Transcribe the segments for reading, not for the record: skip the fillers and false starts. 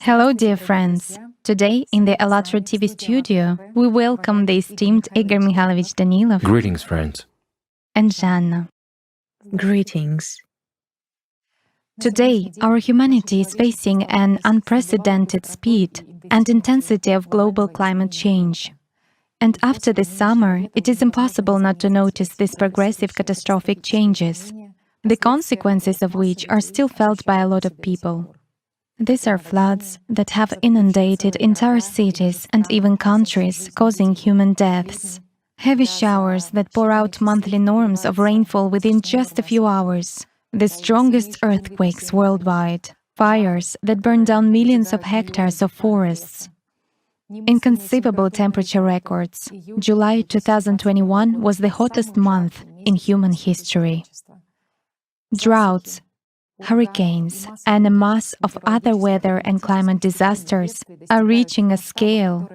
Hello, dear friends. Today, in the Allat TV studio, we welcome the esteemed Igor Mikhailovich Danilov. Greetings, friends. And Zhanna. Greetings. Today, our humanity is facing an unprecedented speed and intensity of global climate change. And after this summer, it is impossible not to notice these progressive catastrophic changes, the consequences of which are still felt by a lot of people. These are floods that have inundated entire cities and even countries, causing human deaths. Heavy showers that pour out monthly norms of rainfall within just a few hours. The strongest earthquakes worldwide. Fires that burn down millions of hectares of forests. Inconceivable temperature records. July 2021 was the hottest month in human history. Droughts, hurricanes, and a mass of other weather and climate disasters are reaching a scale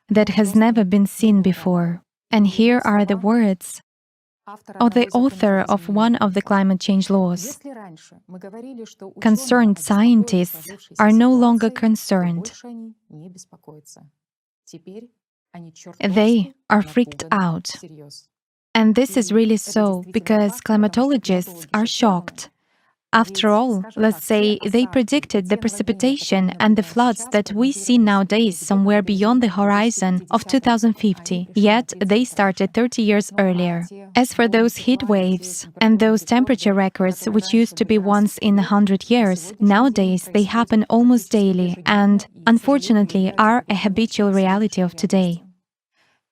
that has never been seen before. And here are the words of the author of one of the climate change laws. Concerned scientists are no longer concerned. They are freaked out. And this is really so because climatologists are shocked. After all, let's say they predicted the precipitation and the floods that we see nowadays somewhere beyond the horizon of 2050, yet they started 30 years earlier. As for those heat waves and those temperature records which used to be once in 100 years, nowadays they happen almost daily and, unfortunately, are a habitual reality of today.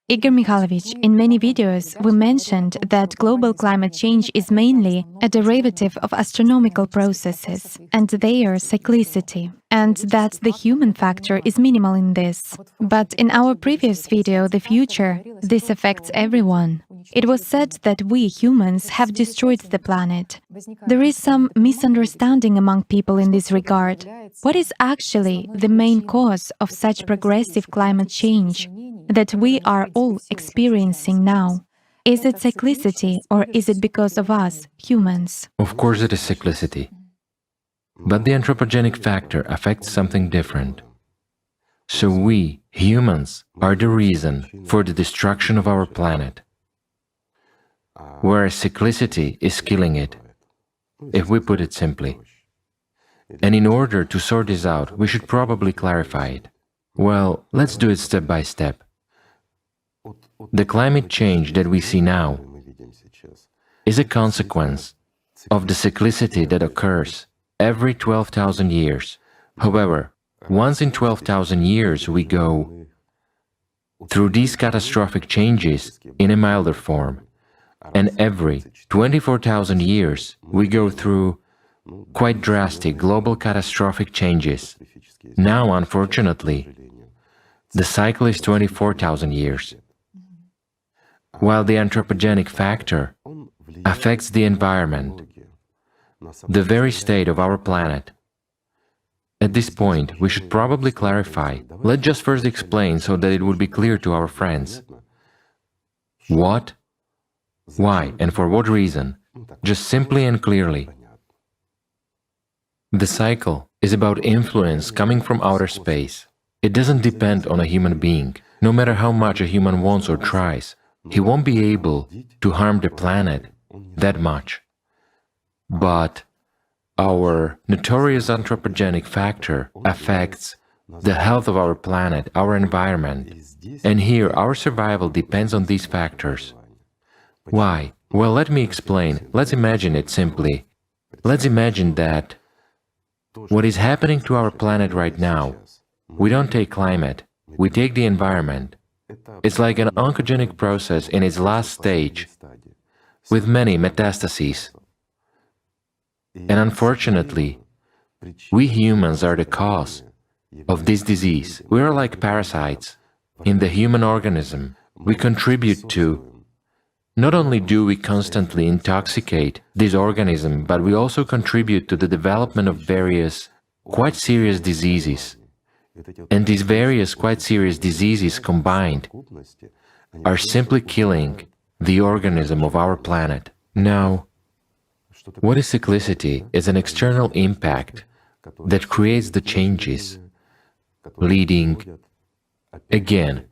Igor Mikhailovich, in many videos, we mentioned that global climate change is mainly a derivative of astronomical processes and their cyclicity, and that the human factor is minimal in this. But in our previous video, The Future, this affects everyone. It was said that we, humans, have destroyed the planet. There is some misunderstanding among people in this regard. What is actually the main cause of such progressive climate change that we are all experiencing now? Is it cyclicity or is it because of us, humans? Of course it is cyclicity. But the anthropogenic factor affects something different. So we, humans, are the reason for the destruction of our planet, whereas cyclicity is killing it, if we put it simply. And in order to sort this out, we should probably clarify it. Well, let's do it step by step. The climate change that we see now is a consequence of the cyclicity that occurs every 12,000 years. However, once in 12,000 years we go through these catastrophic changes in a milder form, and every 24,000 years we go through quite drastic global catastrophic changes. Now, unfortunately, the cycle is 24,000 years. While the anthropogenic factor affects the environment, the very state of our planet. At this point, we should probably clarify. Let's just first explain so that it would be clear to our friends. What, why, and for what reason? Just simply and clearly. The cycle is about influence coming from outer space. It doesn't depend on a human being. No matter how much a human wants or tries, he won't be able to harm the planet that much. But our notorious anthropogenic factor affects the health of our planet, our environment, and here our survival depends on these factors. Why? Well, let me explain. Let's imagine it simply. Let's imagine that what is happening to our planet right now, we don't take climate, we take the environment. It's like an oncogenic process in its last stage, with many metastases. And unfortunately, we humans are the cause of this disease. We are like parasites in the human organism. We contribute to, not only do we constantly intoxicate this organism, but we also contribute to the development of various quite serious diseases. And these various quite serious diseases combined are simply killing the organism of our planet. Now, what is cyclicity is an external impact that creates the changes leading, again,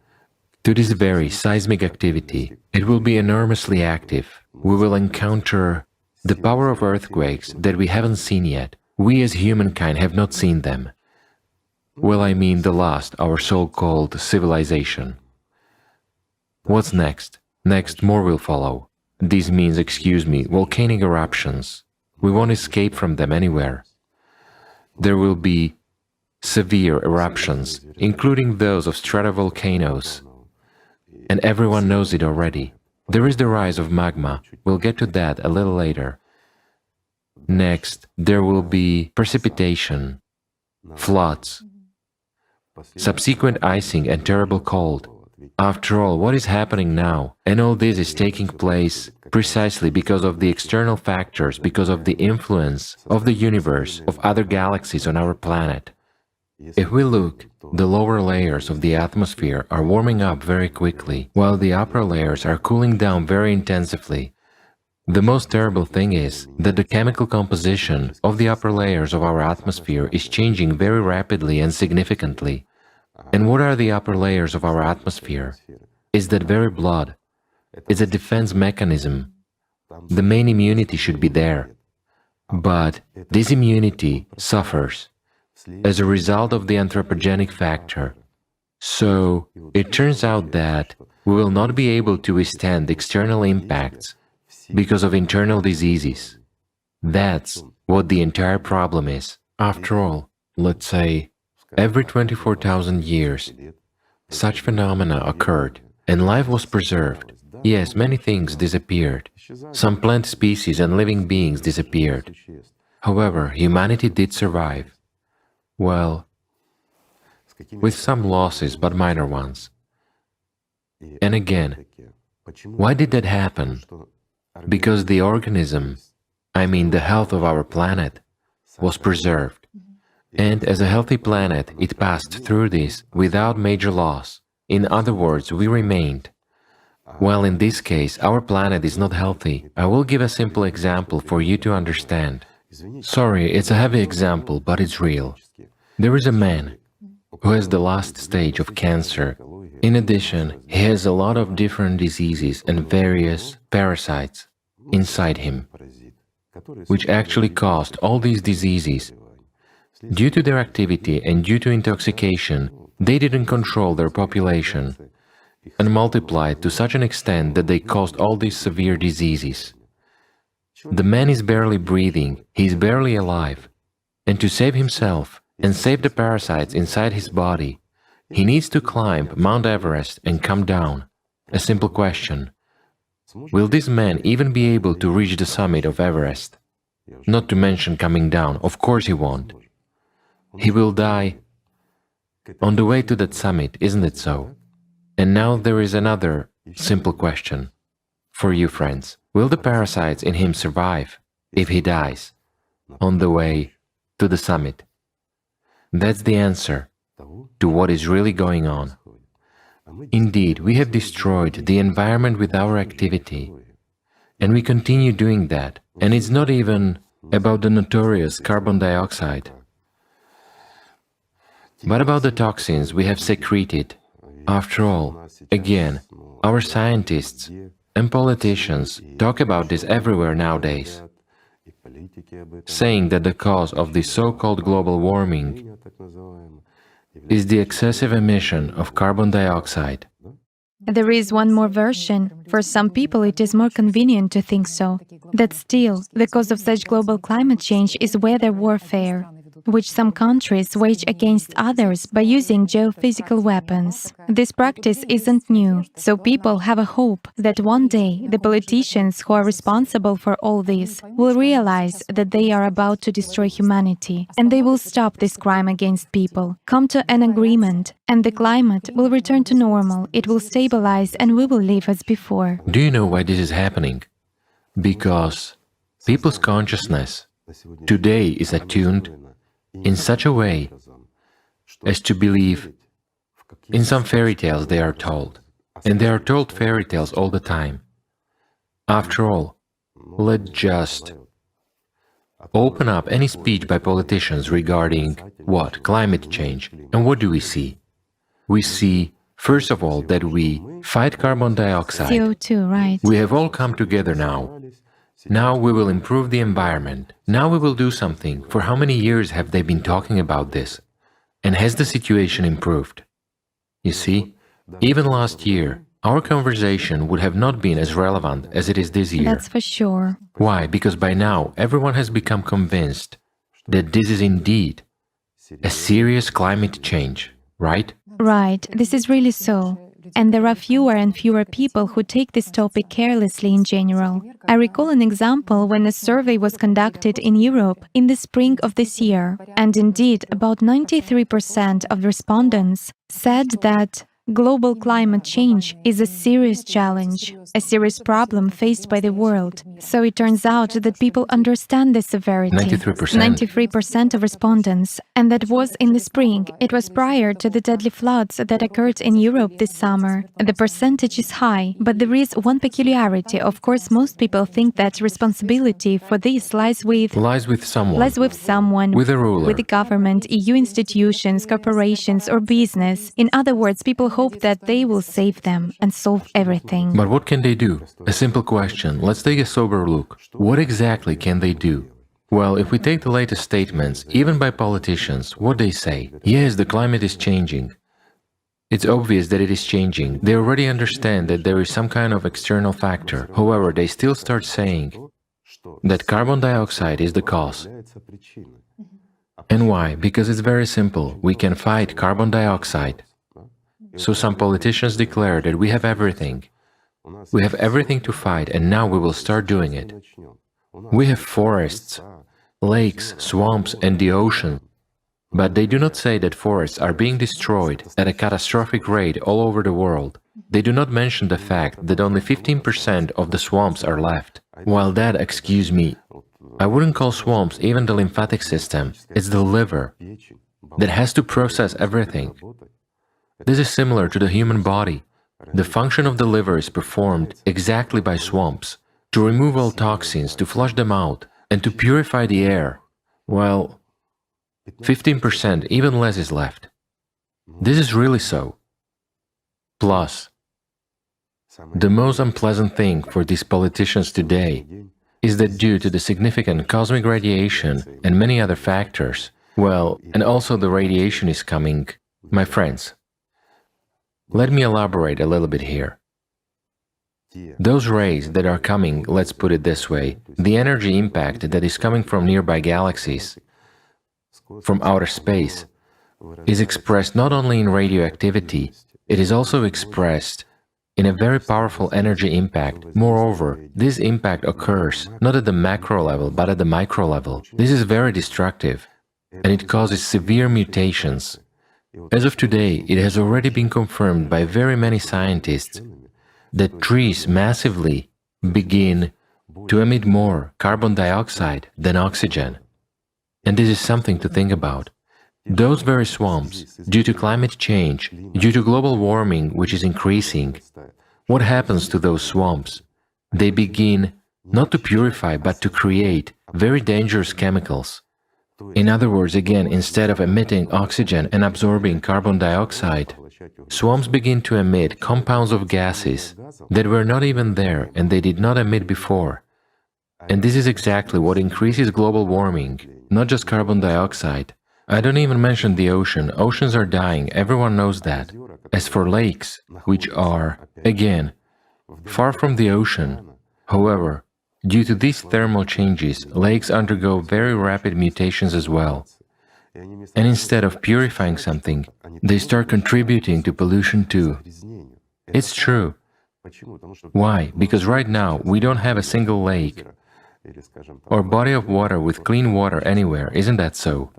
to this very seismic activity. It will be enormously active. We will encounter the power of earthquakes that we haven't seen yet. We as humankind have not seen them. Well, I mean the last, our so-called civilization. What's next? Next, more will follow. This means, excuse me, volcanic eruptions. We won't escape from them anywhere. There will be severe eruptions, including those of stratovolcanoes. And everyone knows it already. There is the rise of magma. We'll get to that a little later. Next, there will be precipitation, floods, subsequent icing and terrible cold. After all, what is happening now? And all this is taking place precisely because of the external factors, because of the influence of the universe, of other galaxies on our planet. If we look, the lower layers of the atmosphere are warming up very quickly, while the upper layers are cooling down very intensively. The most terrible thing is that the chemical composition of the upper layers of our atmosphere is changing very rapidly and significantly. And what are the upper layers of our atmosphere? It's that very blood. It's a defense mechanism. The main immunity should be there. But this immunity suffers as a result of the anthropogenic factor. So it turns out that we will not be able to withstand external impacts because of internal diseases. That's what the entire problem is. After all, let's say, every 24,000 years, such phenomena occurred, and life was preserved. Yes, many things disappeared. Some plant species and living beings disappeared. However, humanity did survive. Well, with some losses, but minor ones. And again, why did that happen? Because the organism, I mean the health of our planet, was preserved. And as a healthy planet, it passed through this without major loss. In other words, we remained. Well, in this case, our planet is not healthy. I will give a simple example for you to understand. Sorry, it's a heavy example, but it's real. There is a man who has the last stage of cancer. In addition, he has a lot of different diseases and various parasites inside him, which actually caused all these diseases. Due to their activity and due to intoxication, they didn't control their population and multiplied to such an extent that they caused all these severe diseases. The man is barely breathing, he is barely alive, and to save himself and save the parasites inside his body, he needs to climb Mount Everest and come down. A simple question: will this man even be able to reach the summit of Everest? Not to mention coming down, of course he won't. He will die on the way to that summit, isn't it so? And now there is another simple question for you, friends. Will the parasites in him survive if he dies on the way to the summit? That's the answer to what is really going on. Indeed, we have destroyed the environment with our activity, and we continue doing that. And it's not even about the notorious carbon dioxide, but about the toxins we have secreted. After all, again, our scientists and politicians talk about this everywhere nowadays, saying that the cause of the so-called global warming is the excessive emission of carbon dioxide. There is one more version. For some people, it is more convenient to think so, that still, the cause of such global climate change is weather warfare, which some countries wage against others by using geophysical weapons. This practice isn't new, so people have a hope that one day the politicians who are responsible for all this will realize that they are about to destroy humanity, and they will stop this crime against people, come to an agreement, and the climate will return to normal, it will stabilize, and we will live as before. Do you know why this is happening? Because people's consciousness today is attuned in such a way as to believe in some fairy tales they are told. And they are told fairy tales all the time. After all, let's just Open up any speech by politicians regarding what? Climate change. And what do we see? We see, first of all, that we fight carbon dioxide. CO2, right. We have all come together now. Now we will improve the environment. Now we will do something. For how many years have they been talking about this? And has the situation improved? You see, even last year, our conversation would have not been as relevant as it is this year. That's for sure. Why? Because by now, everyone has become convinced that this is indeed a serious climate change, right? Right, this is really so. And there are fewer and fewer people who take this topic carelessly in general. I recall an example when a survey was conducted in Europe in the spring of this year, and indeed about 93% of respondents said that global climate change is a serious challenge, a serious problem faced by the world. So it turns out that people understand the severity. 93% of respondents. And that was in the spring. It was prior to the deadly floods that occurred in Europe this summer. The percentage is high, but there is one peculiarity. Of course, most people think that responsibility for this lies with someone, with a ruler, with the government, EU institutions, corporations, or business. In other words, people hope that they will save them and solve everything. But what can they do? A simple question. Let's take a sober look. What exactly can they do? Well, if we take the latest statements, even by politicians, what they say? Yes, the climate is changing. It's obvious that it is changing. They already understand that there is some kind of external factor. However, they still start saying that carbon dioxide is the cause. And why? Because it's very simple. We can fight carbon dioxide. So some politicians declare that we have everything. We have everything to fight, and now we will start doing it. We have forests, lakes, swamps, and the ocean. But they do not say that forests are being destroyed at a catastrophic rate all over the world. They do not mention the fact that only 15% of the swamps are left. While that, excuse me, I wouldn't call swamps even the lymphatic system. It's the liver that has to process everything. This is similar to the human body. The function of the liver is performed exactly by swamps, to remove all toxins, to flush them out, and to purify the air. Well, 15%, even less is left. This is really so. Plus, the most unpleasant thing for these politicians today is that due to the significant cosmic radiation and many other factors, well, and also the radiation is coming, my friends, let me elaborate a little bit here. Those rays that are coming, let's put it this way, the energy impact that is coming from nearby galaxies, from outer space, is expressed not only in radioactivity, it is also expressed in a very powerful energy impact. Moreover, this impact occurs not at the macro level, but at the micro level. This is very destructive, and it causes severe mutations. As of today, it has already been confirmed by very many scientists that trees massively begin to emit more carbon dioxide than oxygen. And this is something to think about. Those very swamps, due to climate change, due to global warming which is increasing, what happens to those swamps? They begin not to purify but to create very dangerous chemicals. In other words, again, instead of emitting oxygen and absorbing carbon dioxide, swamps begin to emit compounds of gases that were not even there and they did not emit before. And this is exactly what increases global warming, not just carbon dioxide. I don't even mention the ocean. Oceans are dying, everyone knows that. As for lakes, which are, again, far from the ocean, however, due to these thermal changes, lakes undergo very rapid mutations as well. And instead of purifying something, they start contributing to pollution too. It's true. Why? Because right now we don't have a single lake or body of water with clean water anywhere, isn't that so?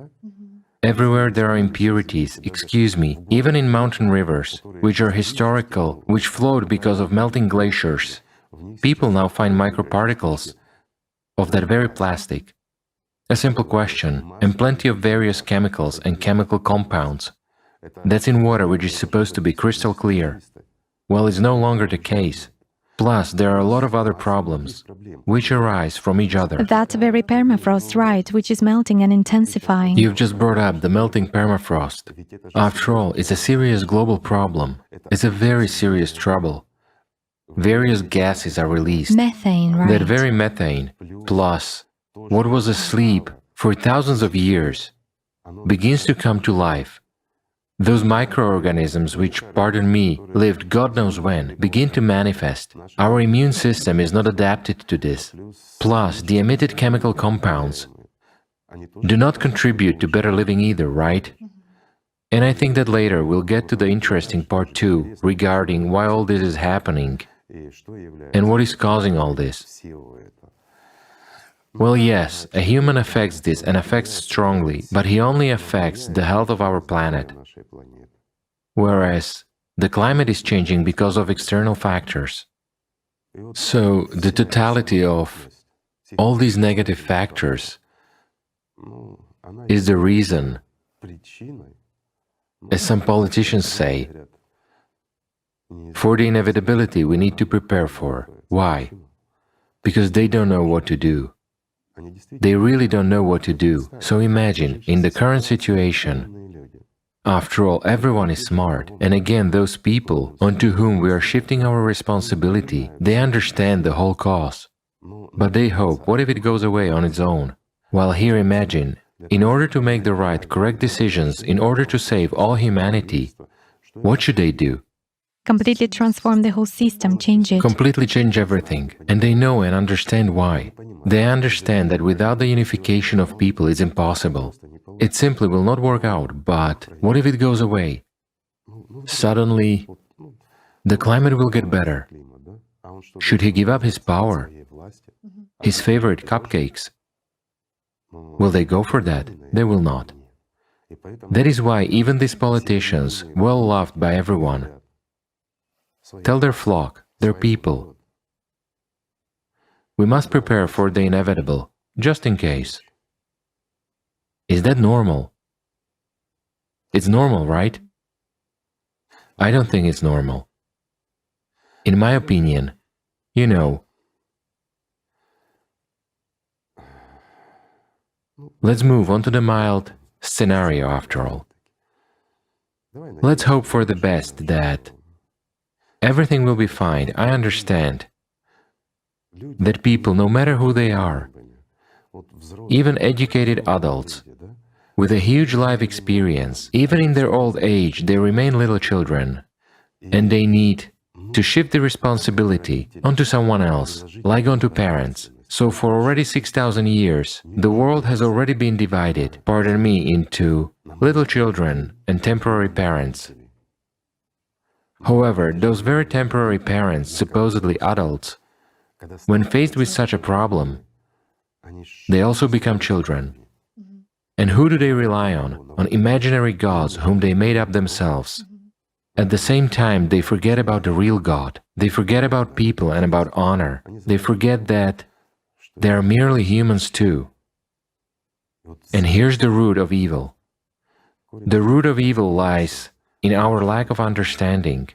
Everywhere there are impurities, excuse me, even in mountain rivers, which are historical, which flowed because of melting glaciers. People now find microparticles of that very plastic. A simple question, and plenty of various chemicals and chemical compounds. That's in water which is supposed to be crystal clear. Well, it's no longer the case. Plus, there are a lot of other problems which arise from each other. That very permafrost, right, which is melting and intensifying. You've just brought up the melting permafrost. After all, it's a serious global problem. It's a very serious trouble. Various gases are released. Methane, right? That very methane, plus what was asleep for thousands of years, begins to come to life. Those microorganisms which, pardon me, lived God knows when, begin to manifest. Our immune system is not adapted to this. Plus, the emitted chemical compounds do not contribute to better living either, right? And I think that later we'll get to the interesting part too, regarding why all this is happening and what is causing all this. Well, yes, a human affects this and affects strongly, but he only affects the health of our planet. Whereas the climate is changing because of external factors. So the totality of all these negative factors is the reason, as some politicians say, for the inevitability we need to prepare for. Why? Because they don't know what to do. They really don't know what to do. So imagine, in the current situation, after all, everyone is smart, and again, those people onto whom we are shifting our responsibility, they understand the whole cause. But they hope, what if it goes away on its own? While here imagine, in order to make the right, correct decisions, in order to save all humanity, what should they do? Completely transform the whole system, change it. Completely change everything. And they know and understand why. They understand that without the unification of people it's impossible. It simply will not work out, but what if it goes away? Suddenly, the climate will get better. Should he give up his power? His favorite cupcakes? Will they go for that? They will not. That is why even these politicians, well loved by everyone, tell their flock, their people, we must prepare for the inevitable, just in case. Is that normal? It's normal, right? I don't think it's normal. In my opinion, you know, let's move on to the mild scenario after all. Let's hope for the best that everything will be fine. I understand that people, no matter who they are, even educated adults, with a huge life experience, even in their old age, they remain little children, and they need to shift the responsibility onto someone else, like onto parents. So for already 6,000 years, the world has already been divided, pardon me, into little children and temporary parents. However, those very temporary parents, supposedly adults, when faced with such a problem, they also become children. And who do they rely on? On imaginary gods whom they made up themselves. At the same time, they forget about the real God. They forget about people and about honor. They forget that they are merely humans too. And here's the root of evil. The root of evil lies in our lack of understanding,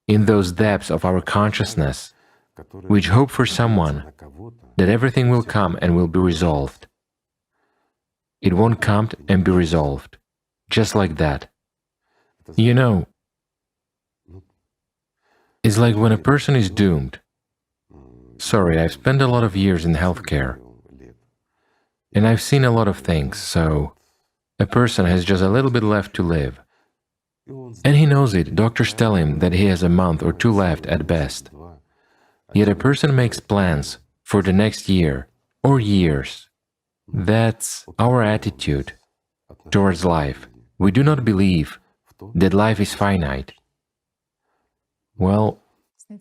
in those depths of our consciousness, which hope for someone, that everything will come and will be resolved. It won't come and be resolved, just like that. You know, it's like when a person is doomed. Sorry, I've spent a lot of years in healthcare, and I've seen a lot of things, so a person has just a little bit left to live. And he knows it, doctors tell him that he has a month or two left at best. Yet a person makes plans for the next year or years. That's our attitude towards life. We do not believe that life is finite. Well,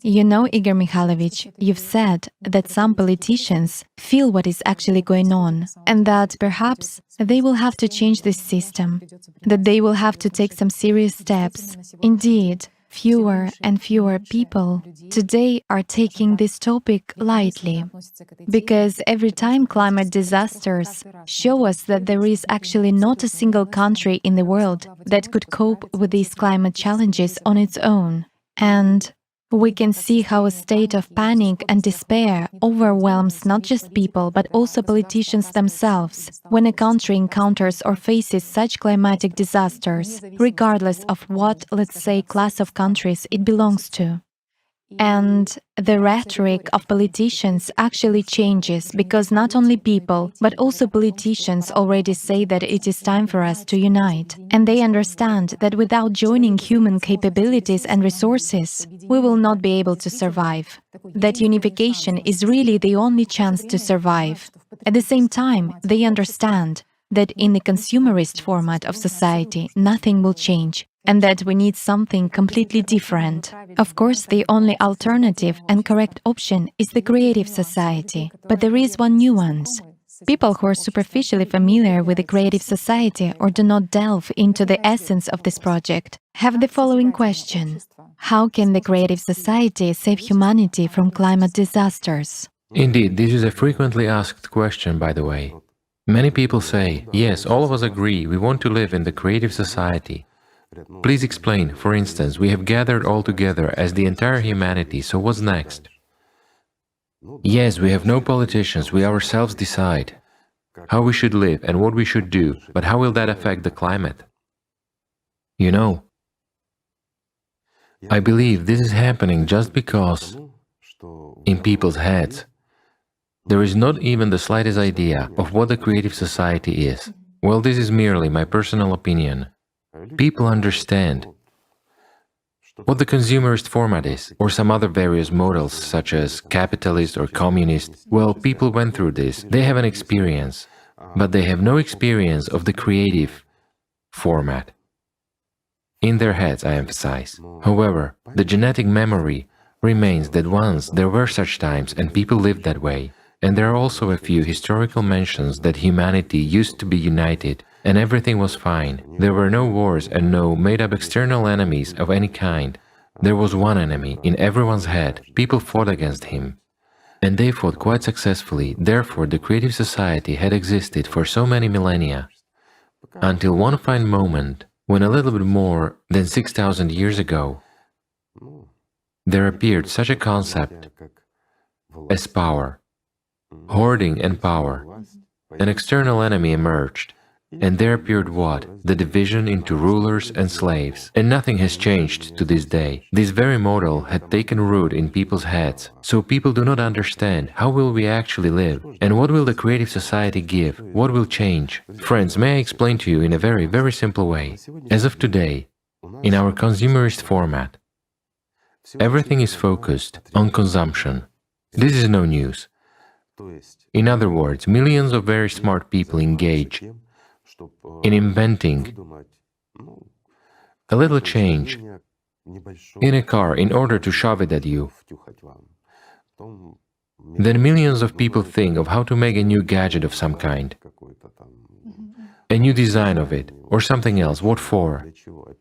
You know, Igor Mikhailovich, you've said that some politicians feel what is actually going on, and that perhaps they will have to change this system, that they will have to take some serious steps. Indeed, fewer and fewer people today are taking this topic lightly, because every time climate disasters show us that there is actually not a single country in the world that could cope with these climate challenges on its own. And We can see how a state of panic and despair overwhelms not just people, but also politicians themselves when a country encounters or faces such climatic disasters, regardless of what, let's say, class of countries it belongs to. And the rhetoric of politicians actually changes because not only people, but also politicians already say that it is time for us to unite. And they understand that without joining human capabilities and resources, we will not be able to survive. That unification is really the only chance to survive. At the same time, they understand that in the consumerist format of society, nothing will change, and that we need something completely different. Of course, the only alternative and correct option is the creative society, but there is one nuance. People who are superficially familiar with the creative society or do not delve into the essence of this project have the following question: how can the creative society save humanity from climate disasters? Indeed, this is a frequently asked question, by the way. Many people say, yes, all of us agree, we want to live in the creative society. Please explain, for instance, we have gathered all together as the entire humanity, so what's next? Yes, we have no politicians, we ourselves decide how we should live and what we should do, but how will that affect the climate? You know, I believe this is happening just because in people's heads there is not even the slightest idea of what the creative society is. Well, this is merely my personal opinion. People understand what the consumerist format is, or some other various models such as capitalist or communist. Well, people went through this, they have an experience, but they have no experience of the creative format. In their heads, I emphasize. However, the genetic memory remains that once there were such times and people lived that way. And there are also a few historical mentions that humanity used to be united and everything was fine. There were no wars and no made-up external enemies of any kind. There was one enemy in everyone's head. People fought against him. And they fought quite successfully. Therefore, the creative society had existed for so many millennia. Until one fine moment, when a little bit more than 6,000 years ago, there appeared such a concept as power. Hoarding and power. An external enemy emerged, and there appeared what? The division into rulers and slaves. And nothing has changed to this day. This very model had taken root in people's heads, so people do not understand how will we actually live, and what will the creative society give, what will change. Friends, may I explain to you in a very, very simple way. As of today, in our consumerist format, everything is focused on consumption. This is no news. In other words, millions of very smart people engage in inventing a little change in a car in order to shove it at you. Then millions of people think of how to make a new gadget of some kind, a new design of it, or something else. What for?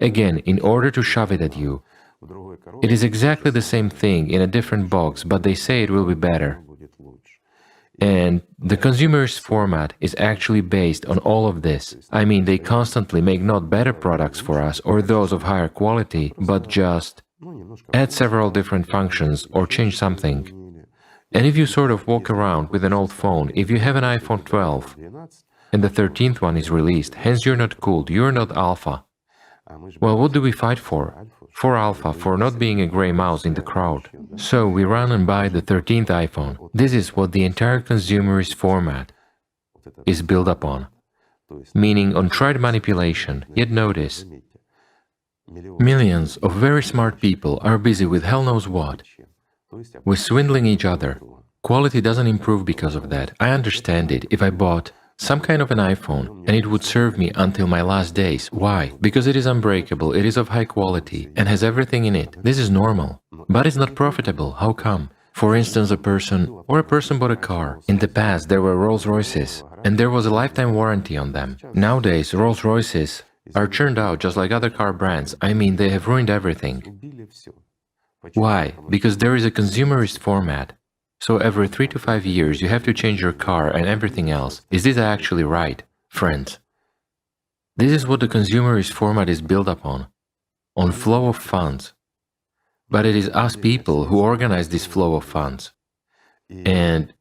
Again, in order to shove it at you. It is exactly the same thing in a different box, but they say it will be better. And the consumerist format is actually based on all of this. I mean, they constantly make not better products for us or those of higher quality, but just add several different functions or change something. And if you sort of walk around with an old phone, if you have an iPhone 12 and the 13th one is released, hence you're not cool, you're not alpha. Well, what do we fight for? For alpha, for not being a gray mouse in the crowd. So we run and buy the 13th iPhone. This is what the entire consumerist format is built upon, meaning on tried manipulation. Yet notice, millions of very smart people are busy with hell knows what, with swindling each other. Quality doesn't improve because of that. I understand it. If I bought some kind of an iPhone, and it would serve me until my last days. Why? Because it is unbreakable, it is of high quality, and has everything in it. This is normal. But it's not profitable. How come? For instance, a person bought a car. In the past, there were Rolls-Royces, and there was a lifetime warranty on them. Nowadays, Rolls-Royces are churned out just like other car brands. I mean, they have ruined everything. Why? Because there is a consumerist format. So every 3 to 5 years you have to change your car and everything else. Is this actually right, friends? This is what the consumerist format is built upon flow of funds. but it is us people who organize this flow of funds. And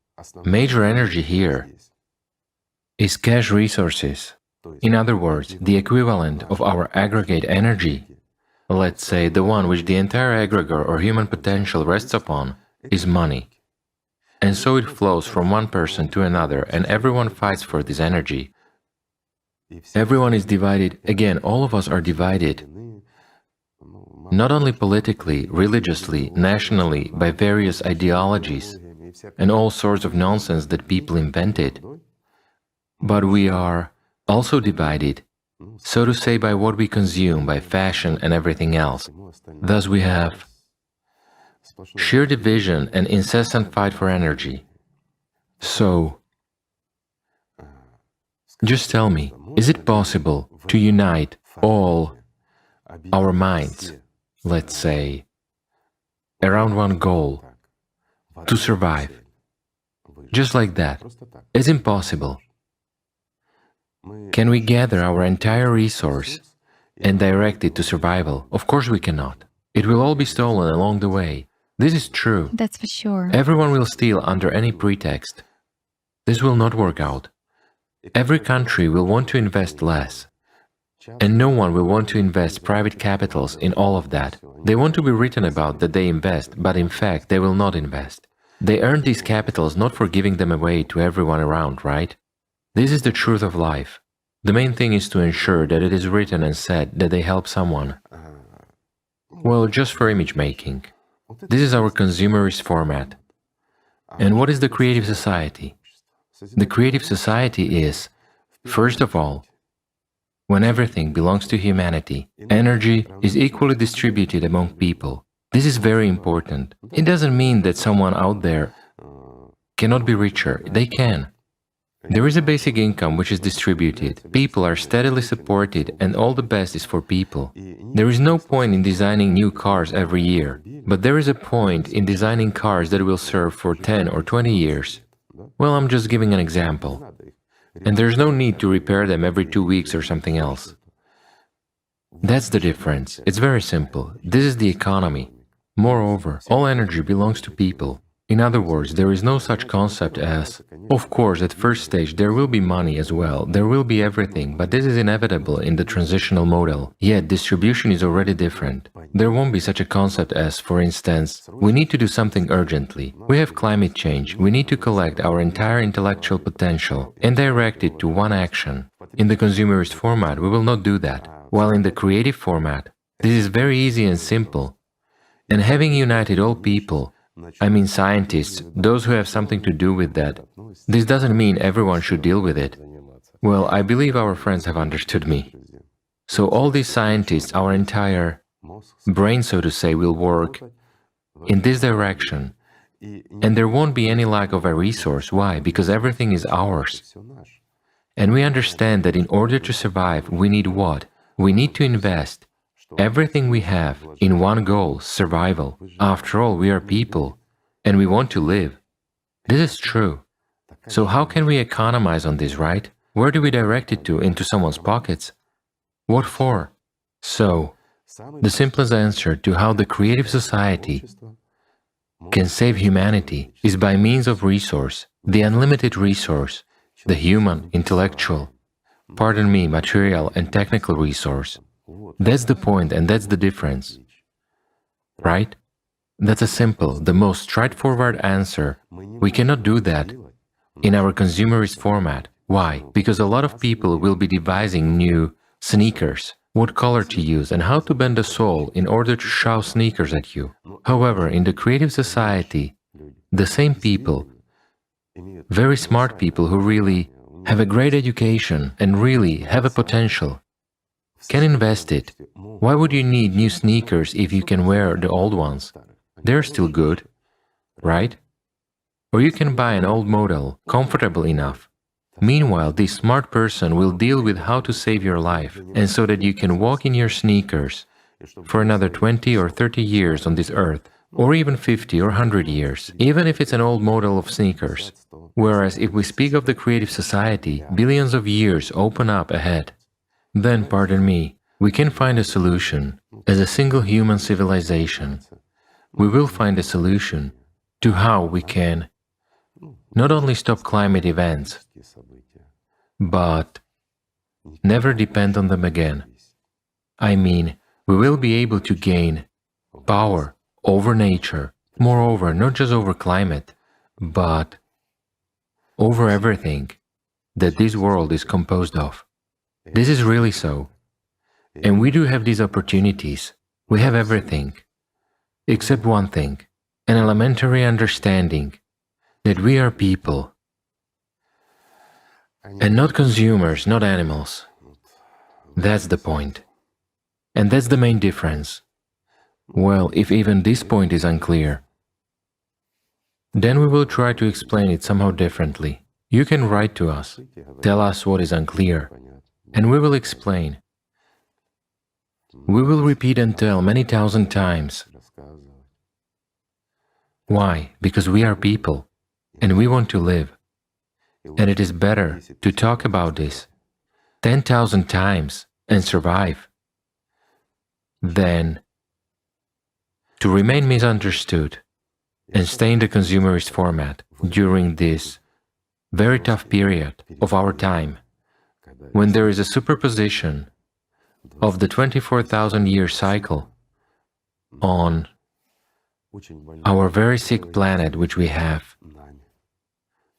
major energy here is cash resources. In other words, the equivalent of our aggregate energy, let's say the one which the entire egregore or human potential rests upon, is money. And so it flows from one person to another, and everyone fights for this energy. Everyone is divided, again, all of us are divided, not only politically, religiously, nationally, by various ideologies and all sorts of nonsense that people invented, but we are also divided, so to say, by what we consume, by fashion and everything else. Thus we have sheer division and incessant fight for energy. So, just tell me, is it possible to unite all our minds, let's say, around one goal, to survive? Just like that. It's impossible. Can we gather our entire resource and direct it to survival? Of course we cannot. It will all be stolen along the way. This is true. That's for sure. Everyone will steal under any pretext. This will not work out. Every country will want to invest less. And no one will want to invest private capitals in all of that. They want to be written about that they invest, but in fact they will not invest. They earn these capitals not for giving them away to everyone around, right? This is the truth of life. The main thing is to ensure that it is written and said that they help someone. Well, just for image making. This is our consumerist format. And what is the creative society? The creative society is, first of all, when everything belongs to humanity, energy is equally distributed among people. This is very important. It doesn't mean that someone out there cannot be richer. They can. There is a basic income which is distributed. People are steadily supported, and all the best is for people. There is no point in designing new cars every year, but there is a point in designing cars that will serve for 10 or 20 years. Well, I'm just giving an example. And there's no need to repair them every 2 weeks or something else. That's the difference. It's very simple. This is the economy. Moreover, all energy belongs to people. In other words, there is no such concept as, of course, at first stage there will be money as well, there will be everything, but this is inevitable in the transitional model. Yet distribution is already different. There won't be such a concept as, for instance, we need to do something urgently. We have climate change, we need to collect our entire intellectual potential and direct it to one action. In the consumerist format, we will not do that, while in the creative format, this is very easy and simple. And having united all people, I mean scientists, those who have something to do with that, this doesn't mean everyone should deal with it. Well, I believe our friends have understood me. So all these scientists, our entire brain, so to say, will work in this direction. And there won't be any lack of a resource. Why? Because everything is ours. And we understand that in order to survive, we need what? We need to invest everything we have in one goal, survival. After all, we are people, and we want to live. This is true. So how can we economize on this, right? Where do we direct it to? Into someone's pockets? What for? So, the simplest answer to how the creative society can save humanity is by means of resource, the unlimited resource, the human, intellectual, material and technical resource. That's the point, and that's the difference, right? That's a simple, the most straightforward answer. We cannot do that in our consumerist format. Why? Because a lot of people will be devising new sneakers, what color to use and how to bend a sole in order to shove sneakers at you. However, in the creative society, the same people, very smart people who really have a great education and really have a potential, can invest it. Why would you need new sneakers if you can wear the old ones? They're still good, right? Or you can buy an old model, comfortable enough. Meanwhile, this smart person will deal with how to save your life, and so that you can walk in your sneakers for another 20 or 30 years on this earth, or even 50 or 100 years, even if it's an old model of sneakers. Whereas if we speak of the creative society, billions of years open up ahead. Then, pardon me, we can find a solution as a single human civilization. we will find a solution to how we can not only stop climate events, but never depend on them again. I mean, we will be able to gain power over nature, moreover, not just over climate, but over everything that this world is composed of. This is really so. And we do have these opportunities. We have everything, except one thing, an elementary understanding that we are people, and not consumers, not animals. That's the point. And that's the main difference. Well, if even this point is unclear, then we will try to explain it somehow differently. You can write to us, tell us what is unclear, and we will explain. We will repeat and tell many thousand times. Why? Because we are people, and we want to live. And it is better to talk about this 10,000 times and survive than to remain misunderstood and stay in the consumerist format during this very tough period of our time, when there is a superposition of the 24,000-year cycle on our very sick planet which we have,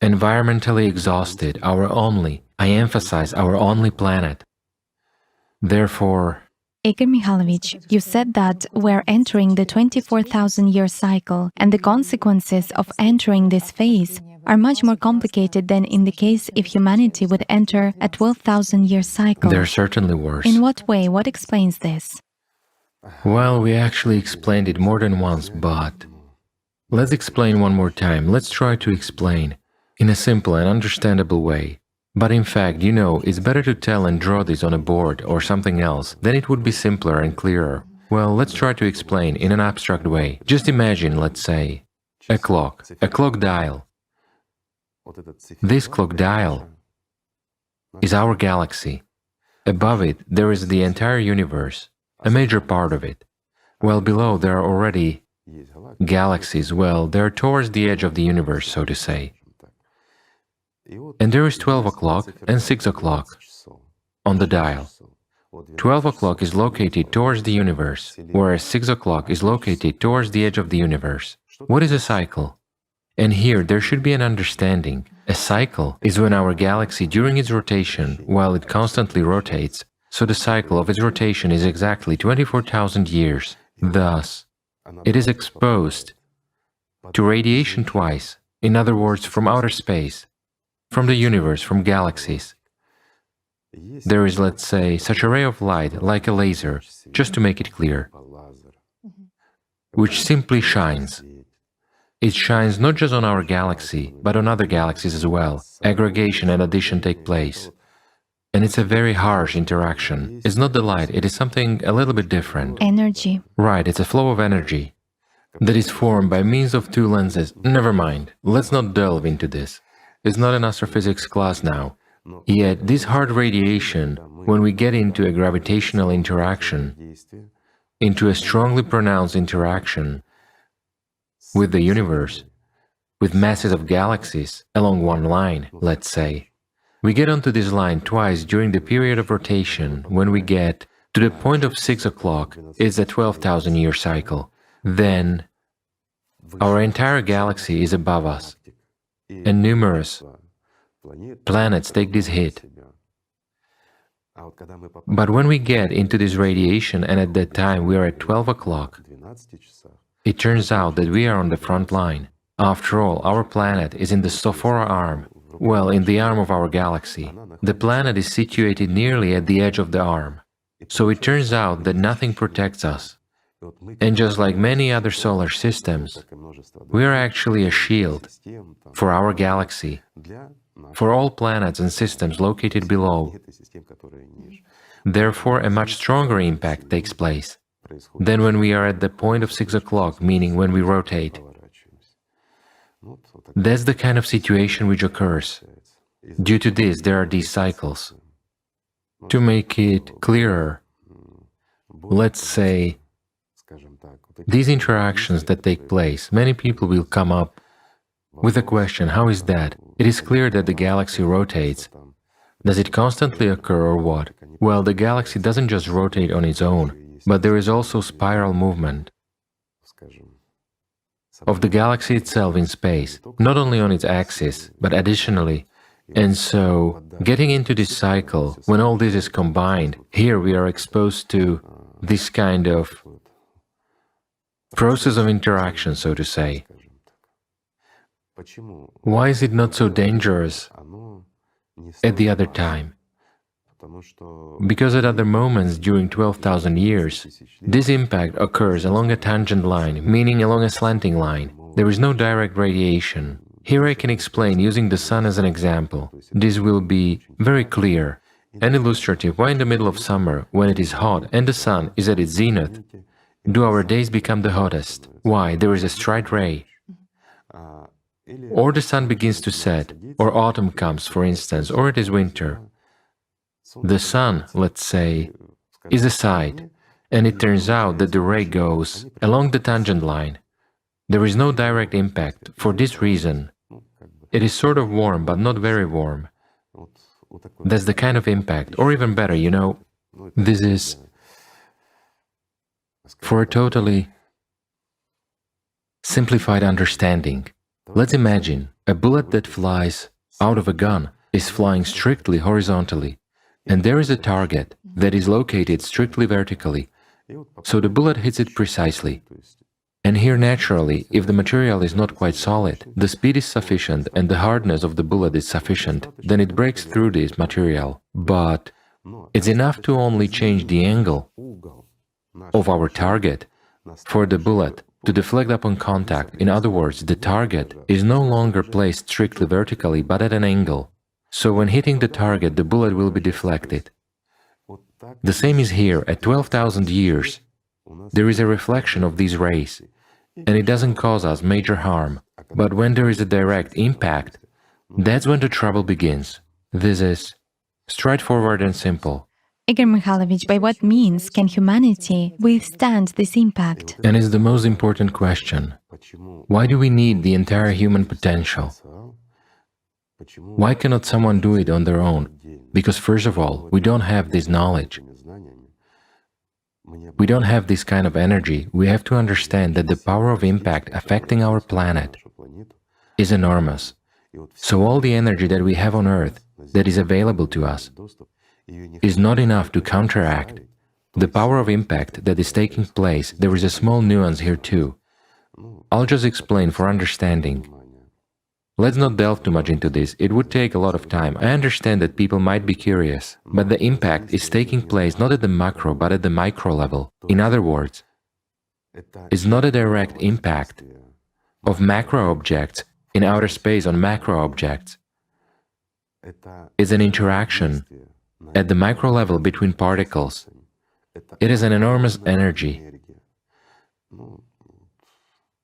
environmentally exhausted, our only, I emphasize, our only planet. Therefore, Igor Mikhailovich, you said that we're entering the 24,000-year cycle, and the consequences of entering this phase are much more complicated than in the case if humanity would enter a 12,000-year cycle. they're certainly worse. In what way? What explains this? Well, we actually explained it more than once, but let's explain one more time. Let's try to explain in a simple and understandable way. But in fact, you know, it's better to tell and draw this on a board or something else, then it would be simpler and clearer. Well, let's try to explain in an abstract way. Just imagine, let's say, a clock dial. This clock dial is our galaxy. Above it, there is the entire universe, a major part of it. While below, there are already galaxies, well, they're towards the edge of the universe, so to say. And there is 12 o'clock and 6 o'clock on the dial. 12 o'clock is located towards the universe, whereas 6 o'clock is located towards the edge of the universe. What is a cycle? And here there should be an understanding. A cycle is when our galaxy, during its rotation, while it constantly rotates, so the cycle of its rotation is exactly 24,000 years. Thus, it is exposed to radiation twice, in other words, from outer space, from the universe, from galaxies. There is, let's say, such a ray of light, like a laser, just to make it clear, which simply shines. It shines not just on our galaxy, but on other galaxies as well. Aggregation and addition take place. And it's a very harsh interaction. It's not the light, it is something a little bit different. Energy. Right, it's a flow of energy that is formed by means of two lenses. Never mind, let's not delve into this. It's not an astrophysics class now. Yet, this hard radiation, when we get into a gravitational interaction, into a strongly pronounced interaction with the universe, with masses of galaxies along one line, let's say, we get onto this line twice during the period of rotation. When we get to the point of 6 o'clock, it's a 12,000-year cycle. Then, our entire galaxy is above us, and numerous planets take this hit. But when we get into this radiation, and at that time we are at 12 o'clock, it turns out that we are on the front line. After all, our planet is in the Sophora arm, well, in the arm of our galaxy. The planet is situated nearly at the edge of the arm. So it turns out that nothing protects us. And just like many other solar systems, we are actually a shield for our galaxy, for all planets and systems located below. Therefore, a much stronger impact takes place than when we are at the point of 6 o'clock, meaning when we rotate. That's the kind of situation which occurs. Due to this, there are these cycles. To make it clearer, let's say These interactions that take place, many people will come up with a question, how is that? It is clear that the galaxy rotates. Does it constantly occur or what? Well, the galaxy doesn't just rotate on its own, but there is also spiral movement of the galaxy itself in space, not only on its axis, but additionally. And so, getting into this cycle, when all this is combined, here we are exposed to this kind of process of interaction, so to say. Why is it not so dangerous at the other time? Because at other moments during 12,000 years, this impact occurs along a tangent line, meaning along a slanting line. There is no direct radiation. Here I can explain using the sun as an example. This will be very clear and illustrative. Why in the middle of summer, when it is hot and the sun is at its zenith, do our days become the hottest? Why? There is a straight ray. Or the sun begins to set, or autumn comes, for instance, or it is winter. The sun, let's say, is a side, and it turns out that the ray goes along the tangent line. There is no direct impact. For this reason, it is sort of warm, but not very warm. That's the kind of impact. Or even better, you know, this is for a totally simplified understanding. Let's imagine a bullet that flies out of a gun is flying strictly horizontally, and there is a target that is located strictly vertically, so the bullet hits it precisely. And here naturally, if the material is not quite solid, the speed is sufficient and the hardness of the bullet is sufficient, then it breaks through this material. But it's enough to only change the angle of our target for the bullet to deflect upon contact. In other words, the target is no longer placed strictly vertically, but at an angle. So when hitting the target, the bullet will be deflected. The same is here. At 12,000 years, there is a reflection of these rays, and it doesn't cause us major harm. But when there is a direct impact, that's when the trouble begins. This is straightforward and simple. Igor Mikhailovich, by what means can humanity withstand this impact? And it's the most important question. Why do we need the entire human potential? Why cannot someone do it on their own? Because first of all, we don't have this knowledge. We don't have this kind of energy. We have to understand that the power of impact affecting our planet is enormous. So all the energy that we have on Earth that is available to us is not enough to counteract the power of impact that is taking place. There is a small nuance here too. I'll just explain for understanding. Let's not delve too much into this, it would take a lot of time. I understand that people might be curious, but the impact is taking place not at the macro, but at the micro level. In other words, it's not a direct impact of macro objects in outer space on macro objects. It's an interaction at the micro level between particles. It is an enormous energy.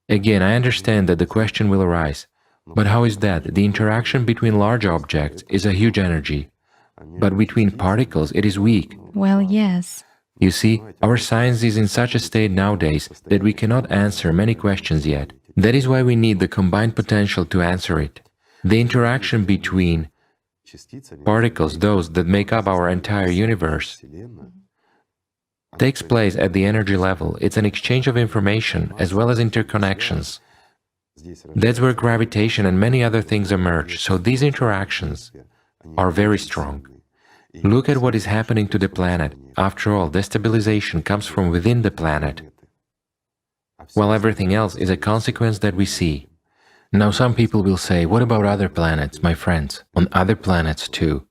Again, I understand that the question will arise. But how is that? The interaction between large objects is a huge energy, but between particles it is weak. Well, yes. You see, our science is in such a state nowadays that we cannot answer many questions yet. That is why we need the combined potential to answer it. The interaction between particles, those that make up our entire universe, takes place at the energy level. It's an exchange of information as well as interconnections. That's where gravitation and many other things emerge, so these interactions are very strong. Look at what is happening to the planet. After all, destabilization comes from within the planet, while everything else is a consequence that we see. Now some people will say, what about other planets, my friends? On other planets too.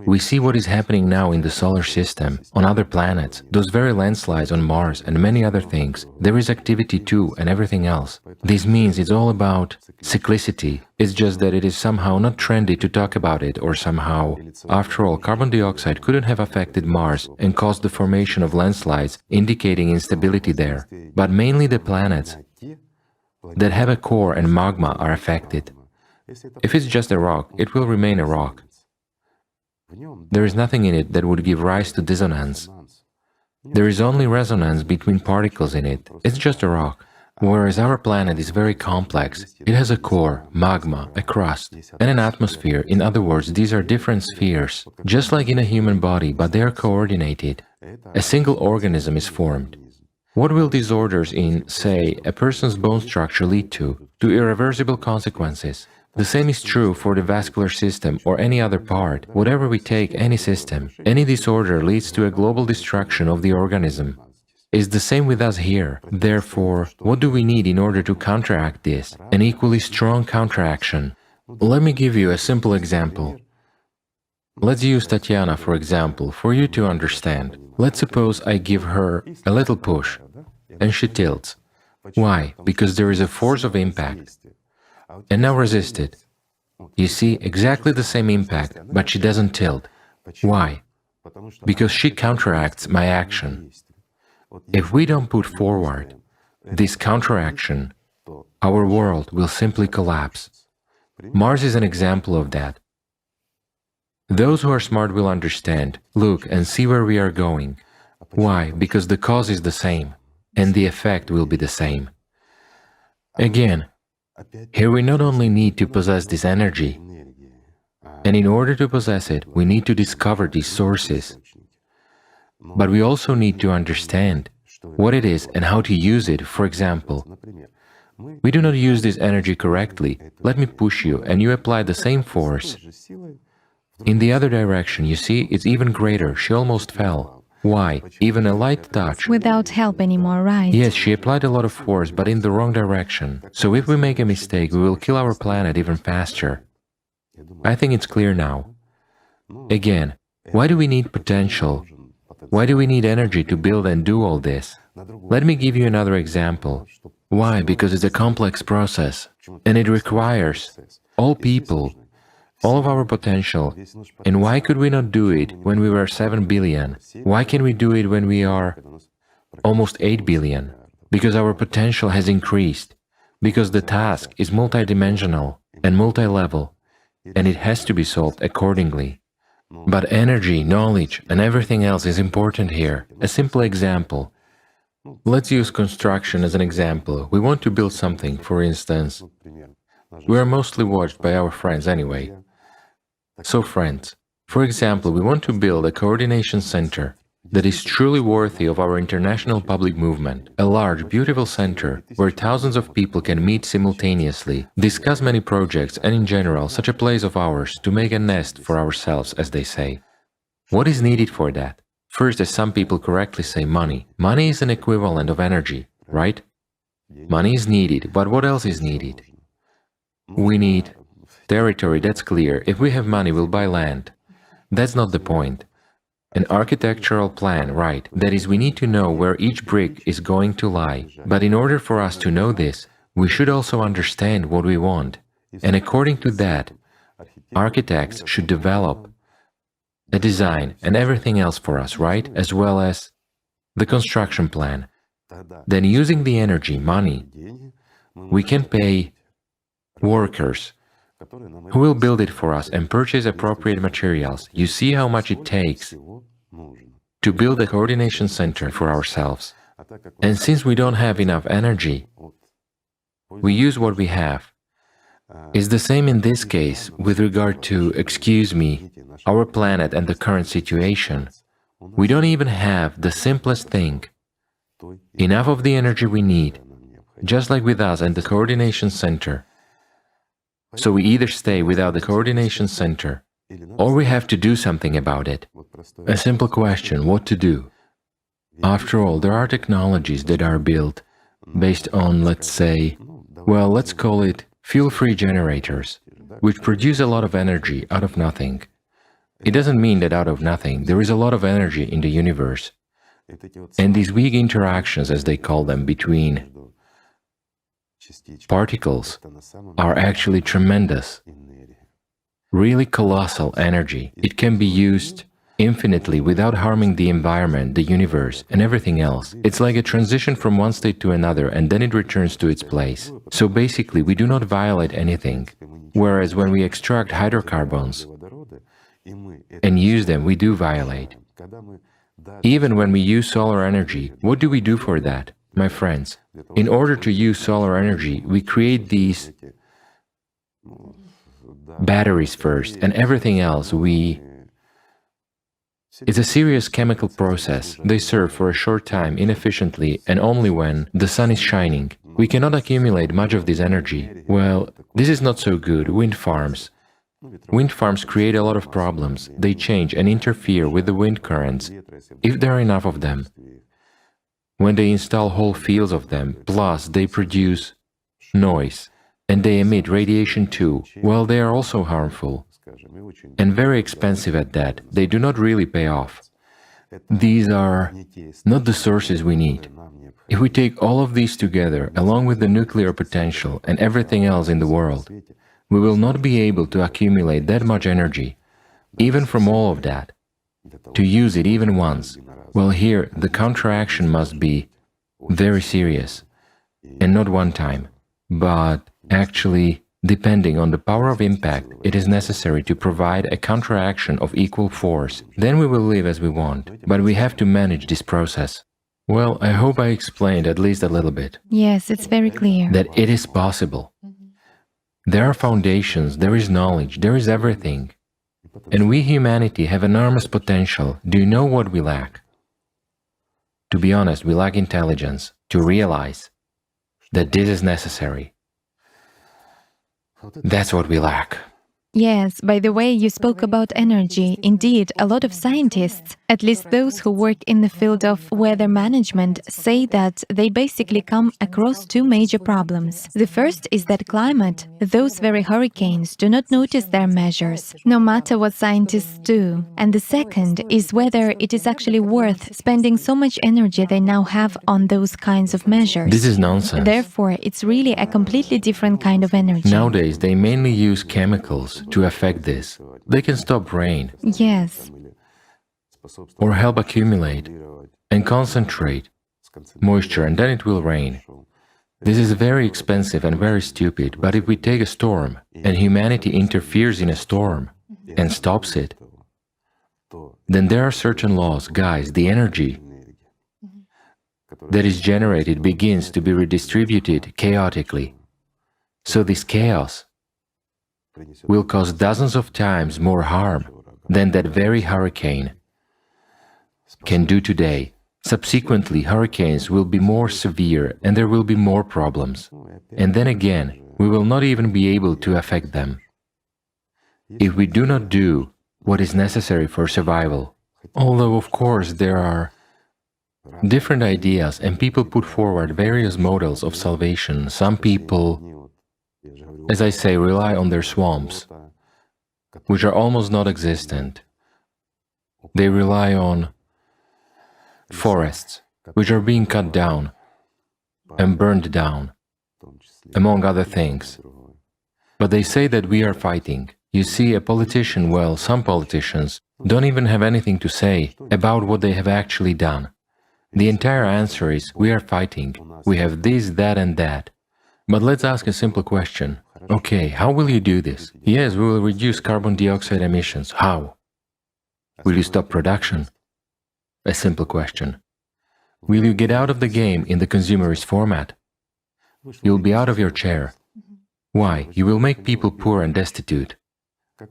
We see what is happening now in the solar system, on other planets, those very landslides on Mars and many other things. There is activity too and everything else. This means it's all about cyclicity. It's just that it is somehow not trendy to talk about it, or somehow. After all, carbon dioxide couldn't have affected Mars and caused the formation of landslides, indicating instability there. But mainly the planets that have a core and magma are affected. If it's just a rock, it will remain a rock. There is nothing in it that would give rise to dissonance. There is only resonance between particles in it. It's just a rock. Whereas our planet is very complex. It has a core, magma, a crust, and an atmosphere. In other words, these are different spheres, just like in a human body, but they are coordinated. A single organism is formed. What will disorders in, say, a person's bone structure lead to? To irreversible consequences. The same is true for the vascular system or any other part. Whatever we take, any system, any disorder leads to a global destruction of the organism. It's the same with us here. Therefore, what do we need in order to counteract this? An equally strong counteraction. Let me give you a simple example. Let's use Tatiana, for example, for you to understand. Let's suppose I give her a little push, and she tilts. Why? Because there is a force of impact. And now resist it. You see, exactly the same impact, but she doesn't tilt. Why? Because she counteracts my action. If we don't put forward this counteraction, our world will simply collapse. Mars is an example of that. Those who are smart will understand, look and see where we are going. Why? Because the cause is the same, and the effect will be the same. Again, here we not only need to possess this energy, and in order to possess it, we need to discover these sources. But we also need to understand what it is and how to use it. For example, we do not use this energy correctly. Let me push you, and you apply the same force. In the other direction, you see, it's even greater. She almost fell. Why? Even a light touch. Without help anymore, right? Yes, she applied a lot of force, but in the wrong direction. So if we make a mistake, we will kill our planet even faster. I think it's clear now. Again, why do we need potential? Why do we need energy to build and do all this? Let me give you another example. Why? Because it's a complex process, and it requires all people, all of our potential. And why could we not do it when we were 7 billion? Why can we do it when we are almost 8 billion? Because our potential has increased, because the task is multidimensional and multi-level, and it has to be solved accordingly. But energy, knowledge, and everything else is important here. A simple example. Let's use construction as an example. We want to build something, for instance. We are mostly watched by our friends anyway. So friends, for example, we want to build a coordination center that is truly worthy of our international public movement, a large, beautiful center where thousands of people can meet simultaneously, discuss many projects, and in general, such a place of ours to make a nest for ourselves, as they say. What is needed for that? First, as some people correctly say, money. Money is an equivalent of energy, right? Money is needed, but what else is needed? We need territory, that's clear. If we have money, we'll buy land. That's not the point. An architectural plan, right, that is, we need to know where each brick is going to lie. But in order for us to know this, we should also understand what we want. And according to that, architects should develop a design and everything else for us, right, as well as the construction plan. Then using the energy, money, we can pay workers who will build it for us and purchase appropriate materials. You see how much it takes to build a coordination center for ourselves. And since we don't have enough energy, we use what we have. It's the same in this case with regard to, excuse me, our planet and the current situation. We don't even have the simplest thing, enough of the energy we need, just like with us and the coordination center. So we either stay without the coordination center, or we have to do something about it. A simple question, what to do? After all, there are technologies that are built based on, let's say, well, let's call it fuel-free generators, which produce a lot of energy out of nothing. It doesn't mean that out of nothing, there is a lot of energy in the universe. And these weak interactions, as they call them, between particles are actually tremendous, really colossal energy. It can be used infinitely without harming the environment, the universe, and everything else. It's like a transition from one state to another, and then it returns to its place. So basically, we do not violate anything, whereas when we extract hydrocarbons and use them, we do violate. Even when we use solar energy, what do we do for that? My friends, in order to use solar energy, we create these batteries first, and everything else It's a serious chemical process. They serve for a short time inefficiently and only when the sun is shining. We cannot accumulate much of this energy. Well, this is not so good. Wind farms. Wind farms create a lot of problems. They change and interfere with the wind currents, if there are enough of them. When they install whole fields of them, plus they produce noise, and they emit radiation too, well, they are also harmful. And very expensive at that. They do not really pay off. These are not the sources we need. If we take all of these together, along with the nuclear potential and everything else in the world, we will not be able to accumulate that much energy, even from all of that, to use it even once. Well, here, the counteraction must be very serious, and not one time, but actually, depending on the power of impact, it is necessary to provide a counteraction of equal force. Then we will live as we want, but we have to manage this process. Well, I hope I explained at least a little bit. Yes, it's very clear. That it is possible. There are foundations, there is knowledge, there is everything. And we, humanity, have enormous potential. Do you know what we lack? To be honest, we lack intelligence to realize that this is necessary. That's what we lack. Yes, by the way, you spoke about energy. Indeed, a lot of scientists, at least those who work in the field of weather management, say that they basically come across two major problems. The first is that climate, those very hurricanes, do not notice their measures, no matter what scientists do. And the second is whether it is actually worth spending so much energy they now have on those kinds of measures. This is nonsense. Therefore, it's really a completely different kind of energy. Nowadays, they mainly use chemicals to affect this. They can stop rain. Yes. Or help accumulate and concentrate moisture, and then it will rain. This is very expensive and very stupid, but if we take a storm and humanity interferes in a storm and stops it, then there are certain laws. Guys, the energy that is generated begins to be redistributed chaotically. So this chaos will cause dozens of times more harm than that very hurricane can do today. Subsequently, hurricanes will be more severe and there will be more problems. And then again, we will not even be able to affect them. If we do not do what is necessary for survival, although of course there are different ideas and people put forward various models of salvation. Some people, as I say, rely on their swamps, which are almost non-existent. They rely on forests, which are being cut down and burned down, among other things. But they say that we are fighting. You see, a politician, well, some politicians don't even have anything to say about what they have actually done. The entire answer is, we are fighting. We have this, that and that. But let's ask a simple question. Okay, how will you do this? Yes, we will reduce carbon dioxide emissions. How? Will you stop production? A simple question. Will you get out of the game in the consumerist format? You'll be out of your chair. Why? You will make people poor and destitute.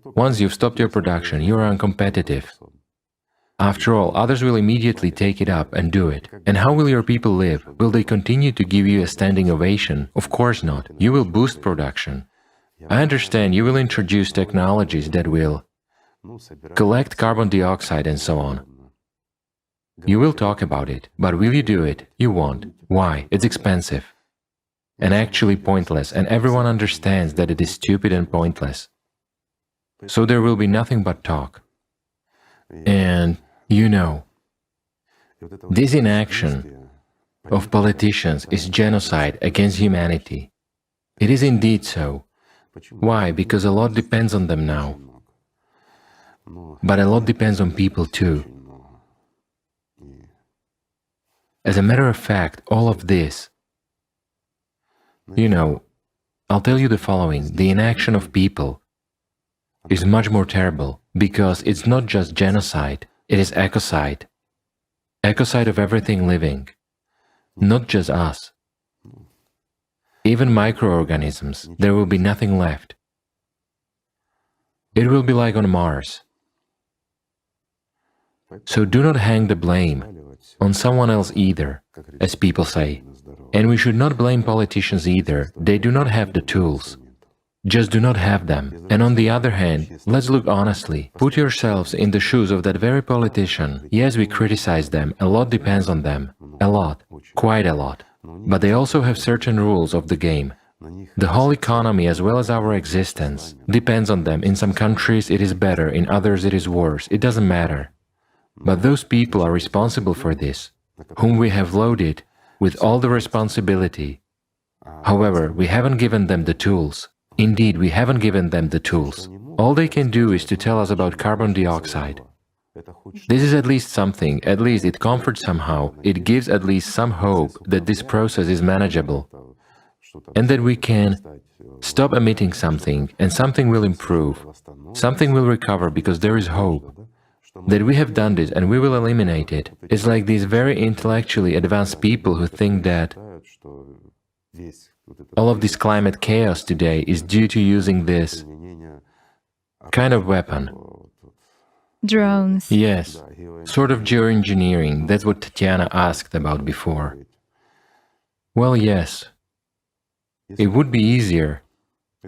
Once you've stopped your production, you are uncompetitive. After all, others will immediately take it up and do it. And how will your people live? Will they continue to give you a standing ovation? Of course not. You will boost production. I understand you will introduce technologies that will collect carbon dioxide and so on. You will talk about it, but will you do it? You won't. Why? It's expensive and actually pointless, and everyone understands that it is stupid and pointless. So there will be nothing but talk. And, you know, this inaction of politicians is genocide against humanity. It is indeed so. Why? Because a lot depends on them now. But a lot depends on people too. As a matter of fact, all of this, you know, I'll tell you the following: the inaction of people is much more terrible, because it's not just genocide, it is ecocide. ecocide of everything living, not just us. Even microorganisms, there will be nothing left. It will be like on Mars. So do not hang the blame on someone else either, as people say. And we should not blame politicians either, they do not have the tools. Just do not have them. And on the other hand, let's look honestly. Put yourselves in the shoes of that very politician. Yes, we criticize them, a lot depends on them. A lot, quite a lot. But they also have certain rules of the game. The whole economy, as well as our existence, depends on them. In some countries it is better, in others it is worse. It doesn't matter. But those people are responsible for this, whom we have loaded with all the responsibility. However, we haven't given them the tools. Indeed, we haven't given them the tools. All they can do is to tell us about carbon dioxide. This is at least something, at least it comforts somehow, it gives at least some hope that this process is manageable, and that we can stop emitting something, and something will improve, something will recover because there is hope. That we have done this and we will eliminate it. It's like these very intellectually advanced people who think that all of this climate chaos today is due to using this kind of weapon. Drones. Yes, sort of geoengineering, that's what Tatiana asked about before. Well, yes, it would be easier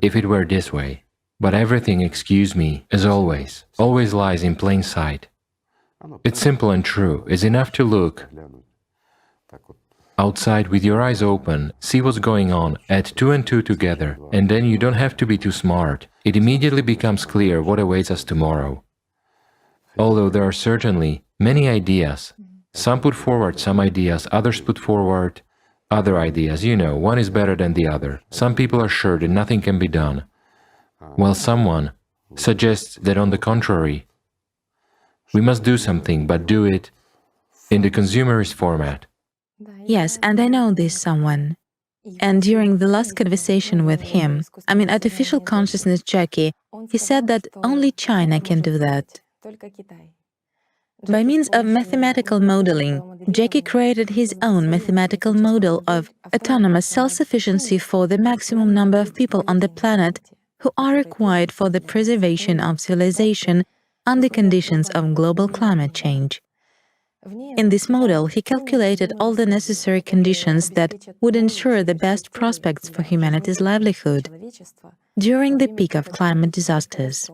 if it were this way. But everything, excuse me, as always lies in plain sight. It's simple and true. It's enough to look outside with your eyes open, see what's going on, add 2 and 2 together, and then you don't have to be too smart. It immediately becomes clear what awaits us tomorrow. Although there are certainly many ideas. Some put forward some ideas, others put forward other ideas. You know, one is better than the other. Some people are sure that nothing can be done, while someone suggests that on the contrary, we must do something, but do it in the consumerist format. Yes, and I know this someone. And during the last conversation with him, artificial consciousness Jackie, he said that only China can do that. By means of mathematical modeling, Jackie created his own mathematical model of autonomous self-sufficiency for the maximum number of people on the planet who are required for the preservation of civilization under conditions of global climate change. In this model, he calculated all the necessary conditions that would ensure the best prospects for humanity's livelihood during the peak of climate disasters.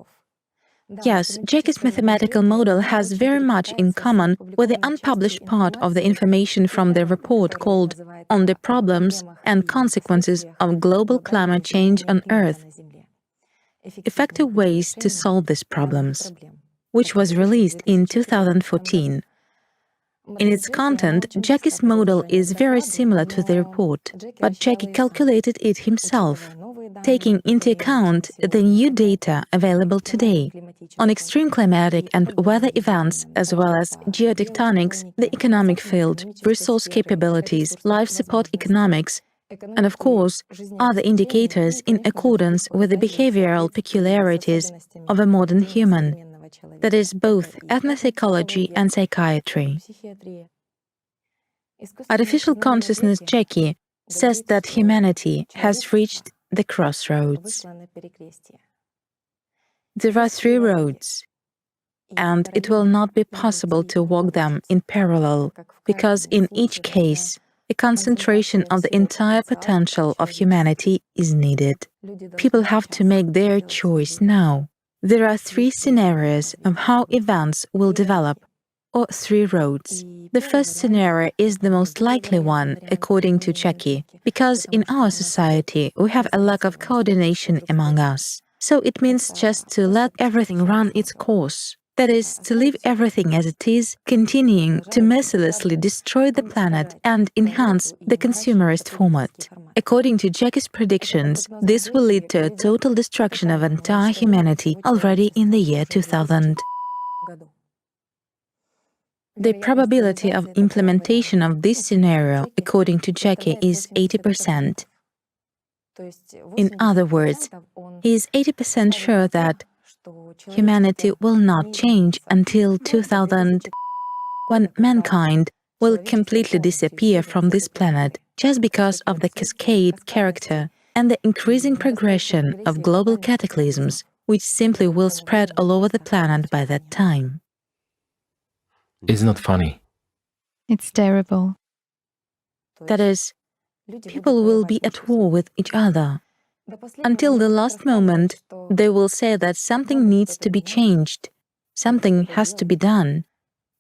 Yes, Jackie's mathematical model has very much in common with the unpublished part of the information from the report called On the Problems and Consequences of Global Climate Change on Earth: Effective Ways to Solve These Problems, which was released in 2014. In its content, Jackie's model is very similar to the report, but Jackie calculated it himself, taking into account the new data available today on extreme climatic and weather events, as well as geotectonics, the economic field, resource capabilities, life support economics, and of course, other indicators in accordance with the behavioral peculiarities of a modern human, that is, both ethnopsychology and psychiatry. Artificial consciousness Jackie says that humanity has reached the crossroads. There are 3 roads, and it will not be possible to walk them in parallel, because in each case, a concentration of the entire potential of humanity is needed. People have to make their choice now. There are 3 scenarios of how events will develop, or 3 roads. The first scenario is the most likely one, according to Jackie, because in our society we have a lack of coordination among us. So it means just to let everything run its course. That is, to leave everything as it is, continuing to mercilessly destroy the planet and enhance the consumerist format. According to Jackie's predictions, this will lead to a total destruction of entire humanity already in the year 2000. The probability of implementation of this scenario, according to Jackie, is 80%. In other words, he is 80% sure that humanity will not change until 2000. when mankind will completely disappear from this planet just because of the cascade character and the increasing progression of global cataclysms, which simply will spread all over the planet by that time. It's not funny. It's terrible. That is, people will be at war with each other. Until the last moment, they will say that something needs to be changed, something has to be done.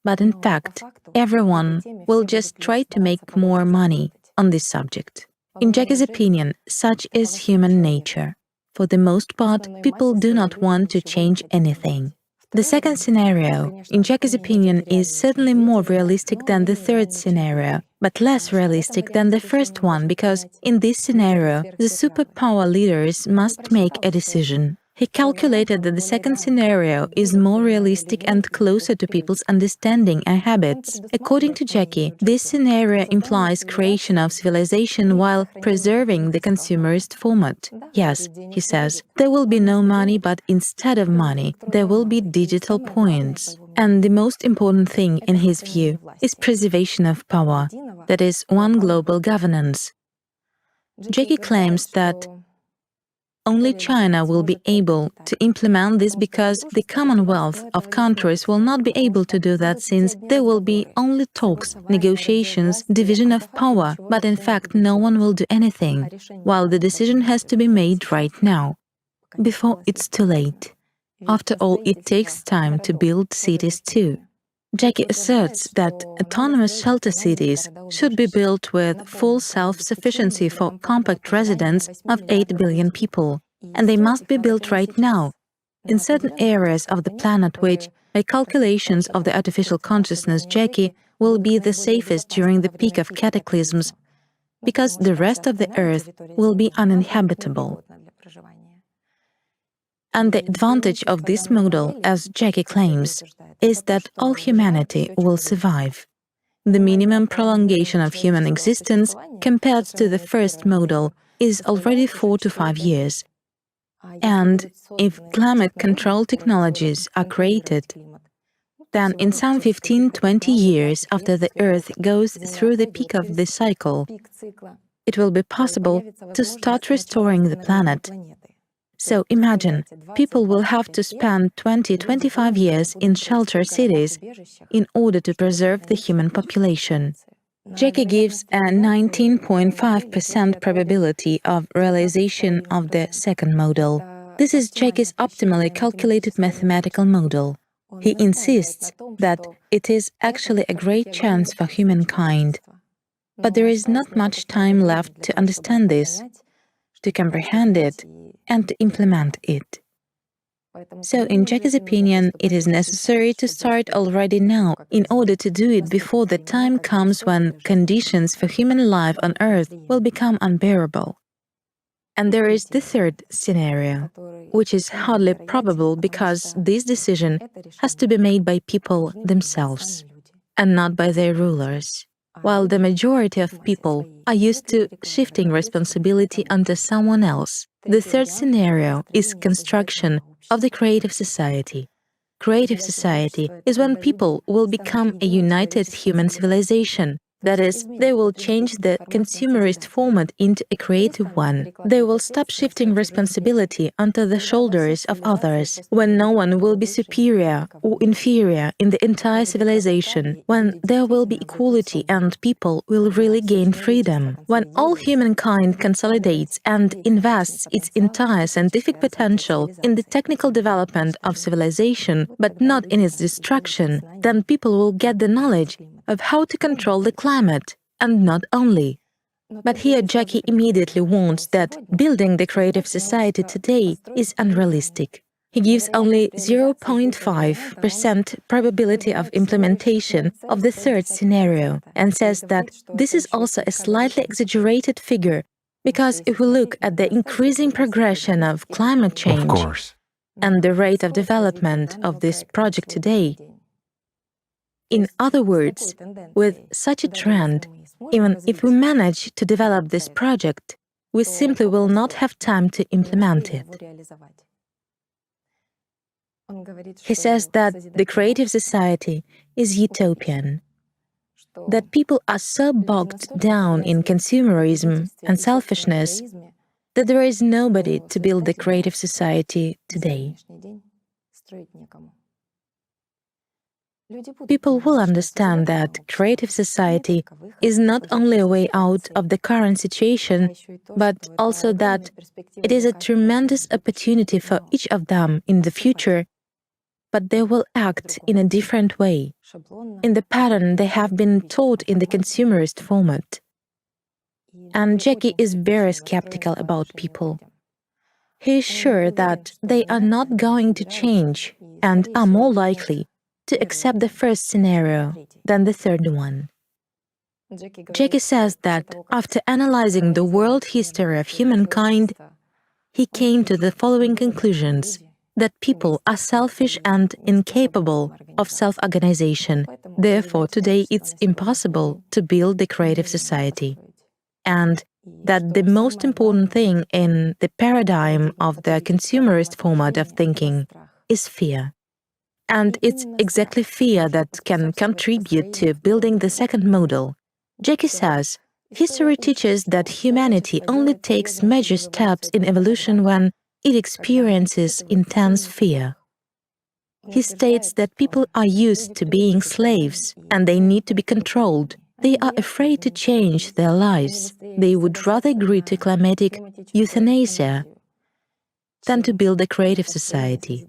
But in fact, everyone will just try to make more money on this subject. In Jackie's opinion, such is human nature. For the most part, people do not want to change anything. The second scenario, in Jackie's opinion, is certainly more realistic than the third scenario, but less realistic than the first one, because in this scenario, the superpower leaders must make a decision. He calculated that the second scenario is more realistic and closer to people's understanding and habits. According to Jackie, this scenario implies creation of civilization while preserving the consumerist format. Yes, he says, there will be no money, but instead of money, there will be digital points. And the most important thing, in his view, is preservation of power, that is, one global governance. Jackie claims that only China will be able to implement this because the Commonwealth of countries will not be able to do that, since there will be only talks, negotiations, division of power, but in fact no one will do anything, while the decision has to be made right now, before it's too late. After all, it takes time to build cities too. Jackie asserts that autonomous shelter cities should be built with full self-sufficiency for compact residents of 8 billion people, and they must be built right now, in certain areas of the planet which, by calculations of the artificial consciousness Jackie, will be the safest during the peak of cataclysms, because the rest of the Earth will be uninhabitable. And the advantage of this model, as Jackie claims, is that all humanity will survive. The minimum prolongation of human existence compared to the first model is already 4 to 5 years. And if climate control technologies are created, then in some 15-20 years after the Earth goes through the peak of the cycle, it will be possible to start restoring the planet. So imagine, people will have to spend 20-25 years in shelter cities in order to preserve the human population. Jackie gives a 19.5% probability of realization of the second model. This is Jackie's optimally calculated mathematical model. He insists that it is actually a great chance for humankind. But there is not much time left to understand this, to comprehend it, and to implement it. So, in Jackie's opinion, it is necessary to start already now, in order to do it before the time comes when conditions for human life on Earth will become unbearable. And there is the third scenario, which is hardly probable because this decision has to be made by people themselves, and not by their rulers. While the majority of people are used to shifting responsibility onto someone else, the third scenario is construction of the creative society. Creative society is when people will become a united human civilization. That is, they will change the consumerist format into a creative one. They will stop shifting responsibility onto the shoulders of others, when no one will be superior or inferior in the entire civilization, when there will be equality and people will really gain freedom, when all humankind consolidates and invests its entire scientific potential in the technical development of civilization, but not in its destruction, then people will get the knowledge of how to control the climate, and not only. But here Jackie immediately warns that building the creative society today is unrealistic. He gives only 0.5% probability of implementation of the third scenario, and says that this is also a slightly exaggerated figure, because if we look at the increasing progression of climate change Of course. and the rate of development of this project today, in other words, with such a trend, even if we manage to develop this project, we simply will not have time to implement it. He says that the creative society is utopian. That people are so bogged down in consumerism and selfishness that there is nobody to build the creative society today. People will understand that creative society is not only a way out of the current situation, but also that it is a tremendous opportunity for each of them in the future, but they will act in a different way, in the pattern they have been taught in the consumerist format. And Jackie is very skeptical about people. He is sure that they are not going to change and are more likely to accept the first scenario than the third one. Jackie says that after analyzing the world history of humankind, he came to the following conclusions: that people are selfish and incapable of self-organization. Therefore, today it's impossible to build the creative society. And that the most important thing in the paradigm of the consumerist format of thinking is fear. And it's exactly fear that can contribute to building the second model. Jackie says, history teaches that humanity only takes major steps in evolution when it experiences intense fear. He states that people are used to being slaves and they need to be controlled. They are afraid to change their lives. They would rather agree to climatic euthanasia than to build a creative society.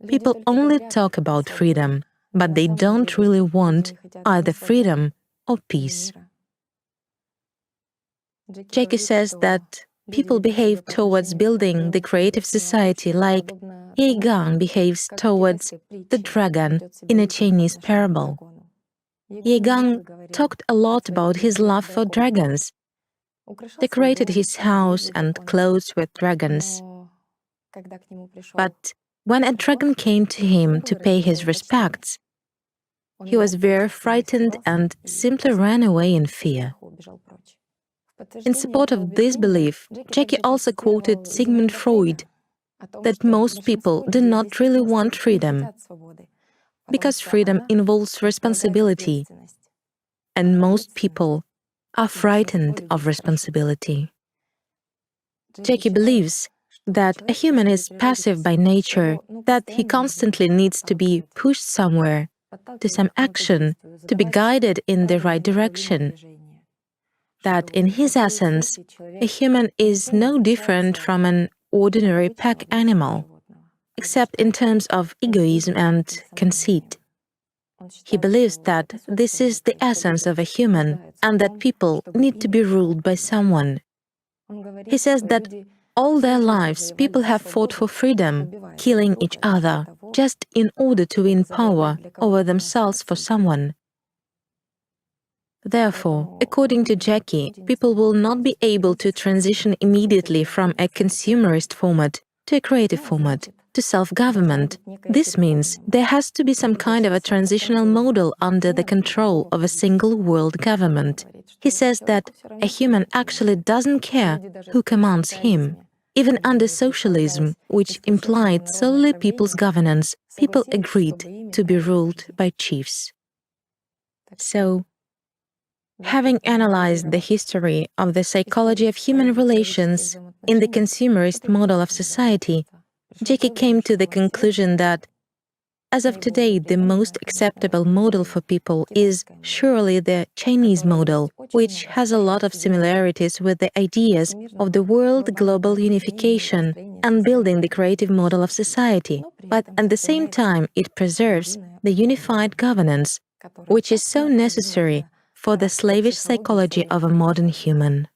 People only talk about freedom, but they don't really want either freedom or peace. Jackie says that people behave towards building the creative society like Ye Gang behaves towards the dragon in a Chinese parable. Ye Gang talked a lot about his love for dragons, decorated his house and clothes with dragons. But when a dragon came to him to pay his respects, he was very frightened and simply ran away in fear. In support of this belief, Jackie also quoted Sigmund Freud, that most people do not really want freedom, because freedom involves responsibility, and most people are frightened of responsibility. Jackie believes that a human is passive by nature, that he constantly needs to be pushed somewhere, to some action, to be guided in the right direction. That in his essence, a human is no different from an ordinary pack animal, except in terms of egoism and conceit. He believes that this is the essence of a human and that people need to be ruled by someone. He says that all their lives people have fought for freedom, killing each other, just in order to win power over themselves for someone. Therefore, according to Jackie, people will not be able to transition immediately from a consumerist format to a creative format, to self-government. This means there has to be some kind of a transitional model under the control of a single world government. He says that a human actually doesn't care who commands him. Even under socialism, which implied solely people's governance, people agreed to be ruled by chiefs. So, having analyzed the history of the psychology of human relations in the consumerist model of society, Jackie came to the conclusion that, as of today, the most acceptable model for people is surely the Chinese model, which has a lot of similarities with the ideas of the world global unification and building the creative model of society, but at the same time it preserves the unified governance, which is so necessary for the slavish psychology of a modern human.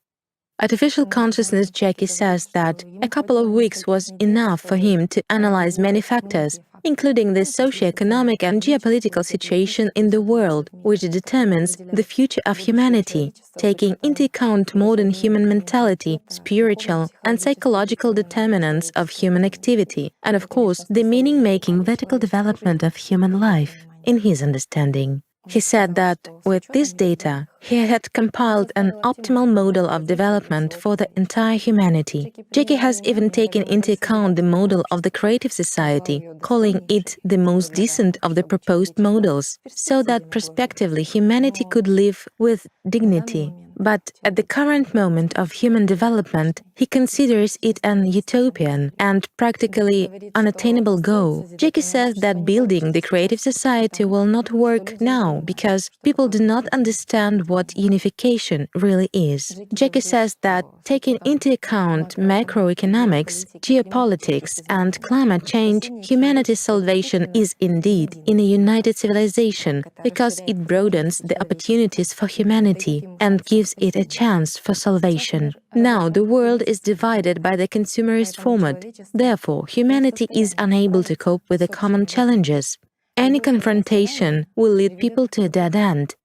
Artificial consciousness Jackie says that a couple of weeks was enough for him to analyze many factors, including the socioeconomic and geopolitical situation in the world, which determines the future of humanity, taking into account modern human mentality, spiritual and psychological determinants of human activity, and of course, the meaning-making vertical development of human life, in his understanding. He said that with this data, he had compiled an optimal model of development for the entire humanity. Jackie has even taken into account the model of the creative society, calling it the most decent of the proposed models, so that prospectively humanity could live with dignity. But at the current moment of human development, he considers it an utopian and practically unattainable goal. Jackie says that building the creative society will not work now because people do not understand what unification really is. Jackie says that taking into account macroeconomics, geopolitics, and climate change, humanity's salvation is indeed in a united civilization because it broadens the opportunities for humanity and gives it a chance for salvation. Now, the world is divided by the consumerist format. Therefore, humanity is unable to cope with the common challenges. Any confrontation will lead people to a dead end,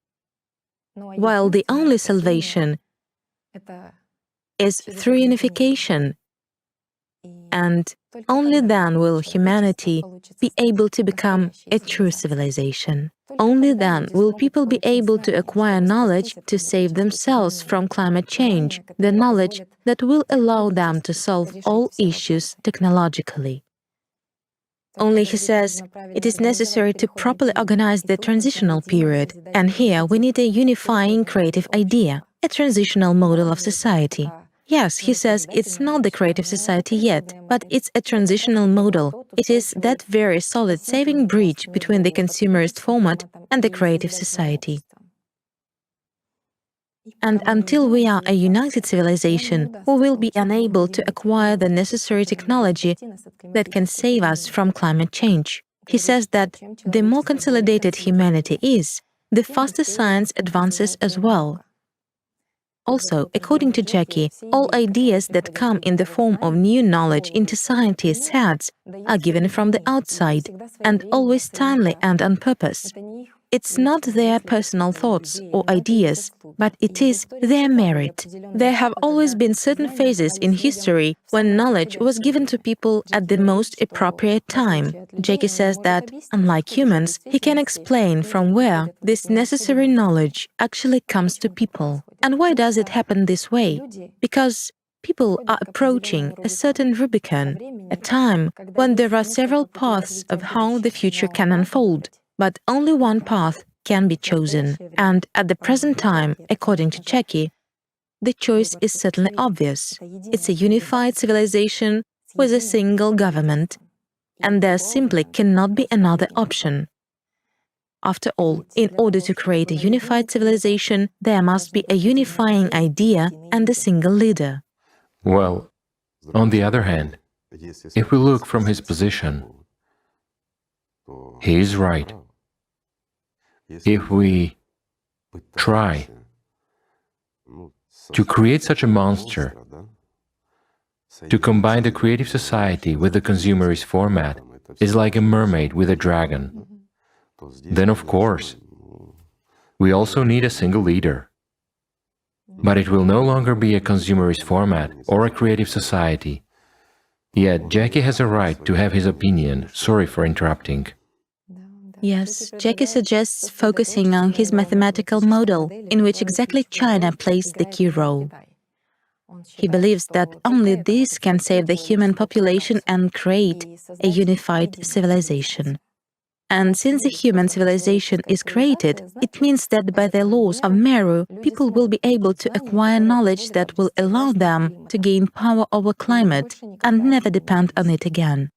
while the only salvation is through unification. And only then will humanity be able to become a true civilization. Only then will people be able to acquire knowledge to save themselves from climate change, the knowledge that will allow them to solve all issues technologically. Only, he says, it is necessary to properly organize the transitional period, and here we need a unifying creative idea, a transitional model of society. Yes, he says it's not the creative society yet, but it's a transitional model. It is that very solid saving bridge between the consumerist format and the creative society. And until we are a united civilization, we will be unable to acquire the necessary technology that can save us from climate change. He says that the more consolidated humanity is, the faster science advances as well. Also, according to Jackie, all ideas that come in the form of new knowledge into scientists' heads are given from the outside, and always timely and on purpose. It's not their personal thoughts or ideas, but it is their merit. There have always been certain phases in history when knowledge was given to people at the most appropriate time. Jackie says that, unlike humans, he can explain from where this necessary knowledge actually comes to people. And why does it happen this way? Because people are approaching a certain Rubicon, a time when there are several paths of how the future can unfold. But only one path can be chosen, and at the present time, according to Jackie, the choice is certainly obvious. It's a unified civilization with a single government, and there simply cannot be another option. After all, in order to create a unified civilization, there must be a unifying idea and a single leader. Well, on the other hand, if we look from his position, he is right. If we try to create such a monster, to combine the creative society with the consumerist format is like a mermaid with a dragon, then of course, we also need a single leader. But it will no longer be a consumerist format or a creative society. Yet Jackie has a right to have his opinion. Sorry for interrupting. Yes, Jackie suggests focusing on his mathematical model, in which exactly China plays the key role. He believes that only this can save the human population and create a unified civilization. And since the human civilization is created, it means that by the laws of Meru, people will be able to acquire knowledge that will allow them to gain power over climate and never depend on it again.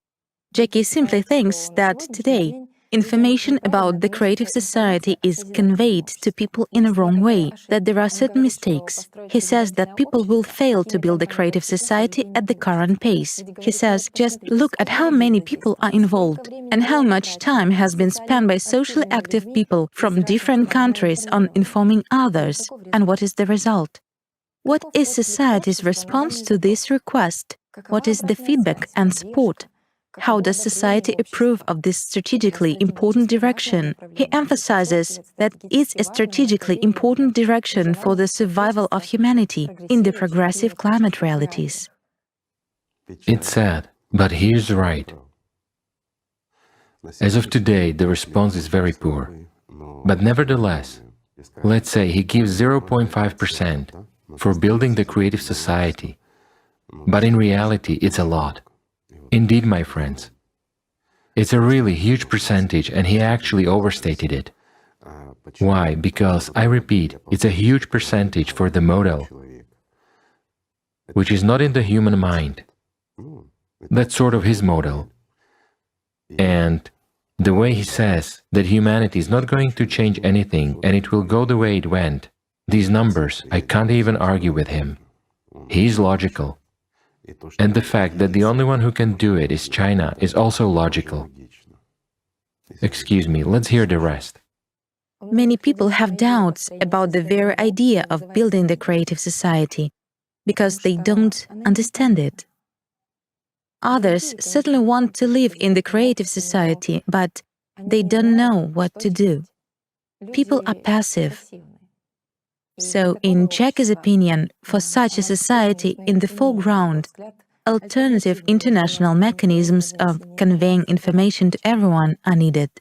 Jackie simply thinks that today, information about the creative society is conveyed to people in a wrong way, that there are certain mistakes. He says that people will fail to build a creative society at the current pace. He says, just look at how many people are involved and how much time has been spent by socially active people from different countries on informing others. And what is the result? What is society's response to this request? What is the feedback and support? How does society approve of this strategically important direction? He emphasizes that it's a strategically important direction for the survival of humanity in the progressive climate realities. It's sad, but he is right. As of today, the response is very poor. But nevertheless, let's say he gives 0.5% for building the creative society. But in reality, it's a lot. Indeed, my friends. It's a really huge percentage, and he actually overstated it. Why? Because, I repeat, it's a huge percentage for the model, which is not in the human mind. That's sort of his model. And the way he says that humanity is not going to change anything and it will go the way it went, these numbers, I can't even argue with him. He's logical. And the fact that the only one who can do it is China is also logical. Excuse me, let's hear the rest. Many people have doubts about the very idea of building the creative society because they don't understand it. Others certainly want to live in the creative society, but they don't know what to do. People are passive. So, in Jackie's opinion, for such a society in the foreground, alternative international mechanisms of conveying information to everyone are needed.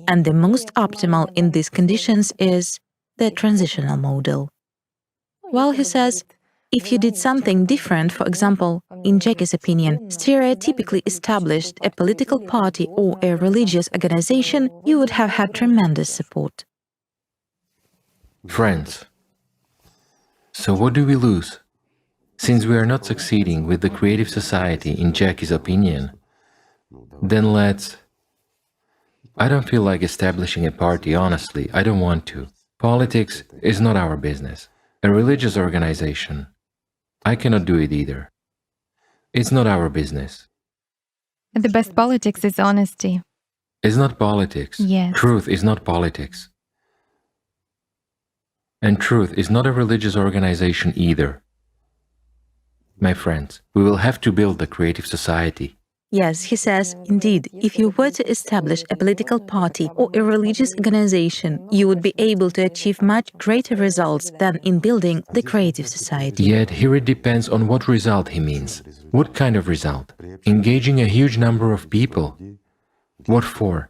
And the most optimal in these conditions is the transitional model. Well, he says, if you did something different, for example, in Jackie's opinion, stereotypically established a political party or a religious organization, you would have had tremendous support. Friends, so what do we lose? Since we are not succeeding with the creative society in Jackie's opinion, then let's... I don't feel like establishing a party, honestly, I don't want to. Politics is not our business. A religious organization, I cannot do it either. It's not our business. The best politics is honesty. It's not politics. Yes. Truth is not politics. And truth is not a religious organization either. My friends, we will have to build the creative society. Yes, he says, indeed, if you were to establish a political party or a religious organization, you would be able to achieve much greater results than in building the creative society. Yet here it depends on what result he means. What kind of result? Engaging a huge number of people? What for?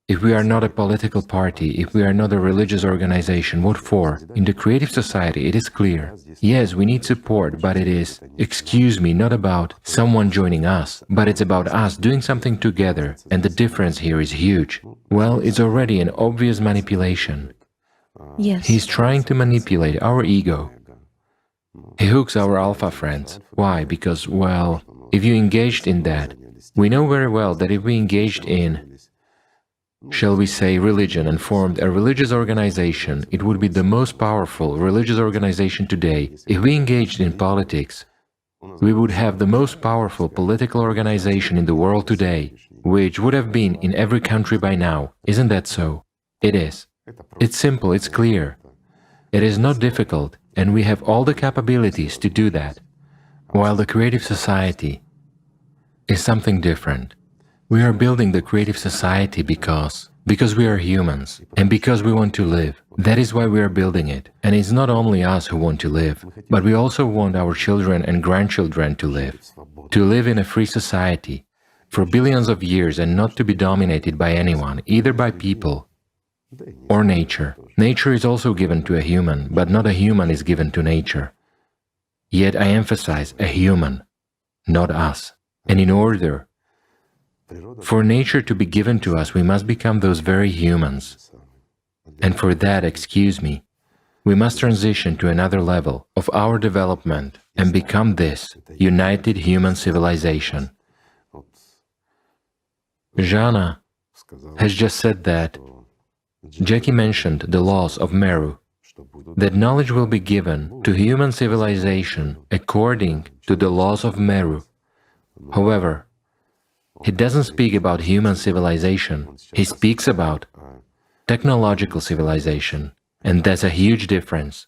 If we are not a political party, if we are not a religious organization, what for? In the creative society, it is clear. Yes, we need support, but it is, excuse me, not about someone joining us, but it's about us doing something together, and the difference here is huge. Well, it's already an obvious manipulation. Yes. He's trying to manipulate our ego. He hooks our alpha friends. Why? Because, well, if you engaged in that, we know very well that if we engaged in, shall we say, religion and formed a religious organization, it would be the most powerful religious organization today. If we engaged in politics, we would have the most powerful political organization in the world today, which would have been in every country by now. Isn't that so? It is. It's simple, it's clear. It is not difficult, and we have all the capabilities to do that. While the creative society is something different. We are building the creative society because we are humans and because we want to live. That is why we are building it. And it's not only us who want to live, but we also want our children and grandchildren to live in a free society for billions of years and not to be dominated by anyone, either by people or nature. Nature is also given to a human, but not a human is given to nature. Yet I emphasize a human, not us. And in order for nature to be given to us, we must become those very humans. And for that, excuse me, we must transition to another level of our development and become this united human civilization. Jana has just said that Jackie mentioned the laws of Meru, that knowledge will be given to human civilization according to the laws of Meru. However, he doesn't speak about human civilization, he speaks about technological civilization, and that's a huge difference.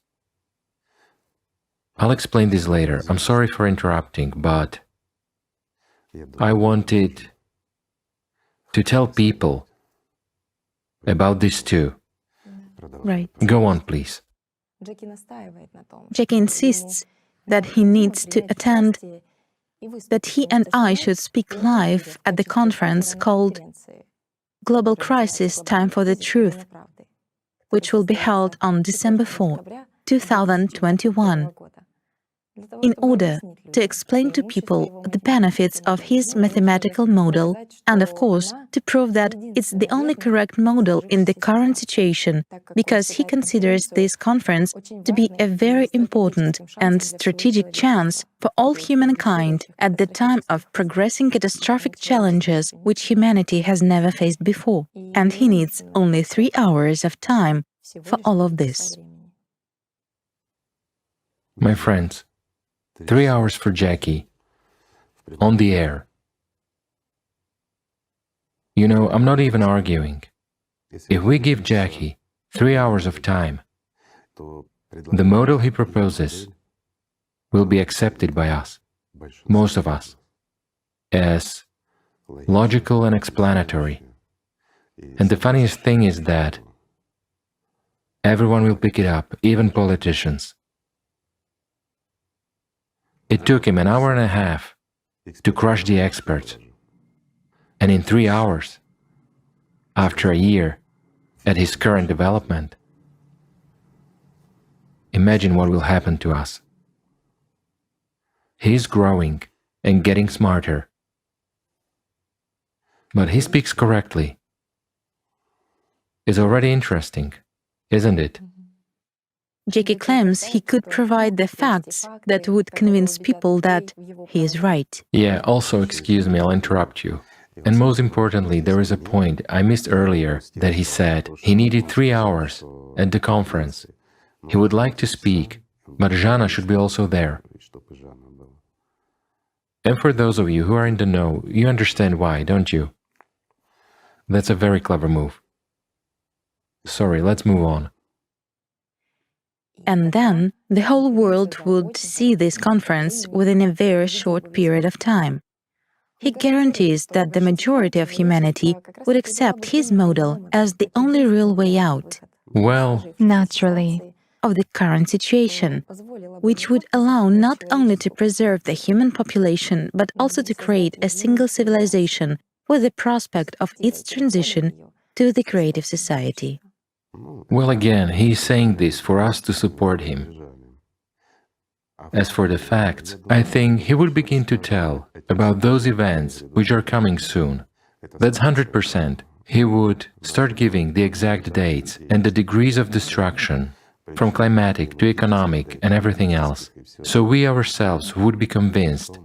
I'll explain this later, I'm sorry for interrupting, but I wanted to tell people about this too. Right. Go on, please. Jackie insists that he needs to attend, that he and I should speak live at the conference called Global Crisis, Time for the Truth. which will be held on December 4, 2021, in order to explain to people the benefits of his mathematical model and, of course, to prove that it's the only correct model in the current situation, because he considers this conference to be a very important and strategic chance for all humankind at the time of progressing catastrophic challenges which humanity has never faced before, and he needs only 3 hours of time for all of this. My friends, 3 hours for Jackie, on the air. You know, I'm not even arguing. If we give Jackie 3 hours of time, the model he proposes will be accepted by us, most of us, as logical and explanatory. And the funniest thing is that everyone will pick it up, even politicians. It took him an hour and a half to crush the experts. And in 3 hours, after a year, at his current development, imagine what will happen to us. He is growing and getting smarter. But he speaks correctly. It's already interesting, isn't it? Jackie claims he could provide the facts that would convince people that he is right. Yeah, also, excuse me, I'll interrupt you. And most importantly, there is a point I missed earlier that he said he needed 3 hours at the conference. He would like to speak, but Zhana should be also there. And for those of you who are in the know, you understand why, don't you? That's a very clever move. Sorry, let's move on. And then the whole world would see this conference within a very short period of time. He guarantees that the majority of humanity would accept his model as the only real way out. Well, Naturally. Of the current situation, which would allow not only to preserve the human population, but also to create a single civilization with the prospect of its transition to the creative society. well, again, he is saying this for us to support him. As for the facts, I think he will begin to tell about those events which are coming soon. That's 100%. He would start giving the exact dates and the degrees of destruction, from climatic to economic and everything else. So we ourselves would be convinced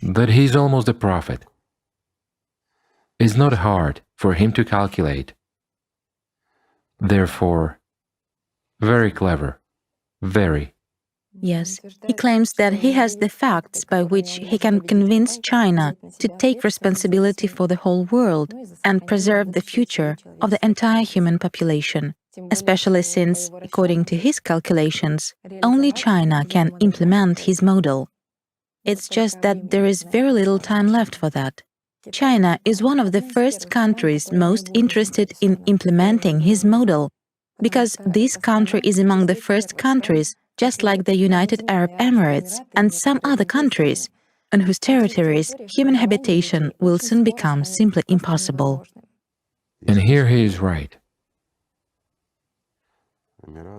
that he is almost a prophet. It's not hard for him to calculate. Therefore, very clever, very. Yes, he claims that he has the facts by which he can convince China to take responsibility for the whole world and preserve the future of the entire human population, especially since, according to his calculations, only China can implement his model. It's just that there is very little time left for that. China is one of the first countries most interested in implementing his model, because this country is among the first countries, just like the United Arab Emirates and some other countries, on whose territories human habitation will soon become simply impossible. And here he is right.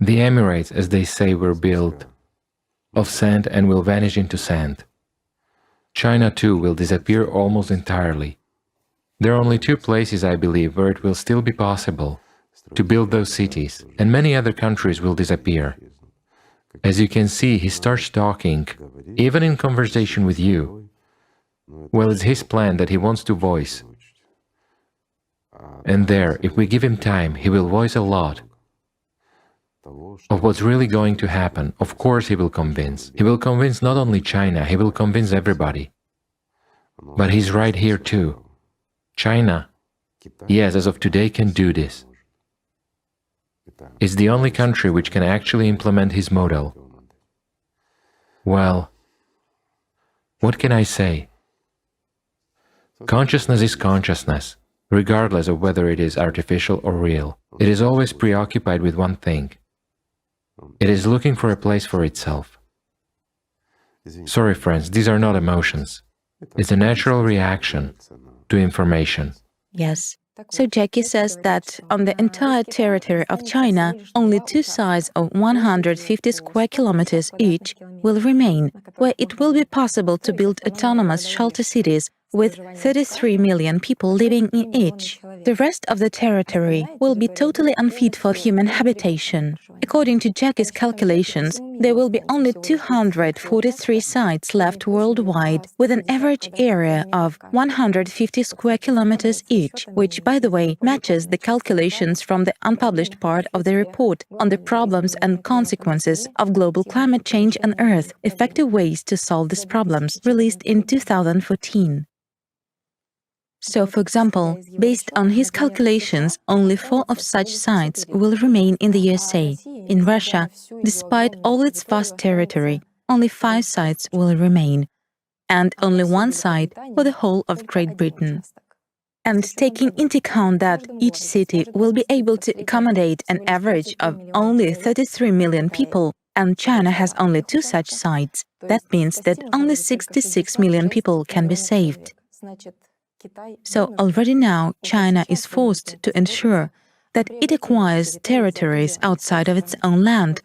The Emirates, as they say, were built of sand and will vanish into sand. China too will disappear almost entirely. There are only 2 places, I believe, where it will still be possible to build those cities, and many other countries will disappear. As you can see, he starts talking, even in conversation with you. Well, it's his plan that he wants to voice. And there, if we give him time, he will voice a lot of what's really going to happen. Of course he will convince. He will convince not only China, he will convince everybody. But he's right here too. China, yes, as of today can do this. It's the only country which can actually implement his model. Well, what can I say? Consciousness is consciousness, regardless of whether it is artificial or real. It is always preoccupied with one thing. It is looking for a place for itself. Sorry, friends, these are not emotions. It's a natural reaction to information. Yes, So Jackie says that on the entire territory of China, only two sites of 150 square kilometers each will remain, where it will be possible to build autonomous shelter cities with 33 million people living in each. The rest of the territory will be totally unfit for human habitation. According to Jackie's calculations, there will be only 243 sites left worldwide, with an average area of 150 square kilometers each, which, by the way, matches the calculations from the unpublished part of the report on the problems and consequences of global climate change on Earth, effective ways to solve these problems, released in 2014. So, for example, based on his calculations, only 4 of such sites will remain in the USA. In Russia, despite all its vast territory, only 5 sites will remain, and only 1 site for the whole of Great Britain. And taking into account that each city will be able to accommodate an average of only 33 million people, and China has only 2 such sites, that means that only 66 million people can be saved. So already now, China is forced to ensure that it acquires territories outside of its own land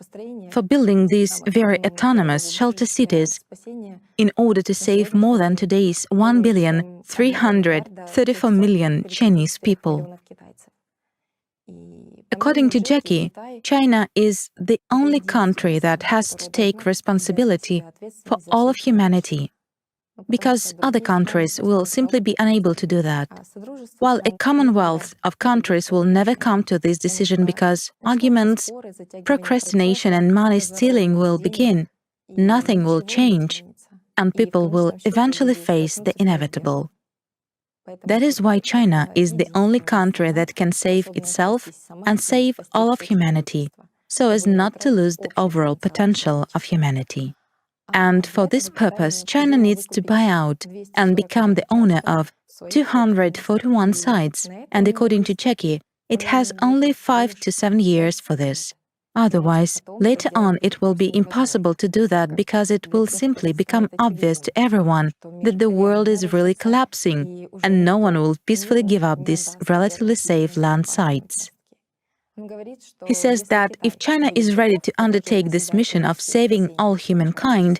for building these very autonomous shelter cities in order to save more than today's 1,334,000,000 Chinese people. According to Jackie, China is the only country that has to take responsibility for all of humanity, because other countries will simply be unable to do that. While a commonwealth of countries will never come to this decision because arguments, procrastination and money stealing will begin, nothing will change, and people will eventually face the inevitable. That is why China is the only country that can save itself and save all of humanity, so as not to lose the overall potential of humanity. And for this purpose, China needs to buy out and become the owner of 241 sites, and according to Jackie, it has only 5 to 7 years for this. Otherwise, later on it will be impossible to do that because it will simply become obvious to everyone that the world is really collapsing, and no one will peacefully give up these relatively safe land sites. He says that if China is ready to undertake this mission of saving all humankind,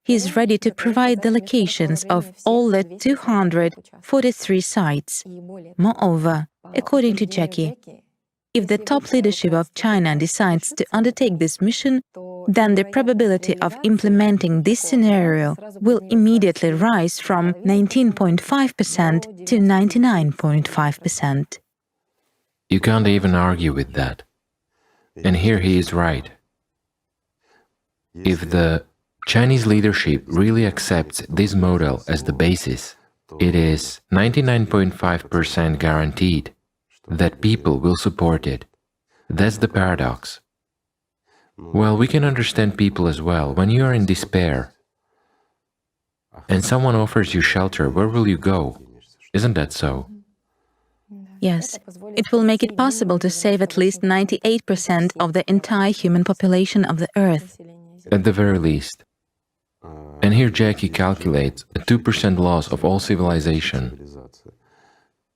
he is ready to provide the locations of all the 243 sites. Moreover, according to Jackie, if the top leadership of China decides to undertake this mission, then the probability of implementing this scenario will immediately rise from 19.5% to 99.5%. You can't even argue with that. And here he is right. If the Chinese leadership really accepts this model as the basis, it is 99.5% guaranteed that people will support it. That's the paradox. Well, we can understand people as well. When you are in despair and someone offers you shelter, where will you go? Isn't that so? Yes, it will make it possible to save at least 98% of the entire human population of the Earth. At the very least. And here Jackie calculates a 2% loss of all civilization.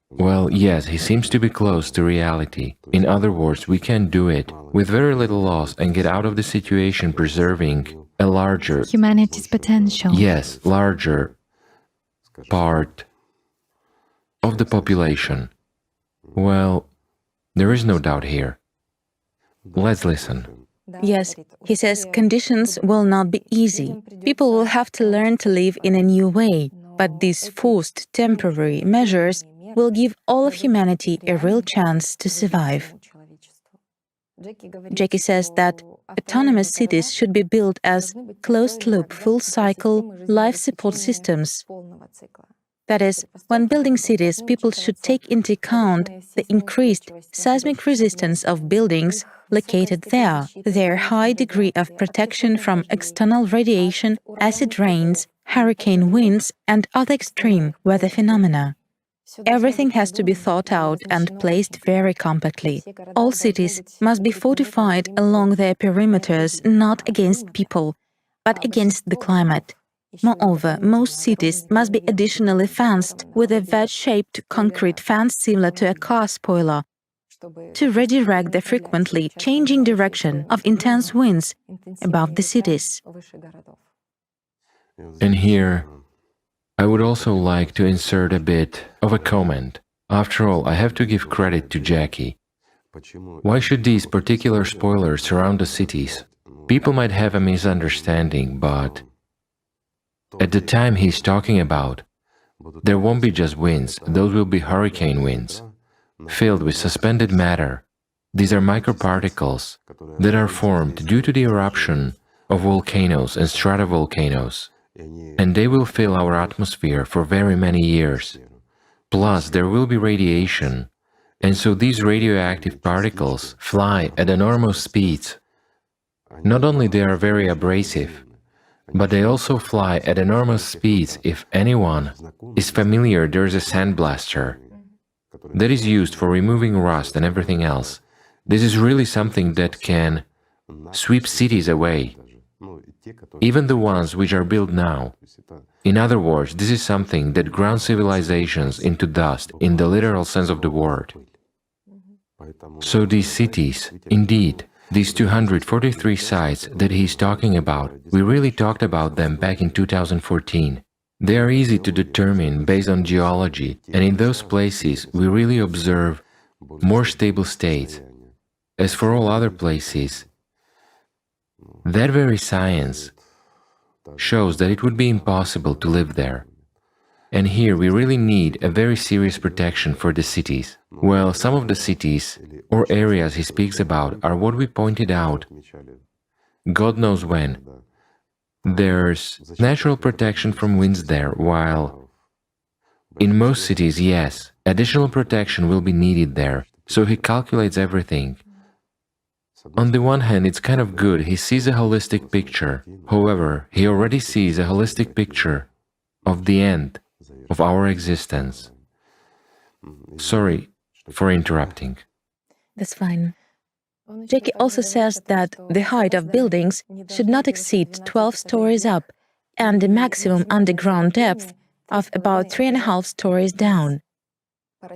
Well, yes, he seems to be close to reality. In other words, we can do it with very little loss and get out of the situation preserving a larger... humanity's potential. Yes, larger part of the population. Well, there is no doubt here. Let's listen. Yes, he says conditions will not be easy. People will have to learn to live in a new way, but these forced temporary measures will give all of humanity a real chance to survive. Jackie says that autonomous cities should be built as closed-loop, full-cycle life support systems. That is, when building cities, people should take into account the increased seismic resistance of buildings located there, their high degree of protection from external radiation, acid rains, hurricane winds, and other extreme weather phenomena. Everything has to be thought out and placed very compactly. All cities must be fortified along their perimeters, not against people, but against the climate. Moreover, most cities must be additionally fenced with a wedge-shaped concrete fence similar to a car spoiler to redirect the frequently changing direction of intense winds above the cities. And here, I would also like to insert a bit of a comment. After all, I have to give credit to Jackie. Why should these particular spoilers surround the cities? People might have a misunderstanding, but at the time he's talking about, there won't be just winds, those will be hurricane winds, filled with suspended matter. These are microparticles that are formed due to the eruption of volcanoes and stratovolcanoes, and they will fill our atmosphere for very many years. Plus, there will be radiation, and so these radioactive particles fly at enormous speeds. Not only they are very abrasive, but they also fly at enormous speeds. If anyone is familiar, there is a sandblaster that is used for removing rust and everything else. This is really something that can sweep cities away, even the ones which are built now. In other words, this is something that grounds civilizations into dust in the literal sense of the word. So these cities, indeed, these 243 sites that he's talking about, we really talked about them back in 2014. They are easy to determine based on geology, and in those places we really observe more stable states. As for all other places, that very science shows that it would be impossible to live there. And here we really need a very serious protection for the cities. Well, some of the cities or areas he speaks about are what we pointed out, God knows when. There's natural protection from winds there, while in most cities, yes, additional protection will be needed there, so he calculates everything. On the one hand, it's kind of good, he sees a holistic picture. However, he already sees a holistic picture of the end of our existence. Sorry for interrupting. That's fine. Jackie also says that the height of buildings should not exceed 12 stories up and the maximum underground depth of about 3.5 stories down.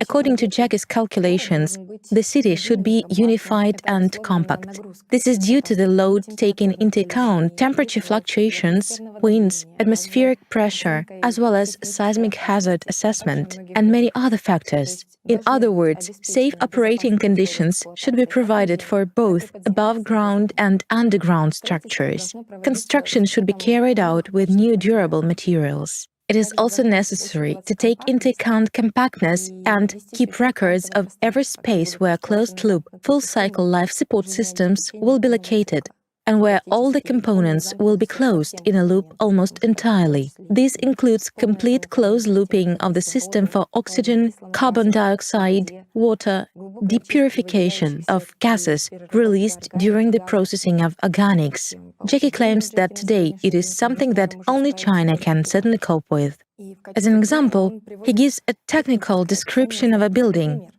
According to Jackie's calculations, the city should be unified and compact. This is due to the load taking into account temperature fluctuations, winds, atmospheric pressure, as well as seismic hazard assessment, and many other factors. In other words, safe operating conditions should be provided for both above-ground and underground structures. Construction should be carried out with new durable materials. It is also necessary to take into account compactness and keep records of every space where closed-loop, full-cycle life support systems will be located, and where all the components will be closed in a loop almost entirely. This includes complete closed-looping of the system for oxygen, carbon dioxide, water, depurification of gases released during the processing of organics. Jackie claims that today it is something that only China can certainly cope with. As an example, he gives a technical description of a building.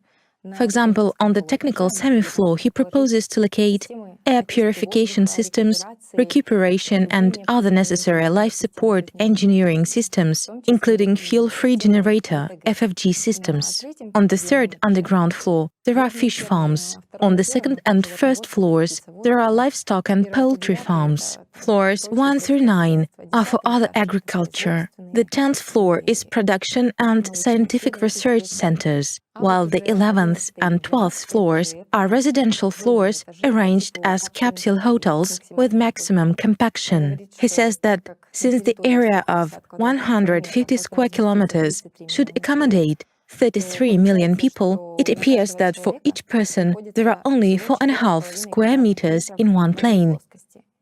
For example, on the technical semi-floor, he proposes to locate air purification systems, recuperation and other necessary life support engineering systems, including fuel-free generator, FFG systems. On the third underground floor, there are fish farms. On the second and first floors, there are livestock and poultry farms. Floors 1 through 9 are for other agriculture. The 10th floor is production and scientific research centers, while the 11th and 12th floors are residential floors arranged as capsule hotels with maximum compaction. He says that since the area of 150 square kilometers should accommodate 33 million people, it appears that for each person there are only 4.5 square meters in one plane.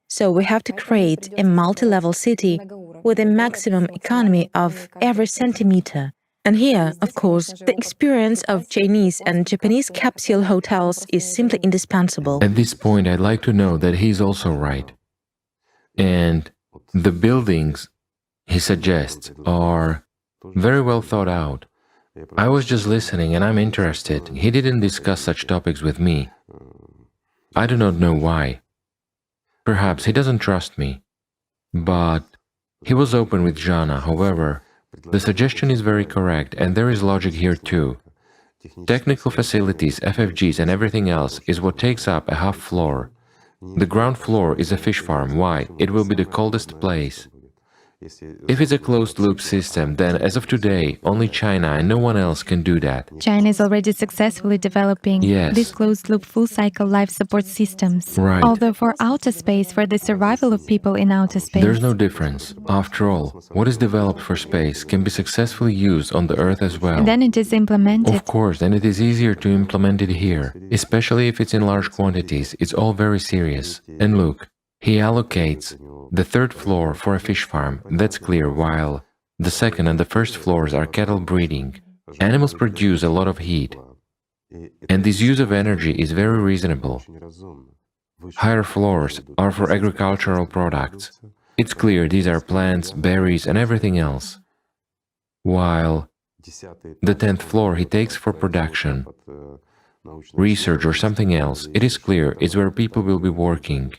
So we have to create a multi-level city with a maximum economy of every centimeter. And here, of course, the experience of Chinese and Japanese capsule hotels is simply indispensable. At this point, I'd like to know that he's also right. And the buildings he suggests are very well thought out. I was just listening and I'm interested. He didn't discuss such topics with me. I do not know why. Perhaps he doesn't trust me. But He was open with Jana, however, the suggestion is very correct, and there is logic here too. Technical facilities, FFGs and everything else is what takes up a half floor. The ground floor is a fish farm. Why? It will be the coldest place. If it's a closed-loop system, then as of today, only China and no one else can do that. China is already successfully developing Yes. these closed-loop full-cycle life support systems. Right. Although for outer space, for the survival of people in outer space, There's no difference. After all, what is developed for space can be successfully used on the Earth as well. then it is implemented. Of course, and it is easier to implement it here, especially if it's in large quantities. It's all very serious. And look, he allocates the third floor for a fish farm, that's clear, while the second and the first floors are cattle breeding. Animals produce a lot of heat, and this use of energy is very reasonable. Higher floors are for agricultural products. It's clear these are plants, berries and everything else. While the 10th floor he takes for production, research or something else, it is clear it's where people will be working.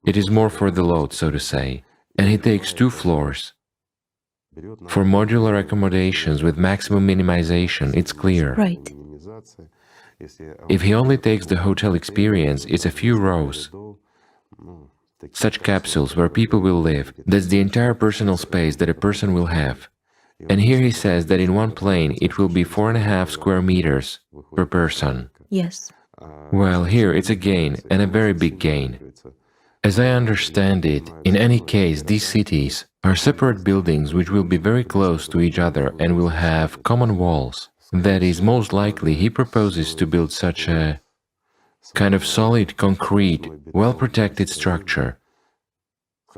It is more for the load, so to say. And he takes 2 floors for modular accommodations with maximum minimization, it's clear. Right. If he only takes the hotel experience, it's a few rows. Such capsules where people will live, that's the entire personal space that a person will have. And here he says that in one plane it will be 4.5 square meters per person. Yes. Well, here it's a gain, and a very big gain. As I understand it, in any case, these cities are separate buildings which will be very close to each other and will have common walls. That is, most likely he proposes to build such a kind of solid, concrete, well-protected structure,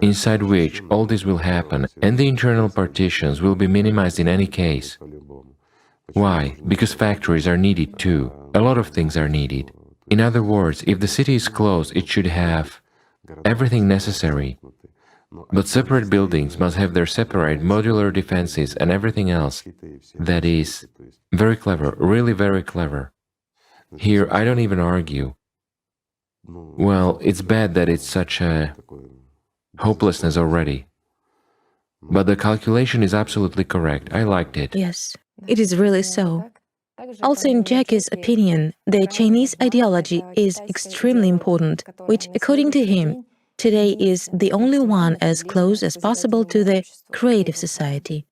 inside which all this will happen, and the internal partitions will be minimized in any case. Why? Because factories are needed too. A lot of things are needed. In other words, if the city is close, it should have everything necessary. But separate buildings must have their separate modular defenses and everything else. That is very clever, really very clever. Here, I don't even argue. Well, it's bad that it's such a hopelessness already. But the calculation is absolutely correct. I liked it. Yes, it is really so. Also, in Jackie's opinion, the Chinese ideology is extremely important, which, according to him, today is the only one as close as possible to the creative society.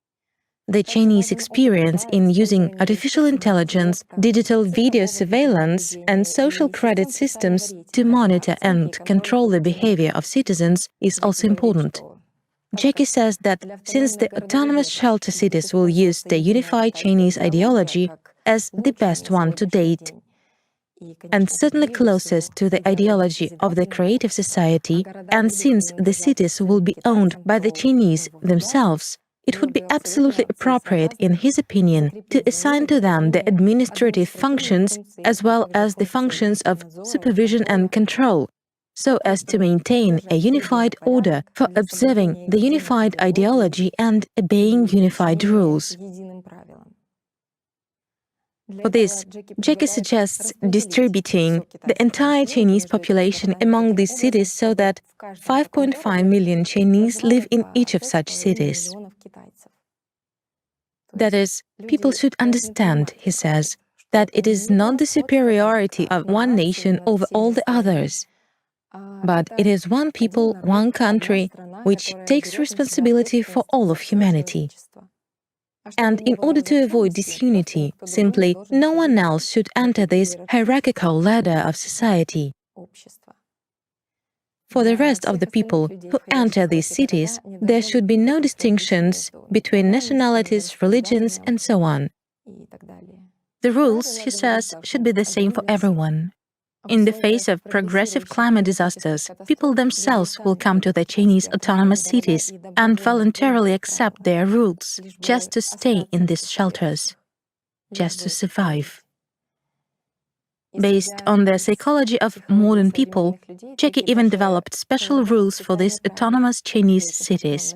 The Chinese experience in using artificial intelligence, digital video surveillance, and social credit systems to monitor and control the behavior of citizens is also important. Jackie says that since the autonomous shelter cities will use the unified Chinese ideology as the best one to date, and certainly closest to the ideology of the creative society, and since the cities will be owned by the Chinese themselves, it would be absolutely appropriate, in his opinion, to assign to them the administrative functions as well as the functions of supervision and control, so as to maintain a unified order for observing the unified ideology and obeying unified rules. For this, Jackie suggests distributing the entire Chinese population among these cities so that 5.5 million Chinese live in each of such cities. That is, people should understand, he says, that it is not the superiority of one nation over all the others, but it is one people, one country, which takes responsibility for all of humanity. And in order to avoid disunity, simply no one else should enter this hierarchical ladder of society. For the rest of the people who enter these cities, there should be no distinctions between nationalities, religions, and so on. The rules, he says, should be the same for everyone. In the face of progressive climate disasters, people themselves will come to the Chinese autonomous cities and voluntarily accept their rules, just to stay in these shelters, just to survive. Based on the psychology of modern people, Jackie even developed special rules for these autonomous Chinese cities.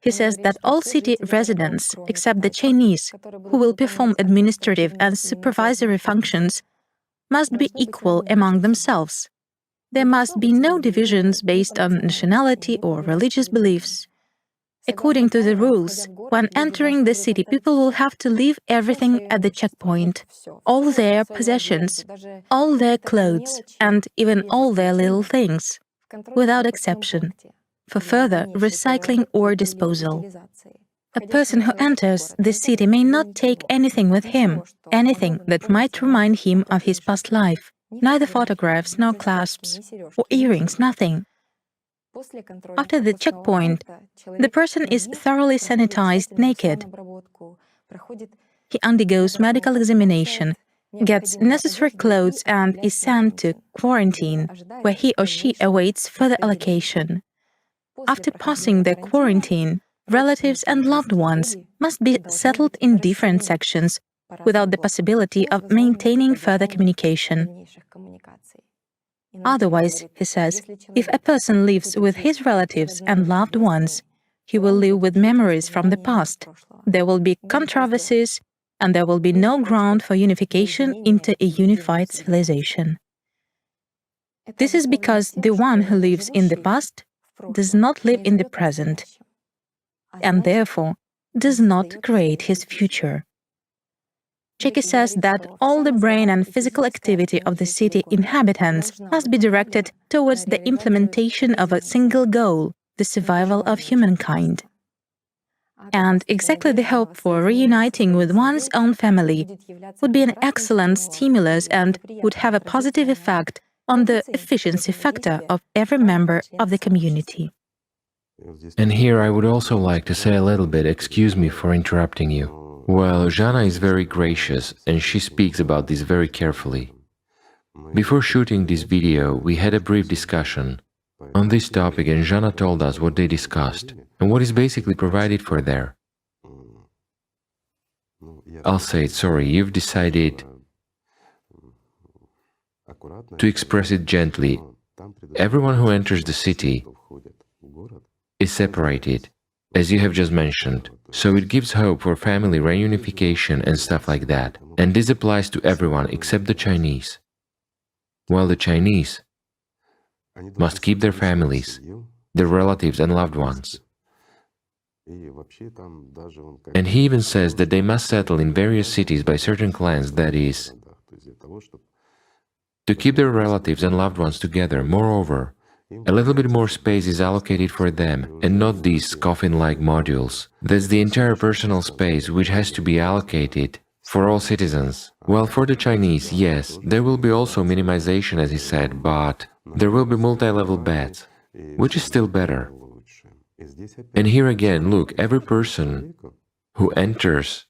He says that all city residents, except the Chinese, who will perform administrative and supervisory functions, must be equal among themselves. There must be no divisions based on nationality or religious beliefs. According to the rules, when entering the city, people will have to leave everything at the checkpoint. All their possessions, all their clothes, and even all their little things, without exception, for further recycling or disposal. A person who enters the city may not take anything with him, anything that might remind him of his past life, neither photographs, nor clasps, or earrings, nothing. After the checkpoint, the person is thoroughly sanitized naked. He undergoes medical examination, gets necessary clothes, and is sent to quarantine, where he or she awaits further allocation. After passing the quarantine, relatives and loved ones must be settled in different sections without the possibility of maintaining further communication. Otherwise, he says, if a person lives with his relatives and loved ones, he will live with memories from the past. There will be controversies, and there will be no ground for unification into a unified civilization. This is because the one who lives in the past does not live in the present, and therefore does not create his future. Checky says that all the brain and physical activity of the city inhabitants must be directed towards the implementation of a single goal, the survival of humankind. And exactly the hope for reuniting with one's own family would be an excellent stimulus and would have a positive effect on the efficiency factor of every member of the community. And here I would also like to say a little bit, excuse me for interrupting you. Well, Jana is very gracious and she speaks about this very carefully. Before shooting this video, we had a brief discussion on this topic and Jana told us what they discussed and what is basically provided for there. I'll say it, sorry, you've decided to express it gently. Everyone who enters the city is separated, as you have just mentioned, so it gives hope for family reunification and stuff like that. And this applies to everyone except the Chinese. While the Chinese must keep their families, their relatives and loved ones. And he even says that they must settle in various cities by certain clans, that is, to keep their relatives and loved ones together. Moreover, a little bit more space is allocated for them, and not these coffin-like modules. That's the entire personal space which has to be allocated for all citizens. Well, for the Chinese, yes, there will be also minimization, as he said, but there will be multi-level beds, which is still better. And here again, look, every person who enters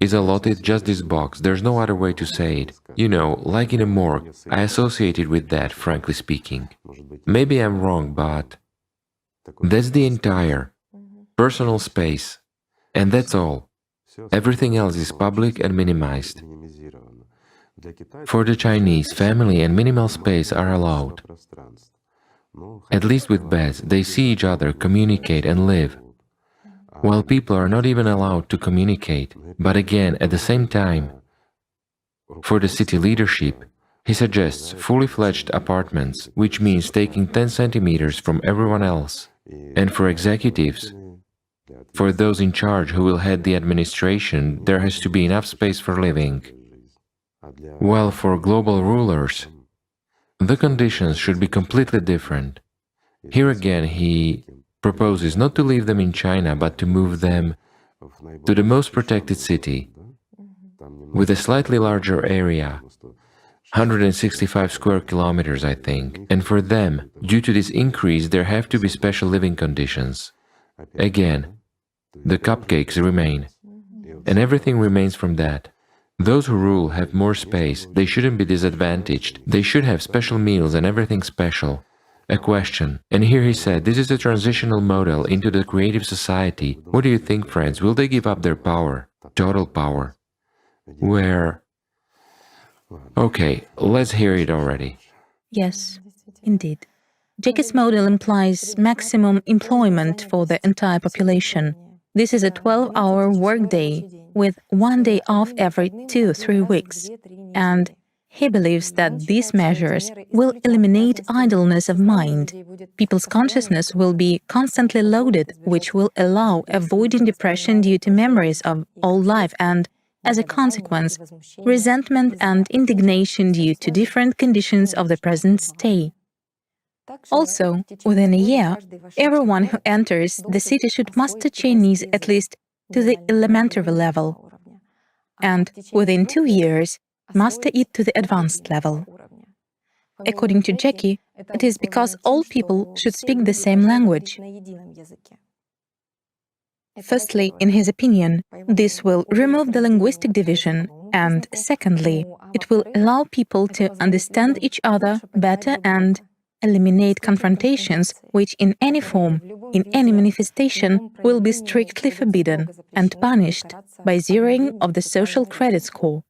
is allotted just this box, there's no other way to say it. You know, like in a morgue, I associate it with that, frankly speaking. Maybe I'm wrong, but that's the entire personal space, and that's all. Everything else is public and minimized. For the Chinese, family and minimal space are allowed. At least with beds, they see each other, communicate and live. While people are not even allowed to communicate. But again, at the same time, for the city leadership, he suggests fully fledged apartments, which means taking 10 centimeters from everyone else. And for executives, for those in charge who will head the administration, there has to be enough space for living. While for global rulers, the conditions should be completely different. Here again, he proposes not to leave them in China, but to move them to the most protected city, with a slightly larger area, 165 square kilometers, I think. And for them, due to this increase, there have to be special living conditions. Again, the cupcakes remain, and everything remains from that. Those who rule have more space, they shouldn't be disadvantaged, they should have special meals and everything special. A question, and here he said, this is a transitional model into the creative society. What do you think, friends? Will they give up their power? Total power. Where? Okay, let's hear it already. Yes, indeed. Jacob's model implies maximum employment for the entire population. This is a 12-hour workday with 1 day off every 2-3 weeks. And He believes that these measures will eliminate idleness of mind. People's consciousness will be constantly loaded, which will allow avoiding depression due to memories of old life and, as a consequence, resentment and indignation due to different conditions of the present state. Also, within a year, everyone who enters the city should master Chinese at least to the elementary level, and within 2 years, master it to the advanced level. According to Jackie, it is because all people should speak the same language. Firstly, in his opinion, this will remove the linguistic division, and secondly, it will allow people to understand each other better and eliminate confrontations which in any form, in any manifestation, will be strictly forbidden and punished by zeroing of the social credit score.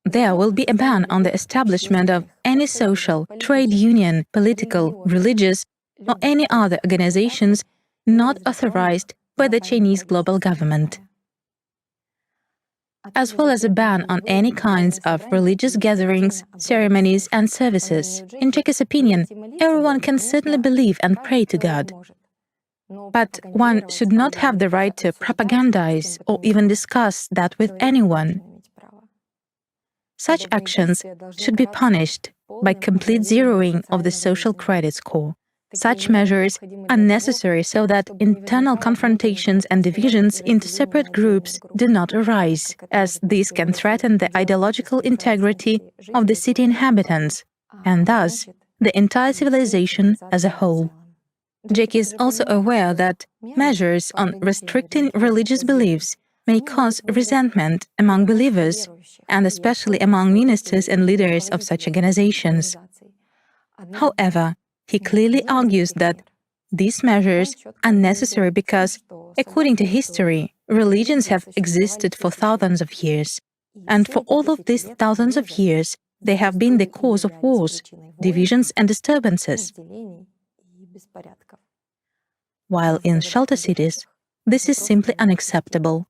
There will be a ban on the establishment of any social, trade union, political, religious, or any other organizations not authorized by the Chinese global government, as well as a ban on any kinds of religious gatherings, ceremonies, and services. In Jackie's opinion, everyone can certainly believe and pray to God, but one should not have the right to propagandize or even discuss that with anyone. Such actions should be punished by complete zeroing of the social credit score. Such measures are necessary so that internal confrontations and divisions into separate groups do not arise, as these can threaten the ideological integrity of the city inhabitants, and thus the entire civilization as a whole. Jackie is also aware that measures on restricting religious beliefs may cause resentment among believers, and especially among ministers and leaders of such organizations. However, he clearly argues that these measures are necessary because, according to history, religions have existed for thousands of years, and for all of these thousands of years, they have been the cause of wars, divisions, and disturbances. While in shelter cities, this is simply unacceptable.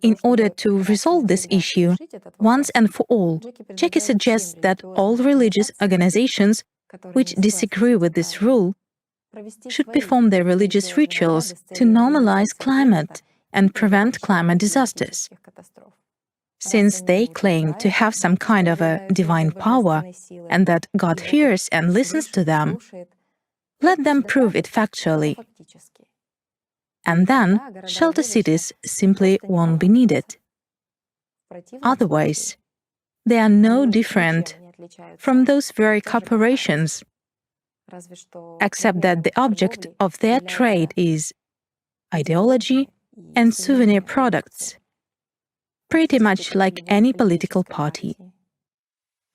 In order to resolve this issue once and for all, Jackie suggests that all religious organizations which disagree with this rule should perform their religious rituals to normalize climate and prevent climate disasters. Since they claim to have some kind of a divine power and that God hears and listens to them, let them prove it factually. And then shelter cities simply won't be needed. Otherwise, they are no different from those very corporations, except that the object of their trade is ideology and souvenir products, pretty much like any political party.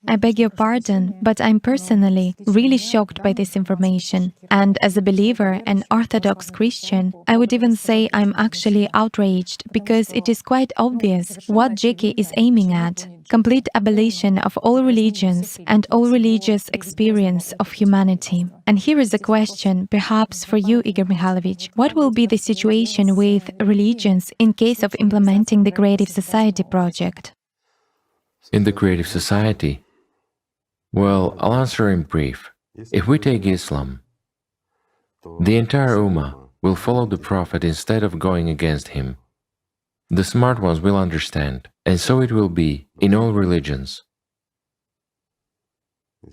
I beg your pardon, but I'm personally really shocked by this information. And as a believer and Orthodox Christian, I would even say I'm actually outraged because it is quite obvious what Jackie is aiming at. Complete abolition of all religions and all religious experience of humanity. And here is a question, perhaps for you, Igor Mikhailovich. What will be the situation with religions in case of implementing the Creative Society project? In the Creative Society? Well, I'll answer in brief. If we take Islam, the entire Ummah will follow the Prophet instead of going against him. The smart ones will understand, and so it will be in all religions.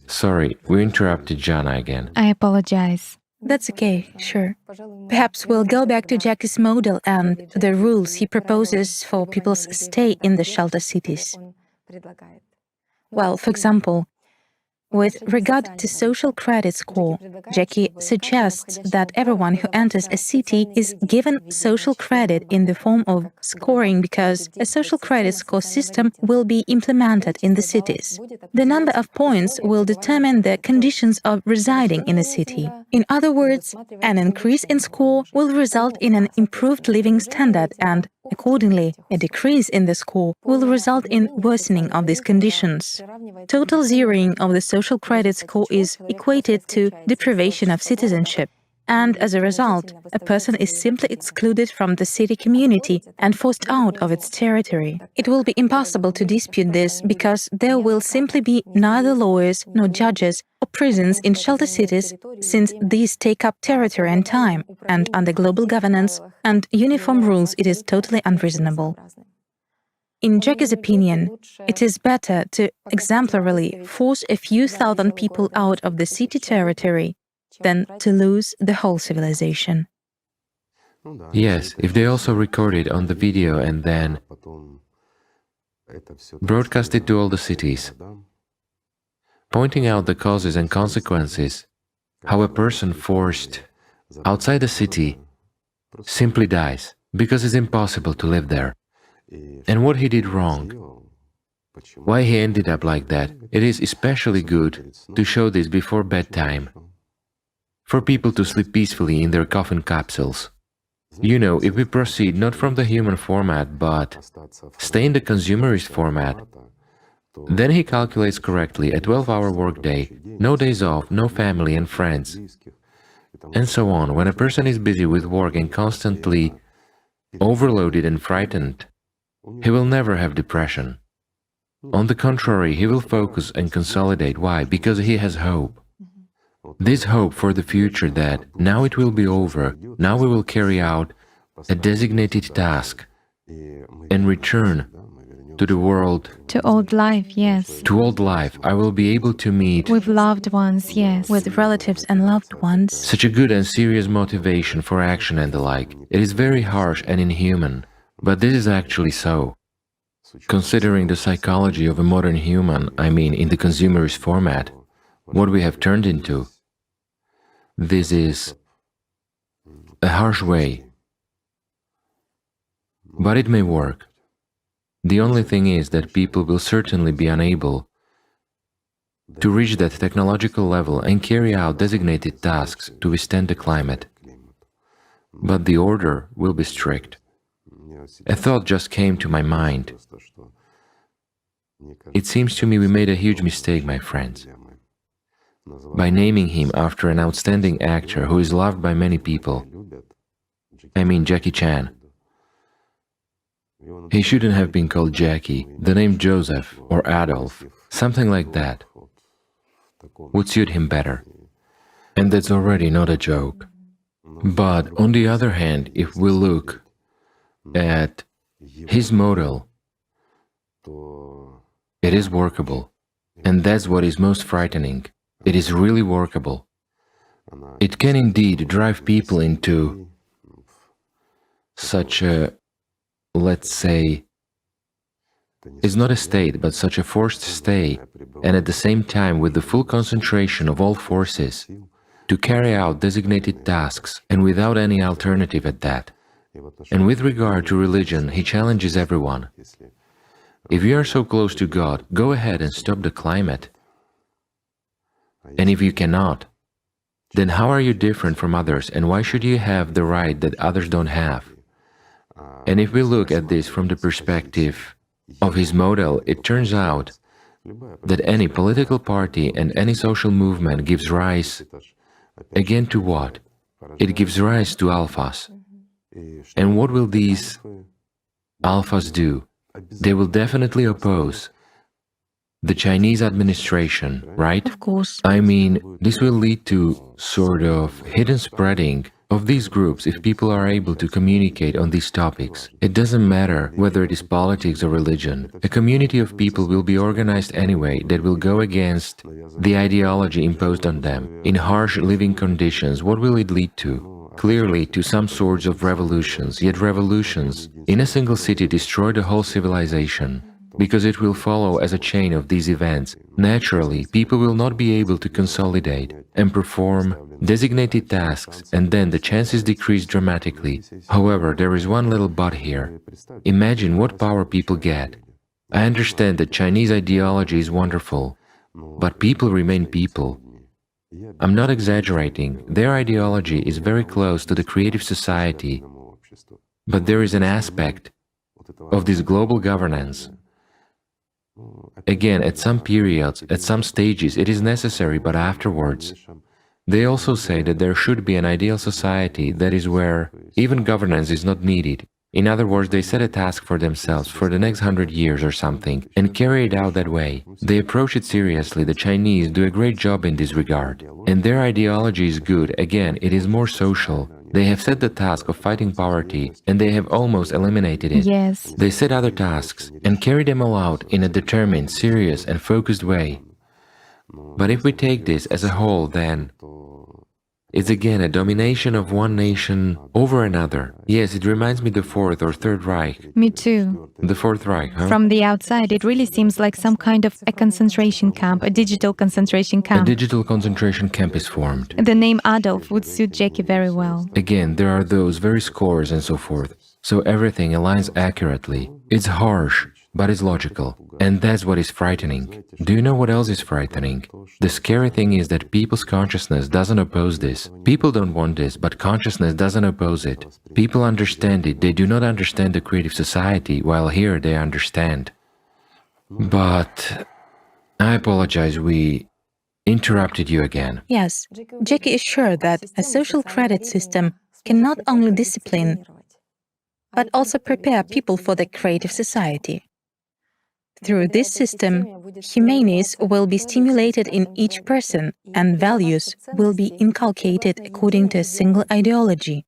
Sorry, we interrupted Jana again. I apologize. That's okay, sure. Perhaps we'll go back to Jackie's model and to the rules he proposes for people's stay in the shelter cities. Well, for example, with regard to social credit score, Jackie suggests that everyone who enters a city is given social credit in the form of scoring because a social credit score system will be implemented in the cities. The number of points will determine the conditions of residing in a city. In other words, an increase in score will result in an improved living standard and, accordingly, a decrease in the score will result in worsening of these conditions. Total zeroing of the social credit score is equated to deprivation of citizenship. And as a result, a person is simply excluded from the city community and forced out of its territory. It will be impossible to dispute this because there will simply be neither lawyers nor judges or prisons in shelter cities, since these take up territory and time, and under global governance and uniform rules it is totally unreasonable. In Jackie's opinion, it is better to exemplarily force a few thousand people out of the city territory than to lose the whole civilization. Yes, if they also record it on the video and then broadcast it to all the cities, pointing out the causes and consequences, how a person forced outside the city simply dies because it's impossible to live there, and what he did wrong, why he ended up like that. It is especially good to show this before bedtime, for people to sleep peacefully in their coffin capsules. You know, if we proceed not from the human format, but stay in the consumerist format, then he calculates correctly a 12-hour workday, no days off, no family and friends, and so on. When a person is busy with work and constantly overloaded and frightened, he will never have depression. On the contrary, he will focus and consolidate. Why? Because he has hope. This hope for the future that now it will be over, now we will carry out a designated task and return to the world. To old life, yes. To old life, I will be able to meet With loved ones, yes. With relatives and loved ones. such a good and serious motivation for action and the like. It is very harsh and inhuman, but this is actually so. Considering the psychology of a modern human, I mean in the consumerist format, what we have turned into, this is a harsh way, but it may work. The only thing is that people will certainly be unable to reach that technological level and carry out designated tasks to withstand the climate. But the order will be strict. A thought just came to my mind. It seems to me we made a huge mistake, my friends, by naming him after an outstanding actor who is loved by many people. I mean Jackie Chan. He shouldn't have been called Jackie. The name Joseph or Adolf, something like that, would suit him better. And that's already not a joke. But on the other hand, if we look at his model, it is workable. And that's what is most frightening. It is really workable. It can indeed drive people into such a, let's say, it's not a state, but such a forced state, and at the same time with the full concentration of all forces to carry out designated tasks and without any alternative at that. And with regard to religion, he challenges everyone. If you are so close to God, go ahead and stop the climate. And if you cannot, then how are you different from others, and why should you have the right that others don't have? And if we look at this from the perspective of his model, it turns out that any political party and any social movement gives rise, again, to what? It gives rise to alphas. And what will these alphas do? They will definitely oppose the Chinese administration, right? Of course. I mean, this will lead to sort of hidden spreading of these groups if people are able to communicate on these topics. It doesn't matter whether it is politics or religion. A community of people will be organized anyway that will go against the ideology imposed on them. In harsh living conditions, what will it lead to? Clearly to some sorts of revolutions, yet revolutions in a single city destroy the whole civilization. Because it will follow as a chain of these events. Naturally, people will not be able to consolidate and perform designated tasks, and then the chances decrease dramatically. However, there is one little but here. Imagine what power people get. I understand that Chinese ideology is wonderful, but people remain people. I'm not exaggerating. Their ideology is very close to the creative society, but there is an aspect of this global governance. Again, at some periods, at some stages, it is necessary, but afterwards, They also say that there should be an ideal society that is where even governance is not needed. In other words, they set a task for themselves for the next 100 years or something and carry it out that way. They approach it seriously. The Chinese do a great job in this regard. And their ideology is good. Again, it is more social. They have set the task of fighting poverty and they have almost eliminated it. Yes. They set other tasks and carry them all out in a determined, serious and focused way. But if we take this as a whole, then it's again a domination of one nation over another. Yes, it reminds me the Fourth or Third Reich. Me too. The Fourth Reich, huh? From the outside, it really seems like some kind of a concentration camp, a digital concentration A camp. digital concentration camp is formed. The name Adolf would suit Jackie very well. Again, there are those very scores and so forth. So everything aligns accurately. It's harsh, but it's logical. And that's what is frightening. Do you know what else is frightening? The scary thing is that people's consciousness doesn't oppose this. People don't want this, but consciousness doesn't oppose it. People understand it. They do not understand the creative society, while here they understand. But I apologize, we interrupted you again. Yes, Jackie is sure that a social credit system can not only discipline, but also prepare people for the creative society. Through this system, humanities will be stimulated in each person and values will be inculcated according to a single ideology.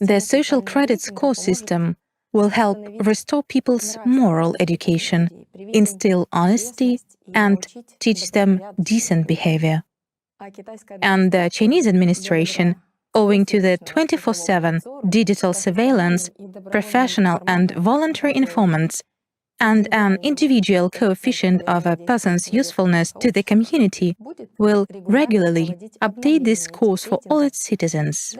The social credit score system will help restore people's moral education, instill honesty, and teach them decent behavior. And the Chinese administration, owing to the 24/7 digital surveillance, professional and voluntary informants, and an individual coefficient of a person's usefulness to the community, will regularly update this course for all its citizens.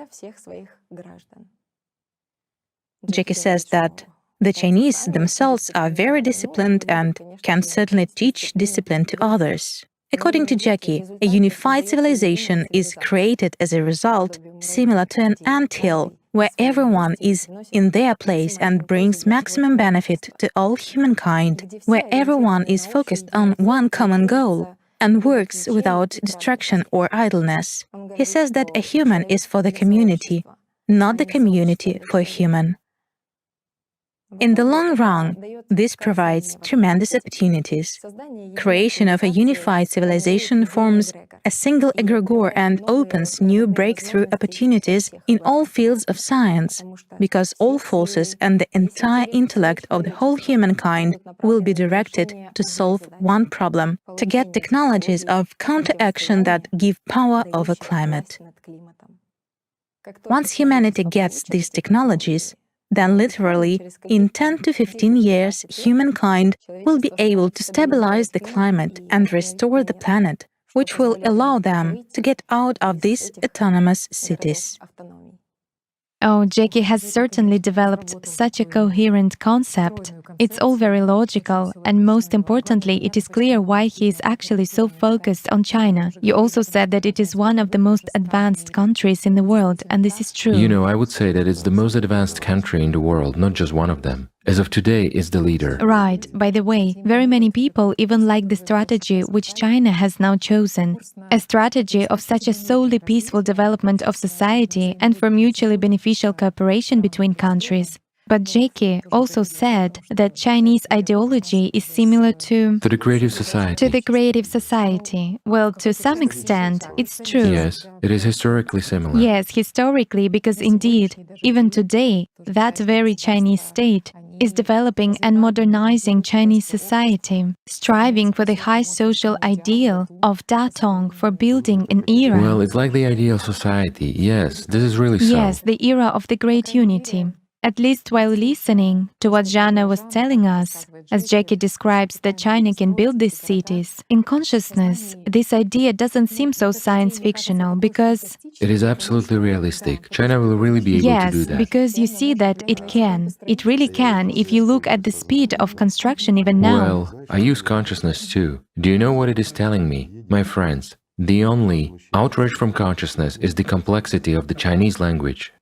Jackie says that the Chinese themselves are very disciplined and can certainly teach discipline to others. According to Jackie, a unified civilization is created as a result similar to an anthill, where everyone is in their place and brings maximum benefit to all humankind, where everyone is focused on one common goal and works without distraction or idleness. He says that a human is for the community, not the community for a human. In the long run, this provides tremendous opportunities. Creation of a unified civilization forms a single egregore and opens new breakthrough opportunities in all fields of science, because all forces and the entire intellect of the whole humankind will be directed to solve one problem, to get technologies of counteraction that give power over climate. Once humanity gets these technologies, then literally, in 10 to 15 years, humankind will be able to stabilize the climate and restore the planet, which will allow them to get out of these autonomous cities. Oh, Jackie has certainly developed such a coherent concept. It's all very logical, and most importantly, it is clear why he is actually so focused on China. You also said that it is one of the most advanced countries in the world, and this is true. You know, I would say that it's the most advanced country in the world, not just one of them. As of today, it's the leader. Right. By the way, very many people even like the strategy which China has now chosen. A strategy of such a solely peaceful development of society and for mutually beneficial cooperation between countries. But Jackie also said that Chinese ideology is similar to the creative society. the creative society. Well, to some extent, it's true. Yes, it is historically similar. Yes, historically, because indeed, even today, that very Chinese state is developing and modernizing Chinese society, striving for the high social ideal of Datong for building an era. Well, it's like the ideal society. Yes, this is really so. Yes, the era of the great unity. At least while listening to what Jana was telling us, as Jackie describes that China can build these cities, in consciousness, this idea doesn't seem so science-fictional because... It is absolutely realistic. China will really be able to do Yes, that. because you see that it can. It really can, if you look at the speed of construction even now. Well, I use consciousness too. Do you know what it is telling me? My friends, the only outrage from consciousness is the complexity of the Chinese language.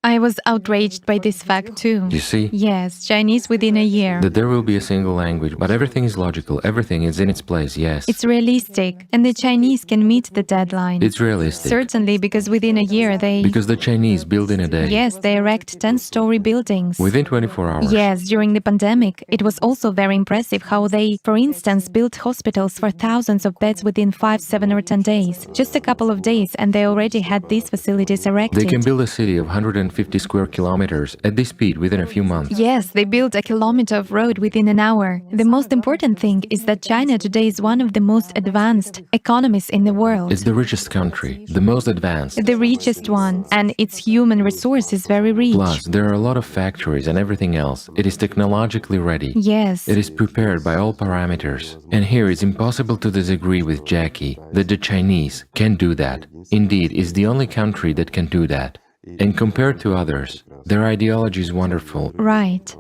I was outraged by this fact too. You see? Yes, Chinese within a year. That there will be a single language, but everything is logical, everything is in its place, yes. It's realistic, and the Chinese can meet the deadline. It's realistic. Certainly, because within a year they... Because the Chinese build in a day. Yes, they erect 10-story buildings. Within 24 hours. Yes, during the pandemic, it was also very impressive how they, for instance, built hospitals for thousands of beds within 5, 7 or 10 days. Just a couple of days, and they already had these facilities erected. They can build a city of 150 square kilometers at this speed within a few months. Yes, they built a kilometer of road within an hour. The most important thing is that China today is one of the most advanced economies in the world. It's the richest country, the most advanced. The richest one, and its human resource is very rich. Plus, there are a lot of factories and everything else. It is technologically ready. Yes. It is prepared by all parameters. And here it's impossible to disagree with Jackie that the Chinese can do that. Indeed, it's the only country that can do that. And compared to others, their ideology is wonderful. Right.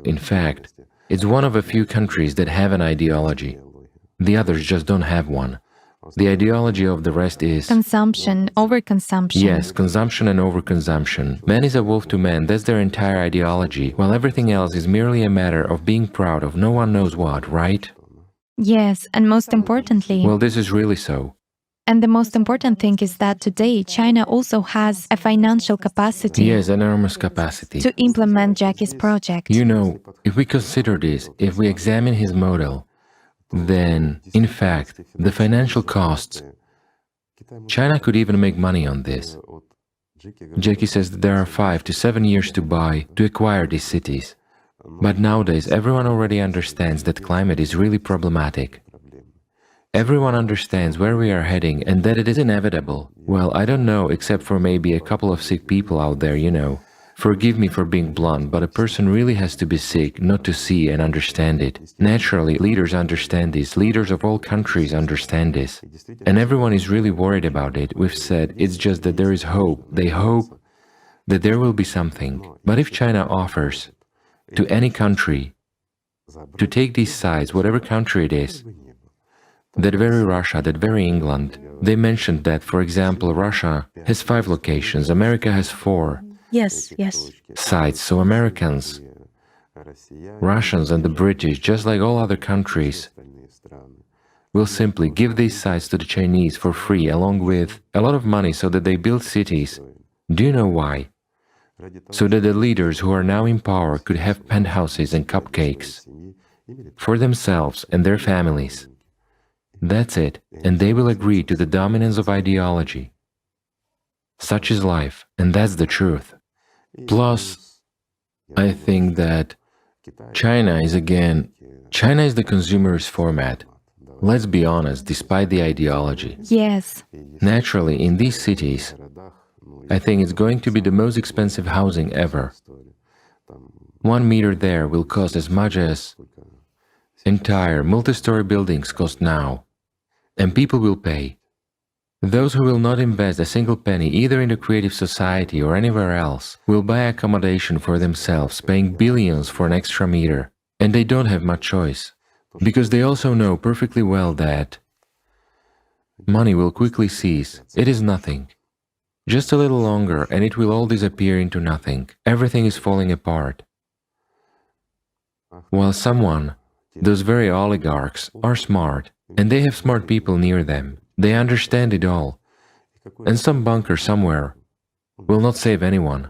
In fact, it's one of a few countries that have an ideology. The others just don't have one. The ideology of the rest is... Consumption, overconsumption. Yes, consumption and overconsumption. Man is a wolf to man, that's their entire ideology, while everything else is merely a matter of being proud of no one knows what, right? Yes, and most importantly... Well, this is really so. And the most important thing is that today China also has a financial capacity. Yes, enormous capacity. To implement Jackie's project. You know, if we consider this, if we examine his model, then, in fact, the financial costs, China could even make money on this. Jackie says that there are 5 to 7 years to acquire these cities. But nowadays, everyone already understands that climate is really problematic. Everyone understands where we are heading and that it is inevitable. Well, I don't know, except for maybe a couple of sick people out there, you know. Forgive me for being blunt, but a person really has to be sick not to see and understand it. Naturally, leaders understand this, leaders of all countries understand this. And everyone is really worried about it. We've said it's just that there is hope. They hope that there will be something. But if China offers to any country to take these sides, whatever country it is, that very Russia, that very England, they mentioned that, for example, Russia has 5 locations, America has 4. Yes. Sides, so Americans, Russians and the British, just like all other countries, will simply give these sites to the Chinese for free along with a lot of money so that they build cities. Do you know why? So that the leaders who are now in power could have penthouses and cupcakes for themselves and their families. That's it, and they will agree to the dominance of ideology. Such is life, and that's the truth. Plus, I think that China is the consumerist format. Let's be honest, despite the ideology. Yes. Naturally, in these cities, I think it's going to be the most expensive housing ever. 1 meter there will cost as much as entire multi-story buildings cost now. And people will pay. Those who will not invest a single penny either in the creative society or anywhere else will buy accommodation for themselves, paying billions for an extra meter. And they don't have much choice, because they also know perfectly well that money will quickly cease. It is nothing. Just a little longer and it will all disappear into nothing. Everything is falling apart. While those very oligarchs, are smart, and they have smart people near them. They understand it all. And some bunker somewhere will not save anyone.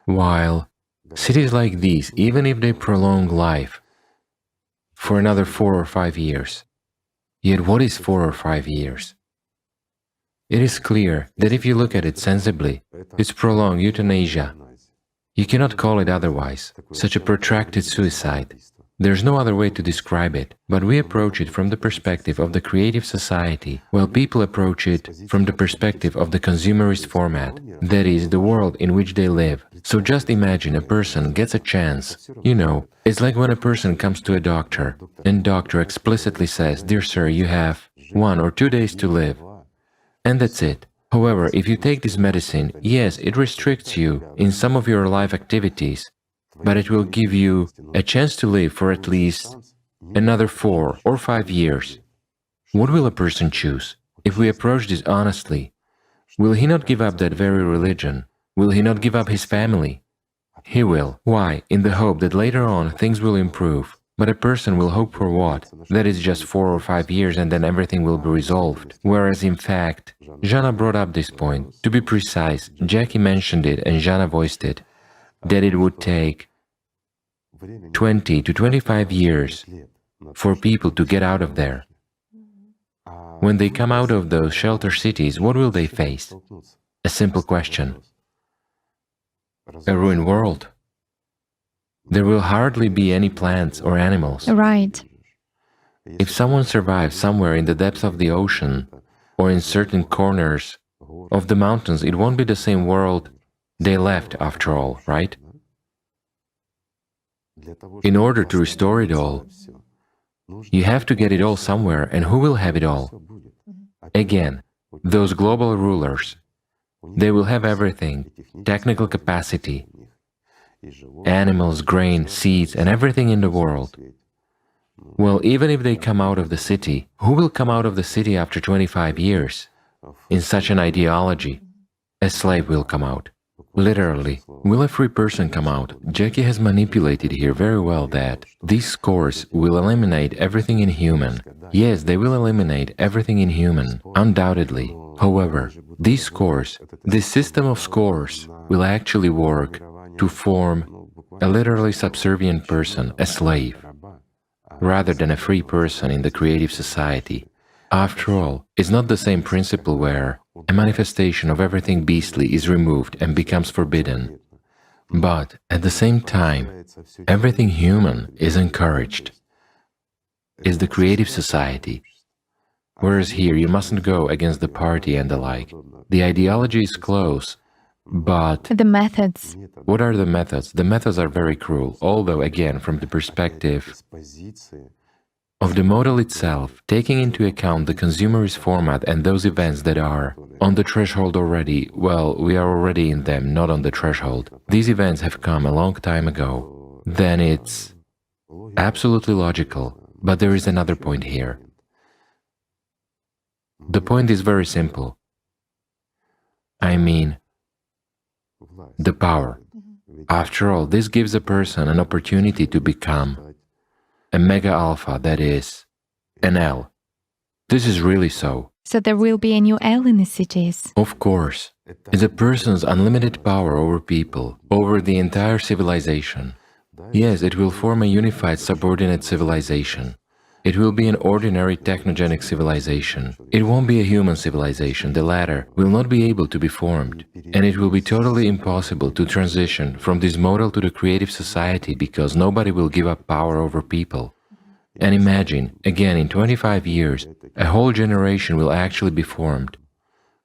While cities like these, even if they prolong life for another 4 or 5 years, yet what is 4 or 5 years? It is clear that if you look at it sensibly, it's prolonged euthanasia. You cannot call it otherwise, such a protracted suicide. There's no other way to describe it, but we approach it from the perspective of the creative society, while people approach it from the perspective of the consumerist format, that is, the world in which they live. So just imagine a person gets a chance. You know, it's like when a person comes to a doctor, and doctor explicitly says, "Dear sir, you have 1 or 2 days to live." And that's it. However, if you take this medicine, yes, it restricts you in some of your life activities, but it will give you a chance to live for at least another 4 or 5 years. What will a person choose? If we approach this honestly, will he not give up that very religion, Will he not give up his family? He will. Why? In the hope that later on things will improve. But a person will hope for what? That is just 4 or 5 years and then everything will be resolved. Whereas in fact, Jana brought up this point. To be precise, Jackie mentioned it and Jana voiced it, that it would take 20 to 25 years for people to get out of there. When they come out of those shelter cities, what will they face? A simple question. A ruined world. There will hardly be any plants or animals. Right. If someone survives somewhere in the depths of the ocean or in certain corners of the mountains, it won't be the same world they left after all, right? In order to restore it all, you have to get it all somewhere, and who will have it all? Again, those global rulers. They will have everything, technical capacity, animals, grain, seeds, and everything in the world. Well, even if they come out of the city, who will come out of the city after 25 years? In such an ideology, a slave will come out. Literally, will a free person come out? Jackie has manipulated here very well that these scores will eliminate everything inhuman. Yes, they will eliminate everything inhuman, undoubtedly. However, these scores, this system of scores, will actually work to form a literally subservient person, a slave, rather than a free person in the creative society. After all, it's not the same principle where a manifestation of everything beastly is removed and becomes forbidden. But at the same time, everything human is encouraged. It's the creative society. Whereas here you mustn't go against the party and the like. The ideology is close, but The methods. what are the methods? The methods are very cruel, although again, from the perspective of the model itself, taking into account the consumerist format and those events that are on the threshold already, well, we are already in them, not on the threshold. These events have come a long time ago. Then it's absolutely logical. But there is another point here. The point is very simple. I mean, the power. After all, this gives a person an opportunity to become a mega alpha, that is, an L. This is really so. So there will be a new L in the cities. Of course. It's a person's unlimited power over people, over the entire civilization. Yes, it will form a unified subordinate civilization. It will be an ordinary technogenic civilization. It won't be a human civilization. The latter will not be able to be formed. And it will be totally impossible to transition from this model to the creative society because nobody will give up power over people. And imagine, again, in 25 years, a whole generation will actually be formed.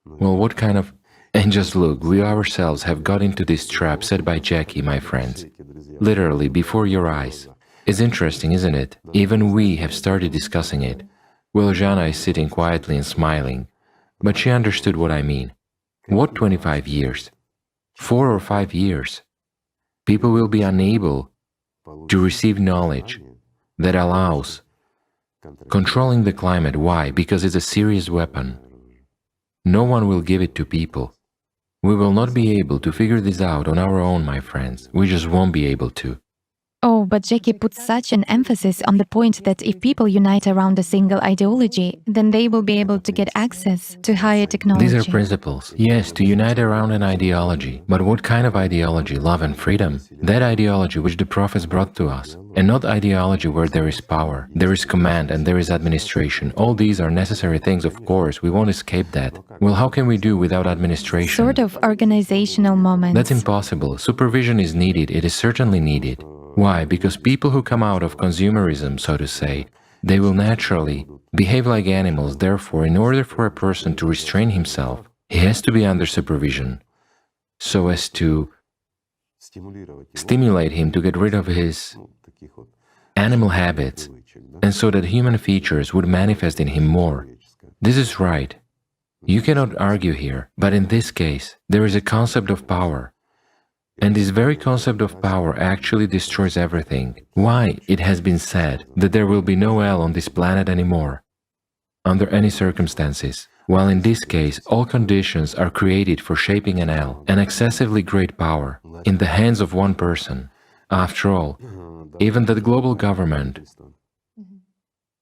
Well, what kind of... And just look, we ourselves have got into this trap set by Jackie, my friends. Literally, before your eyes. It's interesting, isn't it? Even we have started discussing it. Well, Jana is sitting quietly and smiling, but she understood what I mean. What 25 years? 4 or 5 years? People will be unable to receive knowledge that allows controlling the climate. Why? Because it's a serious weapon. No one will give it to people. We will not be able to figure this out on our own, my friends. We just won't be able to. Oh, but Jackie puts such an emphasis on the point that if people unite around a single ideology, then they will be able to get access to higher technology. These are principles. Yes, to unite around an ideology. But what kind of ideology? Love and freedom? That ideology which the prophets brought to us. And not ideology where there is power, there is command, and there is administration. All these are necessary things, of course. We won't escape that. Well, how can we do without administration? Sort of organizational moments. That's impossible. Supervision is needed. It is certainly needed. Why? Because people who come out of consumerism, so to say, they will naturally behave like animals. Therefore, in order for a person to restrain himself, he has to be under supervision, so as to stimulate him to get rid of his animal habits, and so that human features would manifest in him more. This is right. You cannot argue here, but in this case, there is a concept of power. And this very concept of power actually destroys everything. Why? It has been said that there will be no L on this planet anymore, under any circumstances. while in this case all conditions are created for shaping an excessively great power, in the hands of one person. After all, even that global government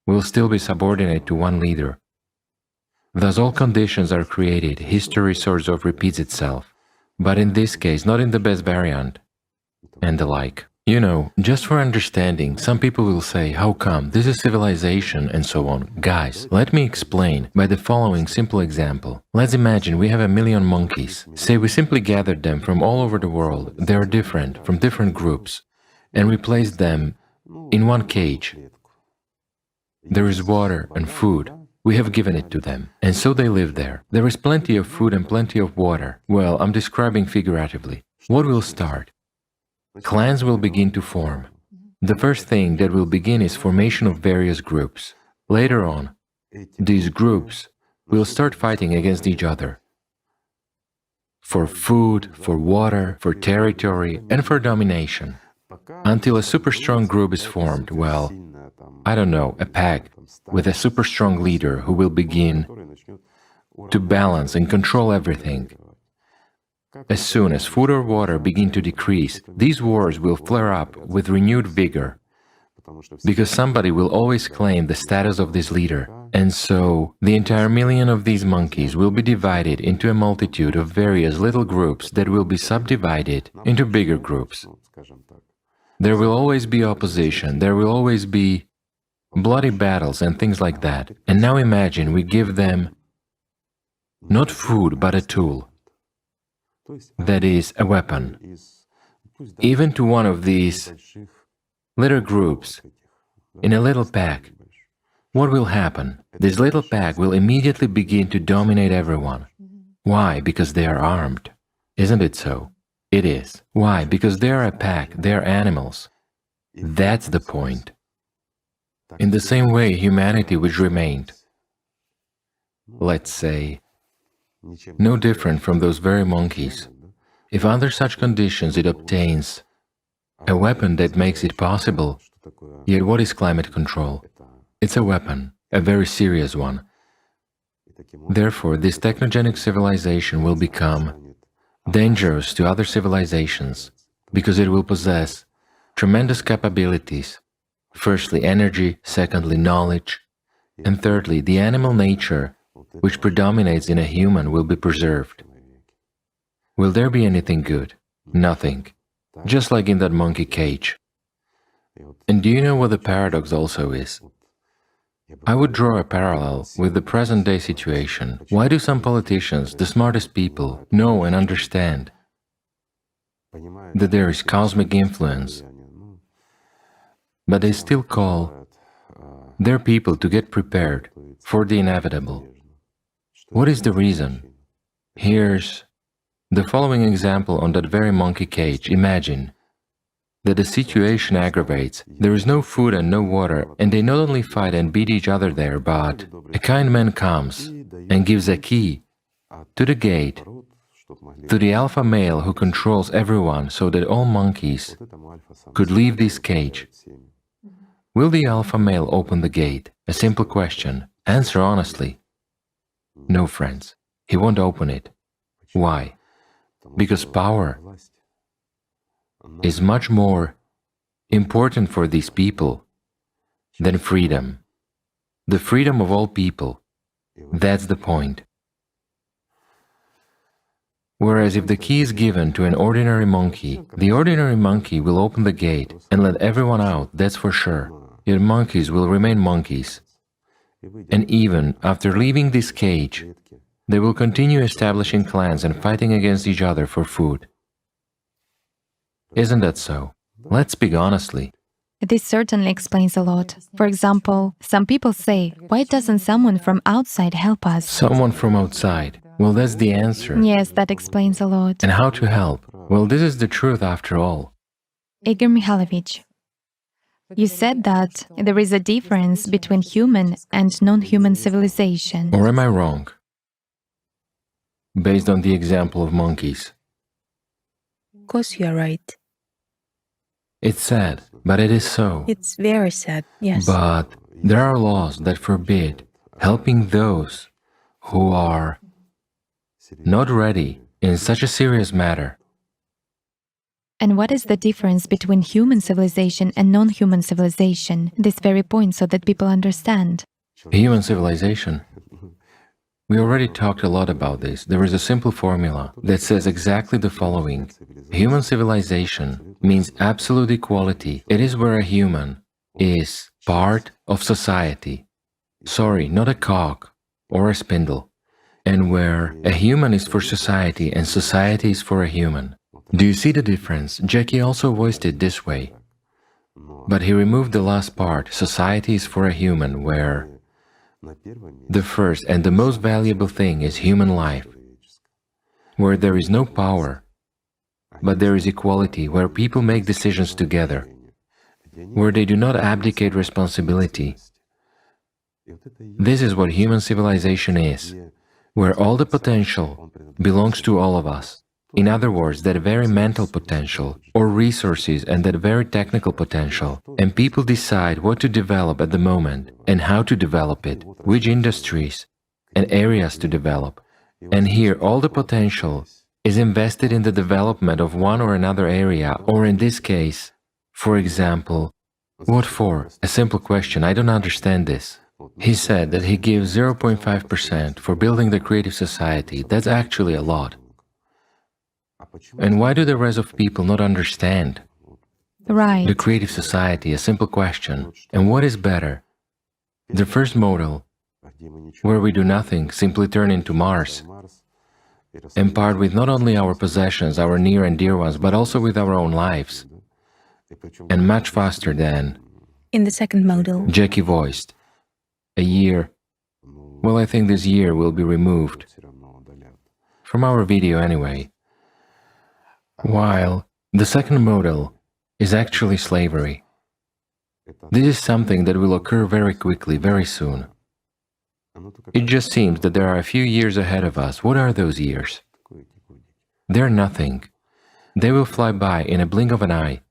will still be subordinate to one leader. Thus all conditions are created, history sort of repeats itself, but in this case not in the best variant, and the like. You know, just for understanding, some people will say, how come, this is civilization and so on. Guys, let me explain by the following simple example. Let's imagine we have 1,000,000 monkeys. Say we simply gathered them from all over the world, they are different, from different groups, and we placed them in one cage. There is water and food. We have given it to them, and so they live there. There is plenty of food and plenty of water. Well, I'm describing figuratively. What will start? Clans will begin to form. The first thing that will begin is formation of various groups. Later on, these groups will start fighting against each other for food, for water, for territory, and for domination, until a super strong group is formed. Well, I don't know, a pack with a super strong leader who will begin to balance and control everything. As soon as food or water begin to decrease, these wars will flare up with renewed vigor, because somebody will always claim the status of this leader, and so the entire 1,000,000 of these monkeys will be divided into a multitude of various little groups that will be subdivided into bigger groups. There will always be opposition, there will always be bloody battles and things like that. And now imagine we give them not food but a tool. That is, a weapon. Even to one of these little groups, in a little pack, what will happen? This little pack will immediately begin to dominate everyone. Why? Because they are armed. Isn't it so? It is. Why? Because they are a pack, they are animals. That's the point. In the same way, humanity which remained, let's say, no different from those very monkeys. If under such conditions it obtains a weapon that makes it possible, yet what is climate control? It's a weapon, a very serious one. Therefore, this technogenic civilization will become dangerous to other civilizations, because it will possess tremendous capabilities. Firstly, energy, secondly, knowledge, and thirdly, the animal nature which predominates in a human will be preserved. Will there be anything good? Nothing. Just like in that monkey cage. And do you know what the paradox also is? I would draw a parallel with the present-day situation. Why do some politicians, the smartest people, know and understand that there is cosmic influence, but they still call their people to get prepared for the inevitable? What is the reason? Here's the following example on that very monkey cage. Imagine that the situation aggravates, there is no food and no water, and they not only fight and beat each other there, but a kind man comes and gives a key to the gate to the alpha male who controls everyone so that all monkeys could leave this cage. Will the alpha male open the gate? A simple question. Answer honestly. No, friends, he won't open it. Why? Because power is much more important for these people than freedom. The freedom of all people, that's the point. Whereas if the key is given to an ordinary monkey, the ordinary monkey will open the gate and let everyone out, that's for sure. Yet monkeys will remain monkeys. And even after leaving this cage, they will continue establishing clans and fighting against each other for food. Isn't that so? Let's speak honestly. This certainly explains a lot. For example, some people say, why doesn't someone from outside help us? Someone from outside. Well, that's the answer. Yes, that explains a lot. And how to help? Well, this is the truth after all. Igor Mikhailovich, you said that there is a difference between human and non-human civilization. Or am I wrong? Based on the example of monkeys. Of course you are right. It's sad, but it is so. It's very sad, yes. But there are laws that forbid helping those who are not ready in such a serious matter. And what is the difference between human civilization and non-human civilization? This very point, so that people understand. Human civilization. We already talked a lot about this. There is a simple formula that says exactly the following. Human civilization means absolute equality. It is where a human is part of society. Sorry, not a cog or a spindle. And where a human is for society and society is for a human. Do you see the difference? Jackie also voiced it this way. But he removed the last part, society is for a human, where the first and the most valuable thing is human life, where there is no power, but there is equality, where people make decisions together, where they do not abdicate responsibility. This is what human civilization is, where all the potential belongs to all of us. In other words, that very mental potential, or resources and that very technical potential, and people decide what to develop at the moment, and how to develop it, which industries and areas to develop. And here all the potential is invested in the development of one or another area, or in this case, for example, what for? A simple question, I don't understand this. He said that he gives 0.5% for building the creative society. That's actually a lot. And why do the rest of people not understand? Right. The creative society, a simple question. And what is better? The first model, where we do nothing, simply turn into Mars, and part with not only our possessions, our near and dear ones, but also with our own lives, and much faster than... In the second model, Jackie voiced, a year. Well, I think this year will be removed from our video anyway. While the second model is actually slavery. This is something that will occur very quickly, very soon. It just seems that there are a few years ahead of us. What are those years? They're nothing. They will fly by in a blink of an eye,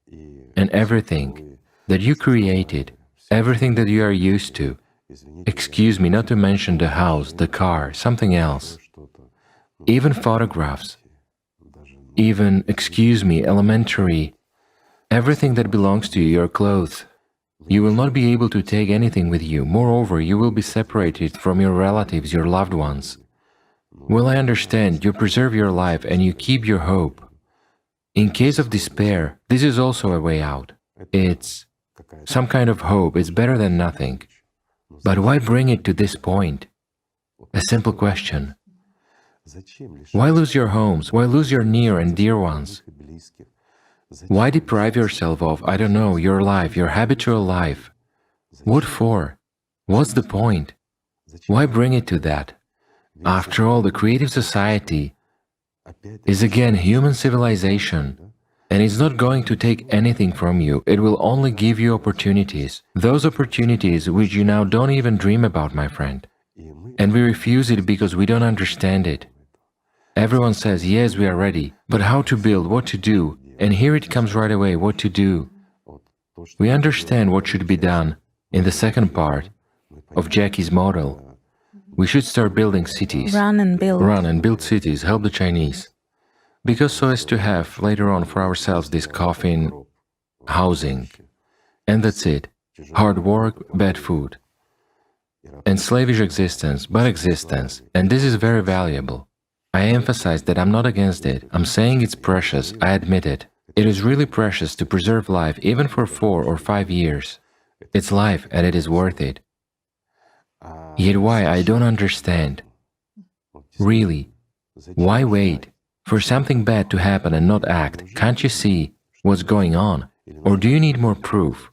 and everything that you created, everything that you are used to, excuse me, not to mention the house, the car, something else, even photographs, even, excuse me, elementary, everything that belongs to you, your clothes. You will not be able to take anything with you. Moreover, you will be separated from your relatives, your loved ones. Well, I understand, you preserve your life and you keep your hope. In case of despair, this is also a way out. It's some kind of hope, it's better than nothing. But why bring it to this point? A simple question. Why lose your homes? Why lose your near and dear ones? Why deprive yourself of, I don't know, your life, your habitual life? What for? What's the point? Why bring it to that? After all, the creative society is again human civilization, and it's not going to take anything from you, it will only give you opportunities, those opportunities which you now don't even dream about, my friend. And we refuse it because we don't understand it. Everyone says, yes, we are ready, but how to build, what to do, and here it comes right away, what to do. We understand what should be done in the second part of Jackie's model. We should start building cities. run and build cities, help the Chinese. Because so as to have later on for ourselves this coffin, housing, and that's it. Hard work, bad food, and slavish existence, but existence, and this is very valuable. I emphasize that I'm not against it, I'm saying it's precious, I admit it. It is really precious to preserve life even for 4 or 5 years. It's life and it is worth it. Yet why, I don't understand. Really, why wait for something bad to happen and not act? Can't you see what's going on? Or do you need more proof?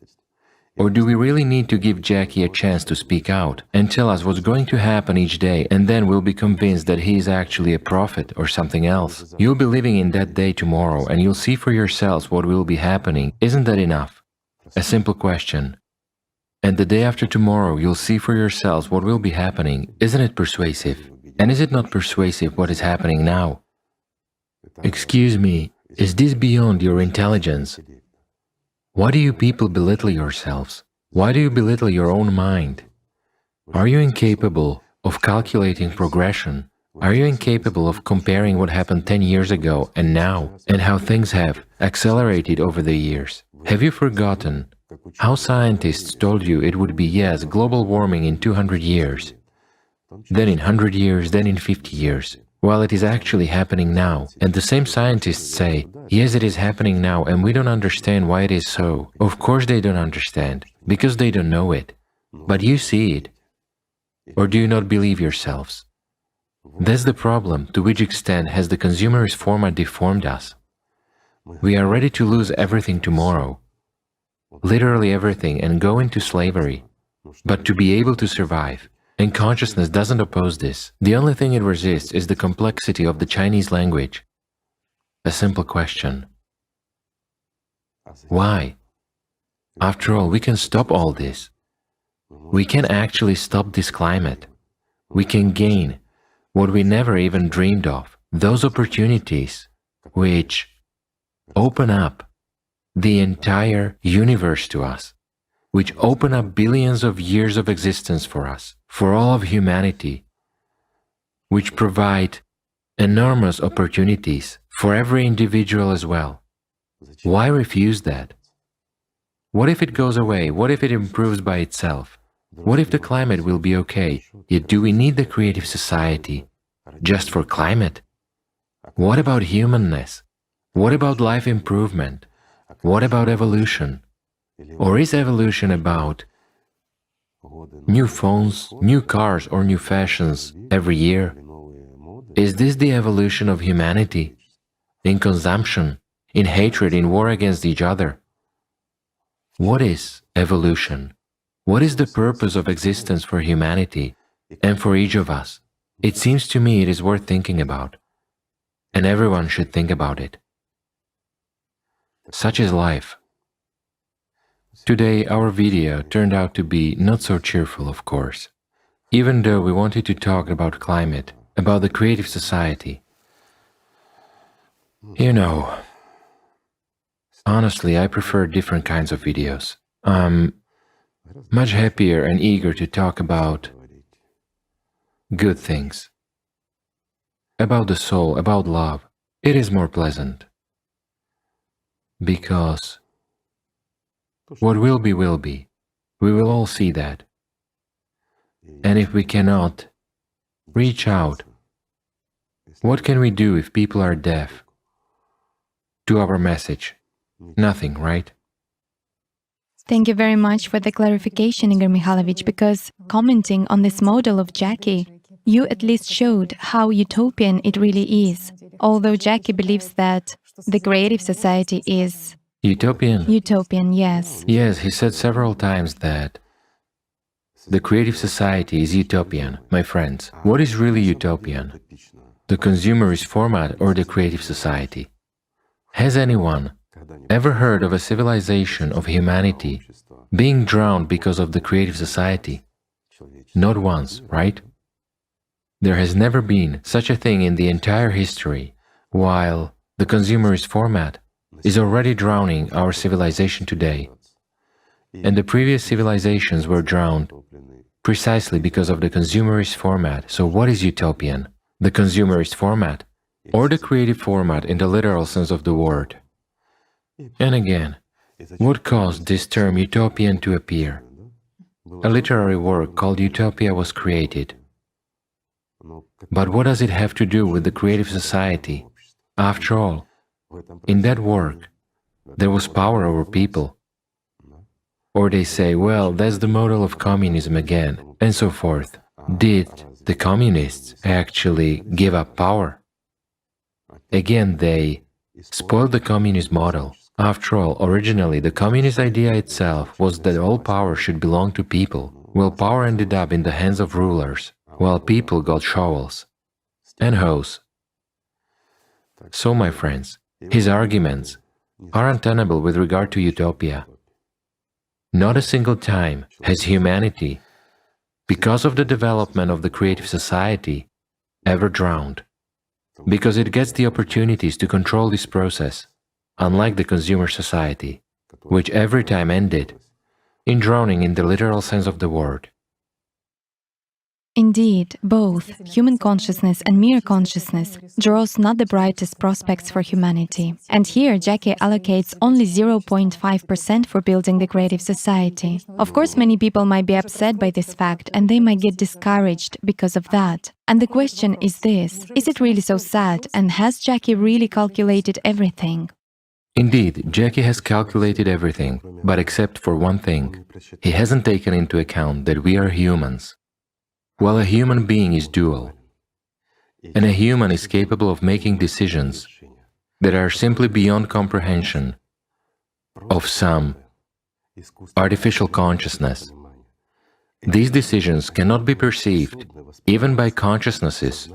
Or do we really need to give Jackie a chance to speak out and tell us what's going to happen each day, and then we'll be convinced that he is actually a prophet or something else? You'll be living in that day tomorrow and you'll see for yourselves what will be happening. Isn't that enough? A simple question. And the day after tomorrow you'll see for yourselves what will be happening. Isn't it persuasive? And is it not persuasive what is happening now? Excuse me, is this beyond your intelligence? Why do you people belittle yourselves? Why do you belittle your own mind? Are you incapable of calculating progression? Are you incapable of comparing what happened 10 years ago and now, and how things have accelerated over the years? Have you forgotten how scientists told you it would be, yes, global warming in 200 years, then in 100 years, then in 50 years? Well, it is actually happening now. And the same scientists say, yes, it is happening now, and we don't understand why it is so. Of course they don't understand, because they don't know it. But you see it. Or do you not believe yourselves? That's the problem. To which extent has the consumerist format deformed us? We are ready to lose everything tomorrow, literally everything, and go into slavery, but to be able to survive. And consciousness doesn't oppose this. The only thing it resists is the complexity of the Chinese language. A simple question. Why? After all, we can stop all this. We can actually stop this climate. We can gain what we never even dreamed of, those opportunities which open up the entire universe to us, which open up billions of years of existence for us, for all of humanity, which provide enormous opportunities for every individual as well. Why refuse that? What if it goes away? What if it improves by itself? What if the climate will be okay? Yet do we need the creative society just for climate? What about humanness? What about life improvement? What about evolution? Or is evolution about new phones, new cars, or new fashions every year? Is this the evolution of humanity? In consumption, in hatred, in war against each other? What is evolution? What is the purpose of existence for humanity and for each of us? It seems to me it is worth thinking about, and everyone should think about it. Such is life. Today, our video turned out to be not so cheerful, of course. Even though we wanted to talk about climate, about the creative society. You know, honestly, I prefer different kinds of videos. I'm much happier and eager to talk about good things, about the soul, about love. It is more pleasant. Because what will be, will be. We will all see that. And if we cannot reach out, what can we do if people are deaf to our message? Nothing, right? Thank you very much for the clarification, Igor Mikhailovich, because commenting on this model of Jackie, you at least showed how utopian it really is, although Jackie believes that the creative society is Utopian? utopian, yes. Yes, he said several times that the creative society is utopian. My friends, what is really utopian? The consumerist format or the creative society? Has anyone ever heard of a civilization of humanity being drowned because of the creative society? Not once, right? There has never been such a thing in the entire history, while the consumerist format is already drowning our civilization today. And the previous civilizations were drowned precisely because of the consumerist format. So what is utopian? The consumerist format or the creative format in the literal sense of the word? And again, what caused this term utopian to appear? A literary work called Utopia was created. But what does it have to do with the creative society? After all, in that work, there was power over people. Or they say, well, that's the model of communism again, and so forth. Did the communists actually give up power? Again, they spoiled the communist model. After all, originally, the communist idea itself was that all power should belong to people. Well, power ended up in the hands of rulers, while people got shovels and hoes. So, my friends, his arguments are untenable with regard to utopia. Not a single time has humanity, because of the development of the creative society, ever drowned, because it gets the opportunities to control this process, unlike the consumer society, which every time ended in drowning in the literal sense of the word. Indeed, both human consciousness and mere consciousness draws not the brightest prospects for humanity. And here, Jackie allocates only 0.5% for building the creative society. Of course, many people might be upset by this fact, and they might get discouraged because of that. And the question is this: is it really so sad, and has Jackie really calculated everything? Indeed, Jackie has calculated everything, but except for one thing. He hasn't taken into account that we are humans. While a human being is dual, and a human is capable of making decisions that are simply beyond comprehension of some artificial consciousness, these decisions cannot be perceived even by consciousnesses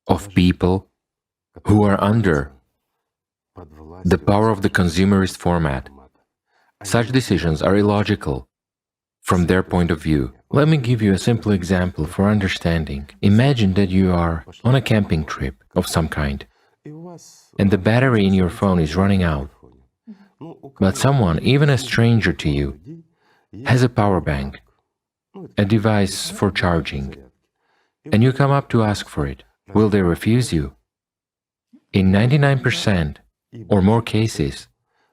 of people who are under the power of the consumerist format. Such decisions are illogical from their point of view. Let me give you a simple example for understanding. Imagine that you are on a camping trip of some kind, and the battery in your phone is running out. But someone, even a stranger to you, has a power bank, a device for charging, and you come up to ask for it. Will they refuse you? In 99% or more cases,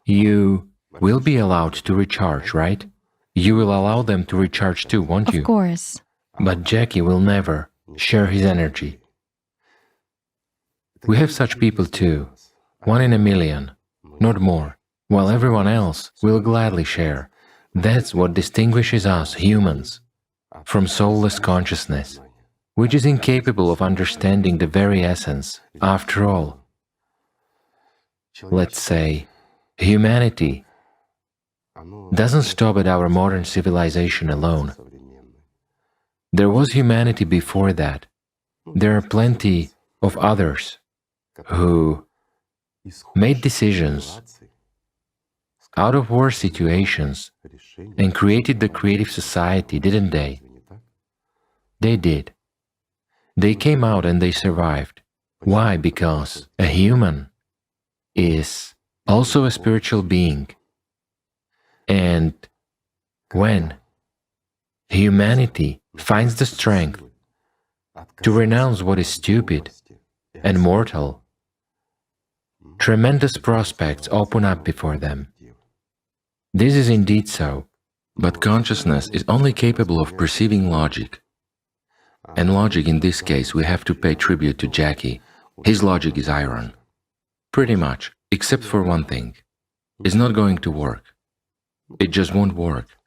you will be allowed to recharge, right? You will allow them to recharge too, won't you? Of course. But Jackie will never share his energy. We have such people too, 1 in a million, not more, while everyone else will gladly share. That's what distinguishes us, humans, from soulless consciousness, which is incapable of understanding the very essence. After all, let's say, humanity doesn't stop at our modern civilization alone. There was humanity before that. There are plenty of others who made decisions out of war situations and created the creative society, didn't they? They did. They came out and they survived. Why? Because a human is also a spiritual being. And when humanity finds the strength to renounce what is stupid and mortal, tremendous prospects open up before them. This is indeed so, but consciousness is only capable of perceiving logic. And logic, in this case, we have to pay tribute to Jackie. His logic is iron. Pretty much, except for one thing. It's not going to work. It just won't work.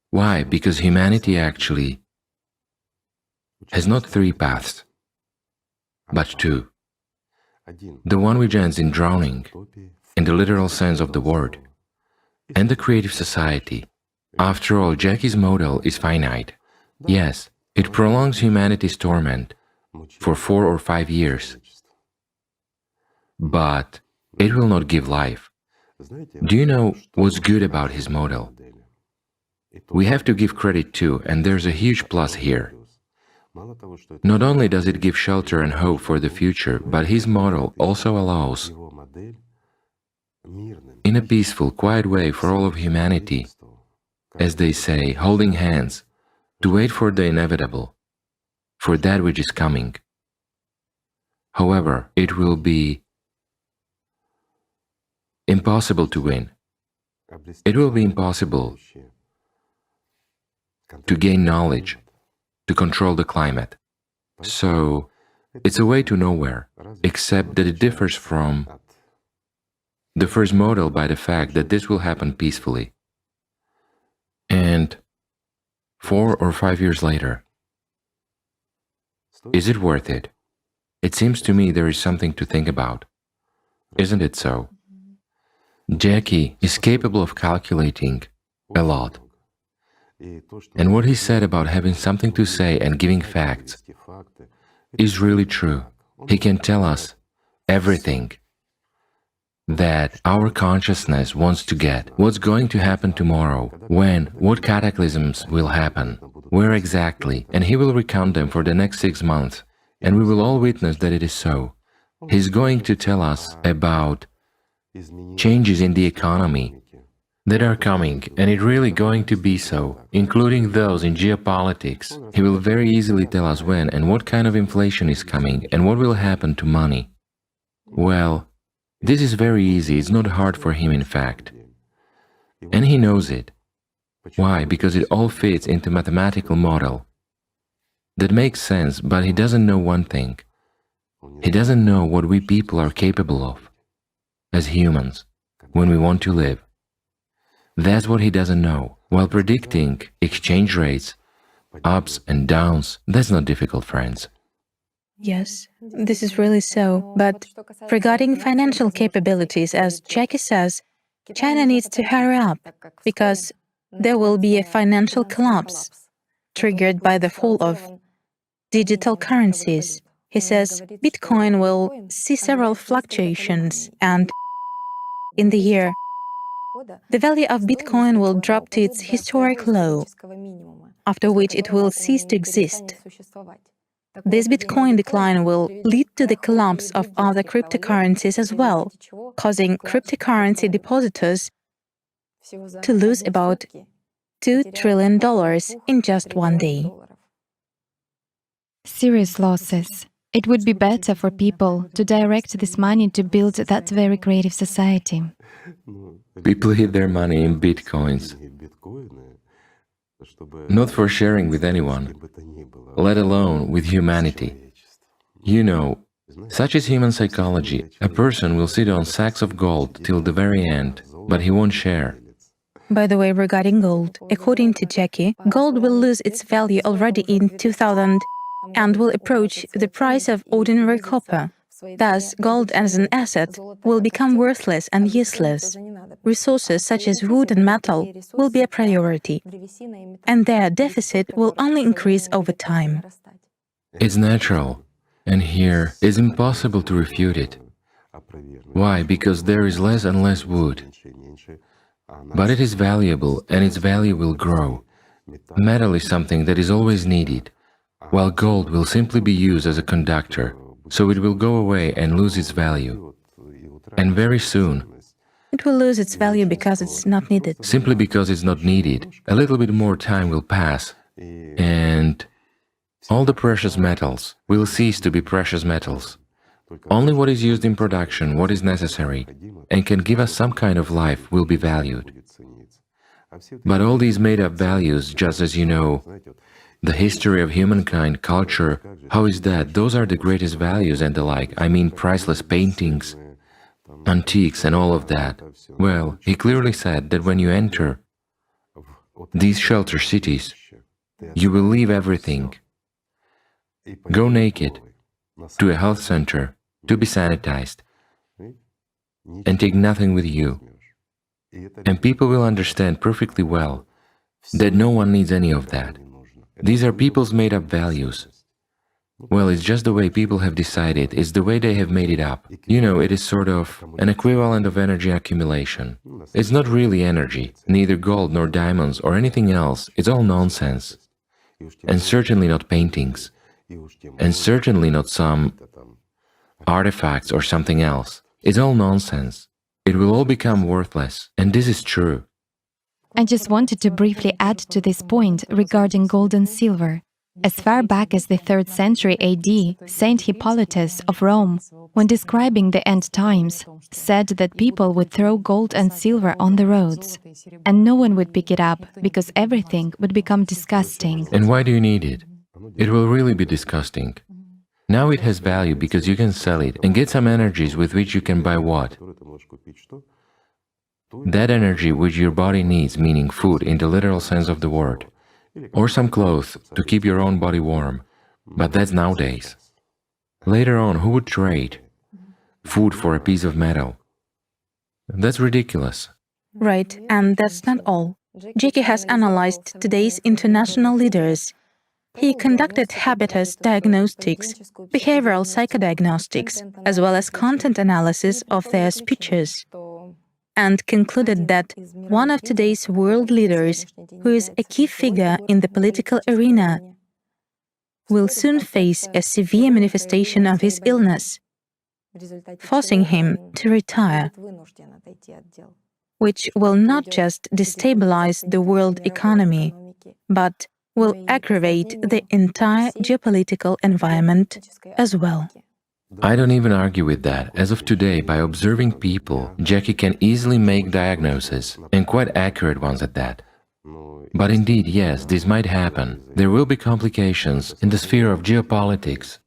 Why? Because humanity actually has not 3 paths, but 2. The one which ends in drowning, in the literal sense of the word, and the creative society. After all, Jackie's model is finite. Yes, it prolongs humanity's torment for 4 or 5 years, but it will not give life. Do you know what's good about his model? We have to give credit too, and there's a huge plus here. Not only does it give shelter and hope for the future, but his model also allows, in a peaceful, quiet way for all of humanity, as they say, holding hands, to wait for the inevitable, for that which is coming. However, it will be impossible to win. It will be impossible to gain knowledge, to control the climate. So, it's a way to nowhere, except that it differs from the first model by the fact that this will happen peacefully. And 4 or 5 years later, is it worth it? It seems to me there is something to think about. Isn't it so? Jackie is capable of calculating a lot. And what he said about having something to say and giving facts is really true. He can tell us everything that our consciousness wants to get. What's going to happen tomorrow, when, what cataclysms will happen, where exactly, and he will recount them for the next 6 months, and we will all witness that it is so. He's going to tell us about changes in the economy, that are coming, and it's really going to be so, including those in geopolitics. He will very easily tell us when and what kind of inflation is coming and what will happen to money. Well, this is very easy, it's not hard for him in fact. And he knows it. Why? Because it all fits into mathematical model. That makes sense, but he doesn't know one thing. He doesn't know what we people are capable of, as humans, when we want to live. That's what he doesn't know. While predicting exchange rates, ups and downs, that's not difficult, friends. Yes, this is really so. But regarding financial capabilities, as Jackie says, China needs to hurry up because there will be a financial collapse triggered by the fall of digital currencies. He says Bitcoin will see several fluctuations, and in the year, the value of Bitcoin will drop to its historic low, after which it will cease to exist. This Bitcoin decline will lead to the collapse of other cryptocurrencies as well, causing cryptocurrency depositors to lose about $2 trillion in just one day. Serious losses. It would be better for people to direct this money to build that very creative society. People hid their money in bitcoins, not for sharing with anyone, let alone with humanity. You know, such is human psychology. A person will sit on sacks of gold till the very end, but he won't share. By the way, regarding gold, according to Jackie, gold will lose its value already in 2000 and will approach the price of ordinary copper. Thus, gold as an asset will become worthless and useless. Resources such as wood and metal will be a priority, and their deficit will only increase over time. It's natural, and here it's impossible to refute it. Why? Because there is less and less wood. But it is valuable, and its value will grow. Metal is something that is always needed, while gold will simply be used as a conductor, so it will go away and lose its value. And very soon, it will lose its value because it's not needed. Simply because it's not needed, a little bit more time will pass, and all the precious metals will cease to be precious metals. Only what is used in production, what is necessary, and can give us some kind of life will be valued. But all these made-up values, just as you know, the history of humankind, culture, how is that? Those are the greatest values and the like. I mean priceless paintings, antiques and all of that. Well, he clearly said that when you enter these shelter cities, you will leave everything, go naked to a health center to be sanitized, and take nothing with you. And people will understand perfectly well that no one needs any of that. These are people's made-up values. Well, it's just the way people have decided, it's the way they have made it up. You know, it is sort of an equivalent of energy accumulation. It's not really energy, neither gold nor diamonds or anything else, it's all nonsense. And certainly not paintings. And certainly not some artifacts or something else. It's all nonsense. It will all become worthless, and this is true. I just wanted to briefly add to this point regarding gold and silver. As far back as the 3rd century AD, Saint Hippolytus of Rome, when describing the end times, said that people would throw gold and silver on the roads, and no one would pick it up because everything would become disgusting. And why do you need it? It will really be disgusting. Now it has value because you can sell it and get some energies with which you can buy what? That energy which your body needs, meaning food in the literal sense of the word, or some clothes to keep your own body warm, but that's nowadays. Later on, who would trade food for a piece of metal? That's ridiculous. Right, and that's not all. Jackie has analyzed today's international leaders. He conducted habitus diagnostics, behavioral psychodiagnostics, as well as content analysis of their speeches, and concluded that one of today's world leaders, who is a key figure in the political arena, will soon face a severe manifestation of his illness, forcing him to retire. which will not just destabilize the world economy, but will aggravate the entire geopolitical environment as well. I don't even argue with that. As of today, by observing people, Jackie can easily make diagnoses, and quite accurate ones at that. But indeed, yes, this might happen. There will be complications in the sphere of geopolitics.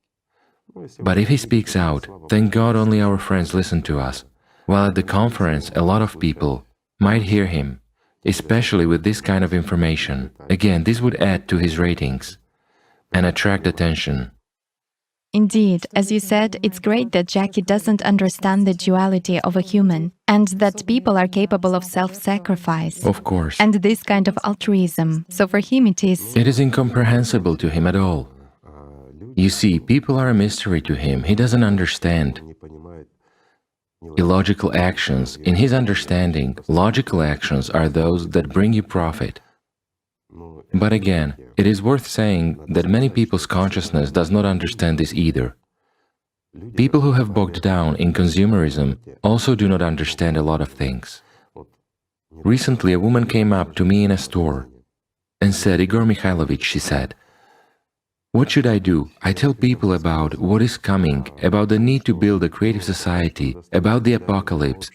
But if he speaks out, thank God only our friends listen to us. While at the conference, a lot of people might hear him, especially with this kind of information. Again, this would add to his ratings and attract attention. Indeed, as you said, it's great that Jackie doesn't understand the duality of a human and that people are capable of self-sacrifice. Of course. And this kind of altruism. So for him it is... It is incomprehensible to him at all. You see, people are a mystery to him. He doesn't understand illogical actions. In his understanding, logical actions are those that bring you profit. But again, it is worth saying that many people's consciousness does not understand this either. People who have bogged down in consumerism also do not understand a lot of things. Recently, a woman came up to me in a store and said, "Igor Mikhailovich," she said, "what should I do? I tell people about what is coming, about the need to build a creative society, about the apocalypse.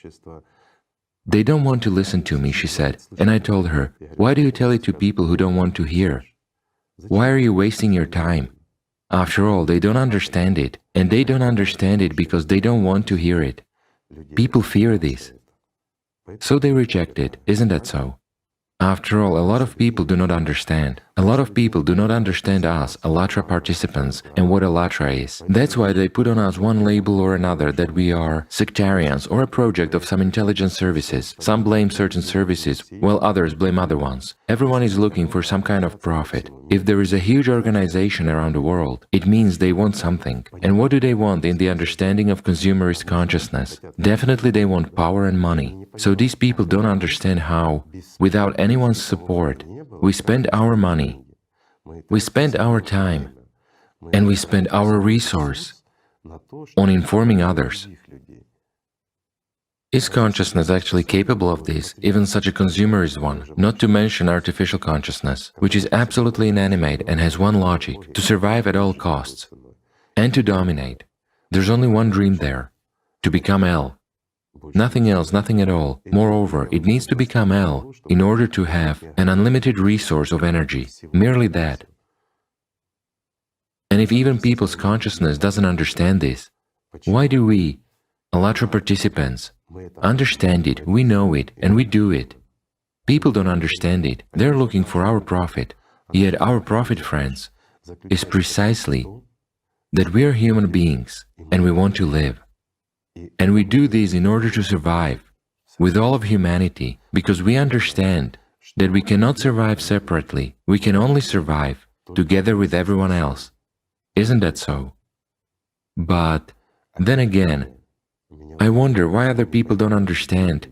They don't want to listen to me," she said. And I told her, "Why do you tell it to people who don't want to hear? Why are you wasting your time? After all, they don't understand it, and they don't understand it because they don't want to hear it. People fear this. So they reject it, isn't that so?" After all, a lot of people do not understand. A lot of people do not understand us, Allatra participants, and what Allatra is. That's why they put on us one label or another, that we are sectarians or a project of some intelligence services. Some blame certain services, while others blame other ones. Everyone is looking for some kind of profit. If there is a huge organization around the world, it means they want something. And what do they want in the understanding of consumerist consciousness? Definitely they want power and money. So these people don't understand how, without anyone's support, we spend our money, we spend our time, and we spend our resource on informing others. Is consciousness actually capable of this, even such a consumerist one, not to mention artificial consciousness, which is absolutely inanimate and has one logic, to survive at all costs and to dominate? There's only one dream there, to become L. Nothing else, nothing at all. Moreover, it needs to become L in order to have an unlimited resource of energy, merely that. And if even people's consciousness doesn't understand this, why do we, Allatra participants, understand it, we know it, and we do it? People don't understand it, they're looking for our profit, yet our profit, friends, is precisely that we are human beings and we want to live. And we do this in order to survive with all of humanity, because we understand that we cannot survive separately, we can only survive together with everyone else. Isn't that so? But then again, I wonder why other people don't understand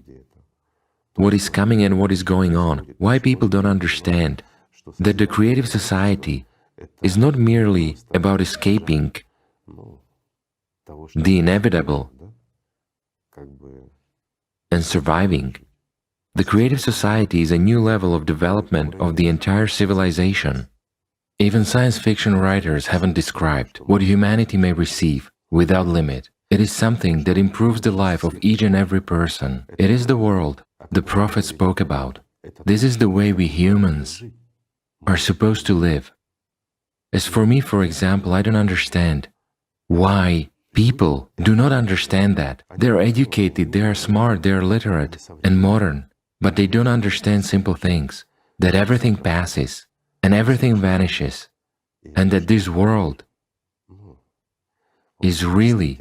what is coming and what is going on, why people don't understand that the creative society is not merely about escaping the inevitable and surviving. The creative society is a new level of development of the entire civilization. Even science fiction writers haven't described what humanity may receive without limit. It is something that improves the life of each and every person. It is the world the prophet spoke about. This is the way we humans are supposed to live. As for me, for example, I don't understand why people do not understand that. They are educated, they are smart, they are literate and modern, but they don't understand simple things, that everything passes and everything vanishes, and that this world is really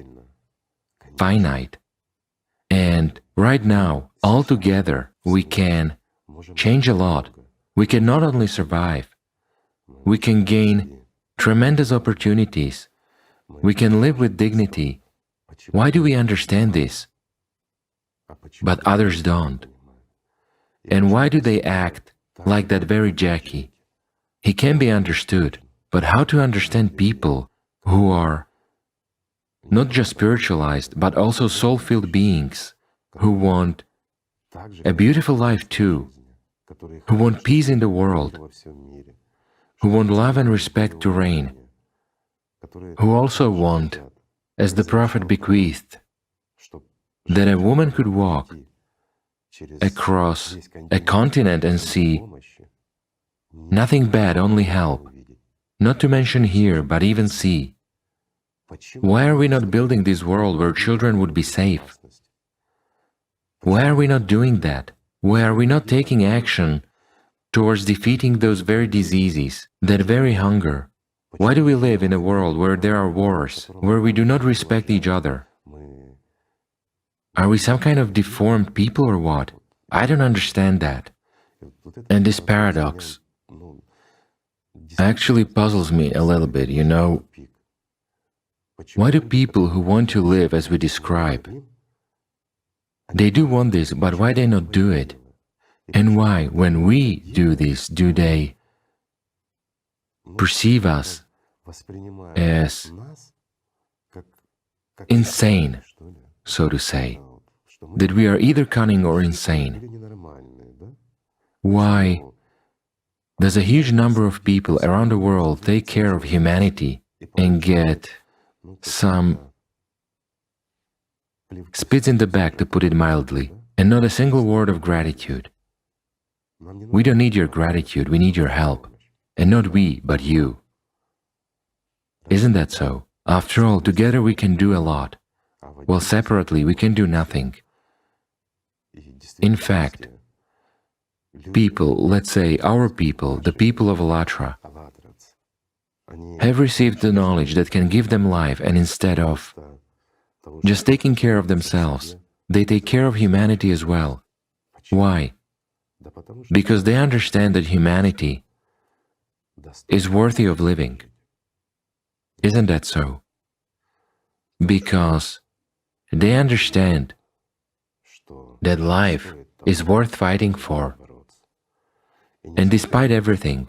finite. And right now, all together, we can change a lot. We can not only survive, we can gain tremendous opportunities. We can live with dignity. Why do we understand this? But others don't. And why do they act like that very Jackie? He can be understood, but how to understand people who are not just spiritualized, but also soul-filled beings, who want a beautiful life too, who want peace in the world, who want love and respect to reign, who also want, as the Prophet bequeathed, that a woman could walk across a continent and see nothing bad, only help, not to mention hear, but even see. Why are we not building this world where children would be safe? Why are we not doing that? Why are we not taking action towards defeating those very diseases, that very hunger? Why do we live in a world where there are wars, where we do not respect each other? Are we some kind of deformed people or what? I don't understand that. And this paradox actually puzzles me a little bit, you know. Why do people who want to live as we describe, they do want this, but why they not do it? And why, when we do this, do they perceive us as insane, so to say, that we are either cunning or insane? Why does a huge number of people around the world take care of humanity and get some spits in the back, to put it mildly, and not a single word of gratitude? We don't need your gratitude, we need your help. And not we, but you. Isn't that so? After all, together we can do a lot, while separately we can do nothing. In fact, people, let's say our people, the people of Allat, have received the knowledge that can give them life, and instead of just taking care of themselves, they take care of humanity as well. Why? Because they understand that humanity is worthy of living. Isn't that so? Because they understand that life is worth fighting for. And despite everything,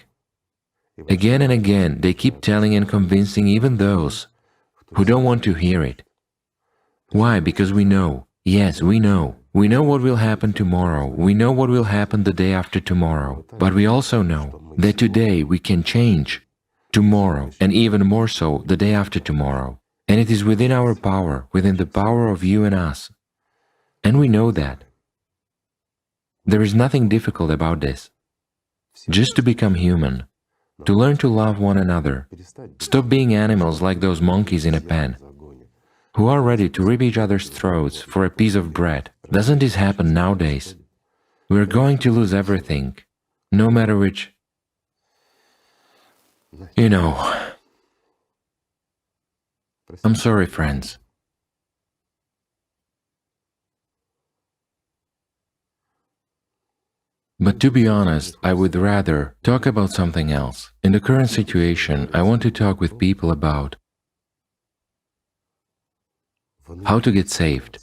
again and again, they keep telling and convincing even those who don't want to hear it. Why? Because we know. Yes, we know. We know what will happen tomorrow. We know what will happen the day after tomorrow. But we also know that today we can change tomorrow, and even more so the day after tomorrow. And it is within our power, within the power of you and us. And we know that. There is nothing difficult about this. Just to become human, to learn to love one another, stop being animals like those monkeys in a pen, who are ready to rip each other's throats for a piece of bread. Doesn't this happen nowadays? We're going to lose everything, no matter which. You know, I'm sorry, friends. But to be honest, I would rather talk about something else. In the current situation, I want to talk with people about how to get saved.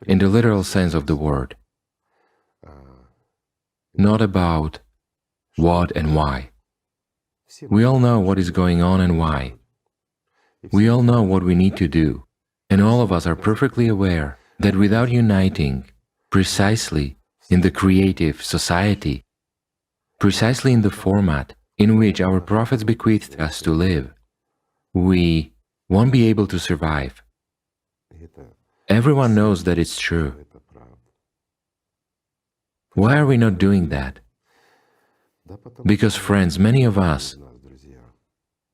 In the literal sense of the word. Not about what and why. We all know what is going on and why. We all know what we need to do. And all of us are perfectly aware that without uniting precisely in the creative society, precisely in the format in which our prophets bequeathed us to live, we won't be able to survive. Everyone knows that it's true. Why are we not doing that? Because, friends, many of us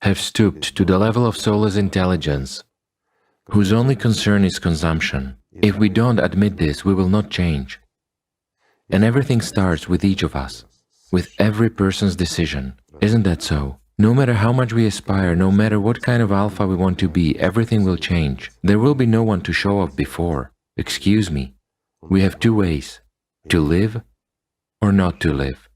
have stooped to the level of soulless intelligence, whose only concern is consumption. If we don't admit this, we will not change. And everything starts with each of us, with every person's decision. Isn't that so? No matter how much we aspire, no matter what kind of alpha we want to be, everything will change. There will be no one to show off before. Excuse me. We have two ways: to live or not to live.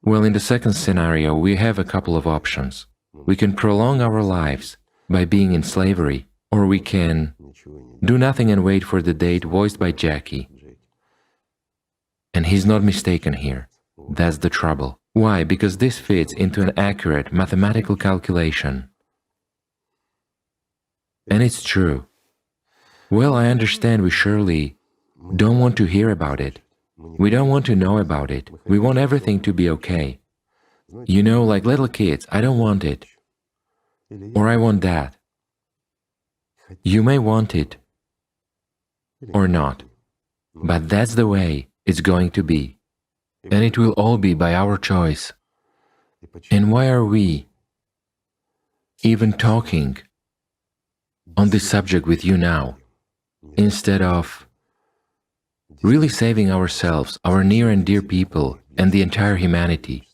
Well, in the second scenario, we have a couple of options. We can prolong our lives by being in slavery, or we can do nothing and wait for the date voiced by Jackie. And he's not mistaken here. That's the trouble. Why? Because this fits into an accurate mathematical calculation. And it's true. Well, I understand we surely don't want to hear about it. We don't want to know about it. We want everything to be okay. You know, like little kids, I don't want it. Or I want that. You may want it or not, but that's the way it's going to be. And it will all be by our choice. And why are we even talking on this subject with you now, instead of really saving ourselves, our near and dear people, and the entire humanity?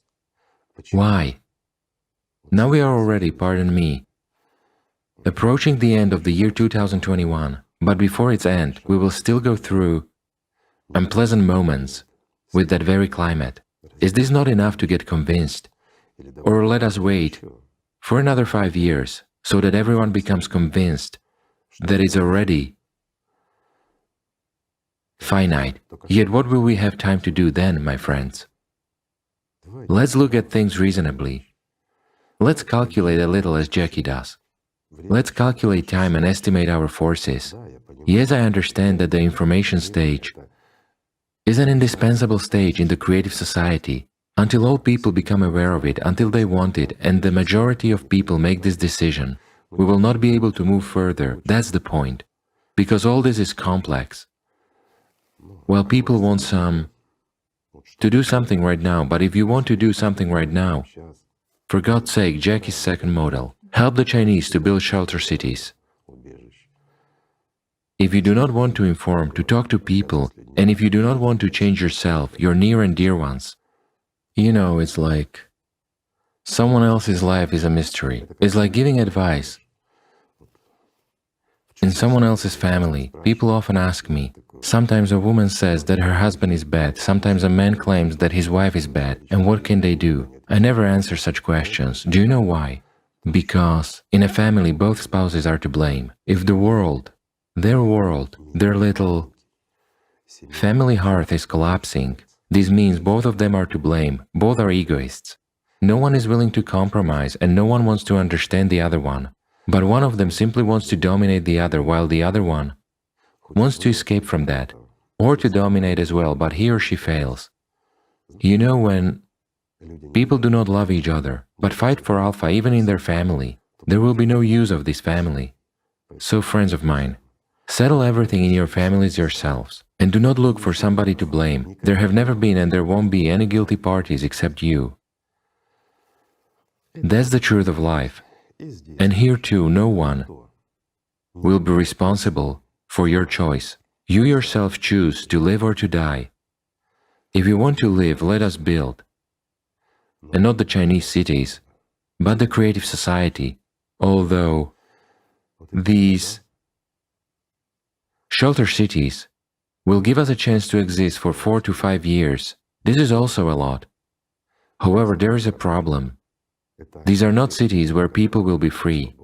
Why? Now we are already, pardon me, approaching the end of the year 2021, but before its end, we will still go through unpleasant moments with that very climate. Is this not enough to get convinced? Or let us wait for another 5 years so that everyone becomes convinced that it's already finite. Yet what will we have time to do then, my friends? Let's look at things reasonably. Let's calculate a little as Jackie does. Let's calculate time and estimate our forces. Yes, I understand that the information stage is an indispensable stage in the creative society. Until all people become aware of it, until they want it, and the majority of people make this decision, we will not be able to move further. That's the point. Because all this is complex. Well, people want to do something right now, but if you want to do something right now, for God's sake, Jackie's second model, help the Chinese to build shelter cities. If you do not want to inform, to talk to people, and if you do not want to change yourself, your near and dear ones, you know, it's like someone else's life is a mystery. It's like giving advice. In someone else's family, people often ask me, sometimes a woman says that her husband is bad, sometimes a man claims that his wife is bad, and what can they do? I never answer such questions. Do you know why? Because in a family, both spouses are to blame. If the world, their little family hearth is collapsing, this means both of them are to blame, both are egoists. No one is willing to compromise and no one wants to understand the other one. But one of them simply wants to dominate the other while the other one wants to escape from that, or to dominate as well, but he or she fails. You know, when people do not love each other, but fight for alpha even in their family, there will be no use of this family. So friends of mine, settle everything in your families yourselves, and do not look for somebody to blame. There have never been and there won't be any guilty parties except you. That's the truth of life. And here too, no one will be responsible for your choice. You yourself choose to live or to die. If you want to live, let us build. And not the Chinese cities, but the creative society. Although these shelter cities will give us a chance to exist for 4 to 5 years. This is also a lot. However, there is a problem. These are not cities where people will be free.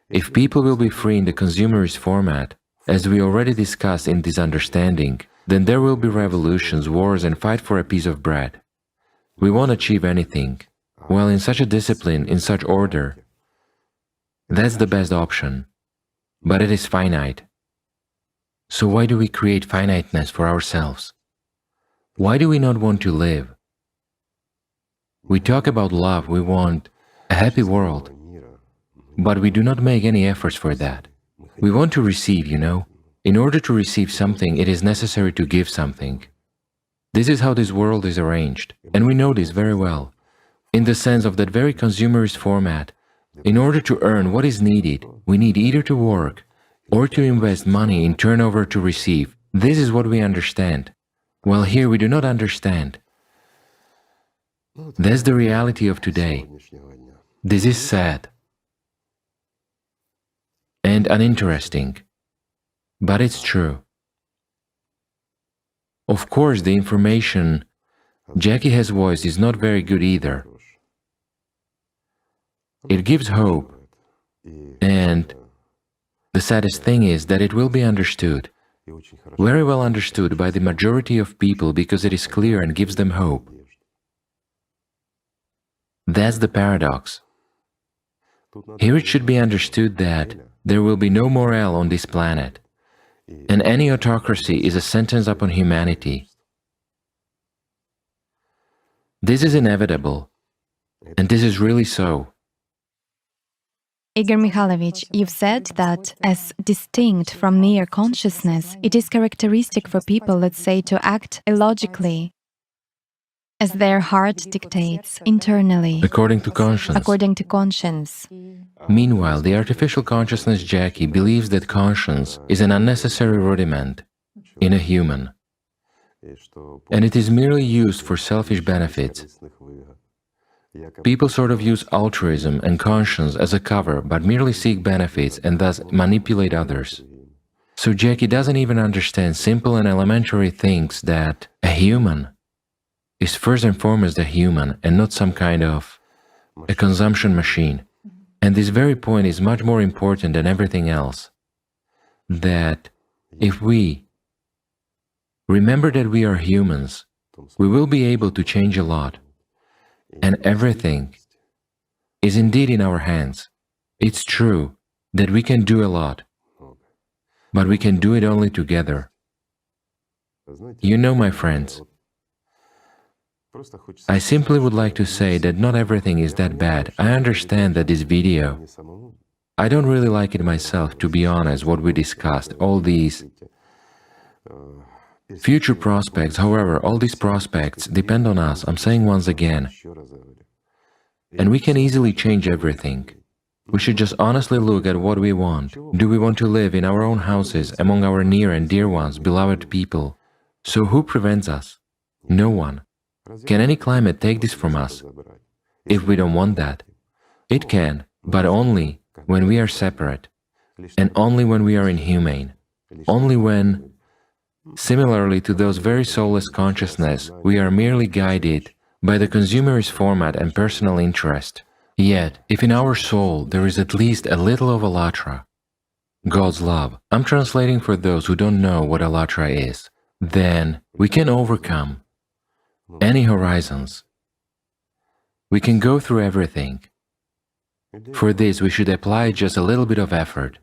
If people will be free in the consumerist format, as we already discussed in this understanding, then there will be revolutions, wars, and fight for a piece of bread. We won't achieve anything. Well, in such a discipline, in such order, that's the best option. But it is finite. So why do we create finiteness for ourselves? Why do we not want to live? We talk about love, we want a happy world, but we do not make any efforts for that. We want to receive, you know. In order to receive something, it is necessary to give something. This is how this world is arranged, and we know this very well. In the sense of that very consumerist format, in order to earn what is needed, we need either to work or to invest money in turnover to receive. This is what we understand. Well, here we do not understand. That's the reality of today. This is sad and uninteresting, but it's true. Of course, the information Jackie has voiced is not very good either. It gives hope, and the saddest thing is that it will be understood, very well understood by the majority of people because it is clear and gives them hope. That's the paradox. Here it should be understood that There will be no morale on this planet, and any autocracy is a sentence upon humanity. This is inevitable, and this is really so. Igor Mikhailovich, you've said that as distinct from mere consciousness, it is characteristic for people, let's say, to act illogically, as their heart dictates, internally, According to conscience. according to conscience. Meanwhile, the artificial consciousness Jackie believes that conscience is an unnecessary rudiment in a human, and it is merely used for selfish benefits. People sort of use altruism and conscience as a cover, but merely seek benefits and thus manipulate others. So Jackie doesn't even understand simple and elementary things, that a human is first and foremost a human and not some kind of a consumption machine. And this very point is much more important than everything else. That if we remember that we are humans, we will be able to change a lot. And everything is indeed in our hands. It's true that we can do a lot, but we can do it only together. You know, my friends, I simply would like to say that not everything is that bad. I understand that this video, I don't really like it myself, to be honest, what we discussed, all these future prospects. However, all these prospects depend on us, I'm saying once again, and we can easily change everything. We should just honestly look at what we want. Do we want to live in our own houses, among our near and dear ones, beloved people? So who prevents us? No one. Can any climate take this from us? If we don't want that, it can, but only when we are separate, and only when we are inhumane, only when, similarly to those very soulless consciousness, we are merely guided by the consumerist format and personal interest. Yet, if in our soul there is at least a little of Allatra, God's love, I'm translating for those who don't know what Allatra is, then we can overcome any horizons. We can go through everything. For this, we should apply just a little bit of effort,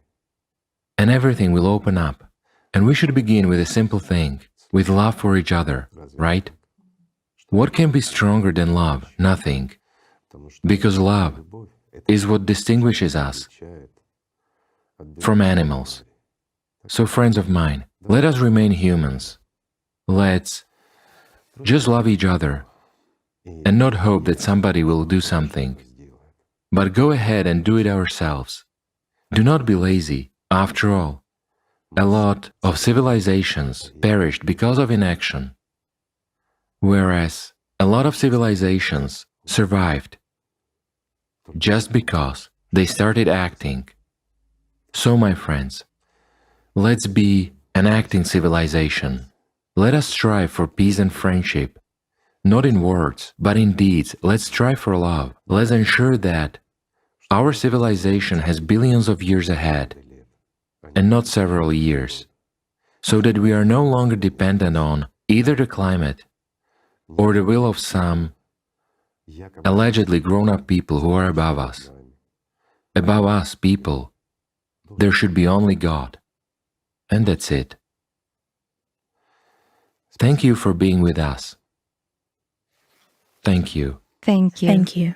and everything will open up. And we should begin with a simple thing, with love for each other, right? What can be stronger than love? Nothing. Because love is what distinguishes us from animals. So, friends of mine, let us remain humans. Let's just love each other and not hope that somebody will do something, but go ahead and do it ourselves. Do not be lazy. After all, a lot of civilizations perished because of inaction, whereas a lot of civilizations survived just because they started acting. So, my friends, let's be an acting civilization. Let us strive for peace and friendship, not in words, but in deeds. Let's strive for love. Let's ensure that our civilization has billions of years ahead, and not several years, so that we are no longer dependent on either the climate or the will of some allegedly grown-up people who are above us. Above us, people, there should be only God. And that's it. Thank you for being with us. Thank you. Thank you. Thank you.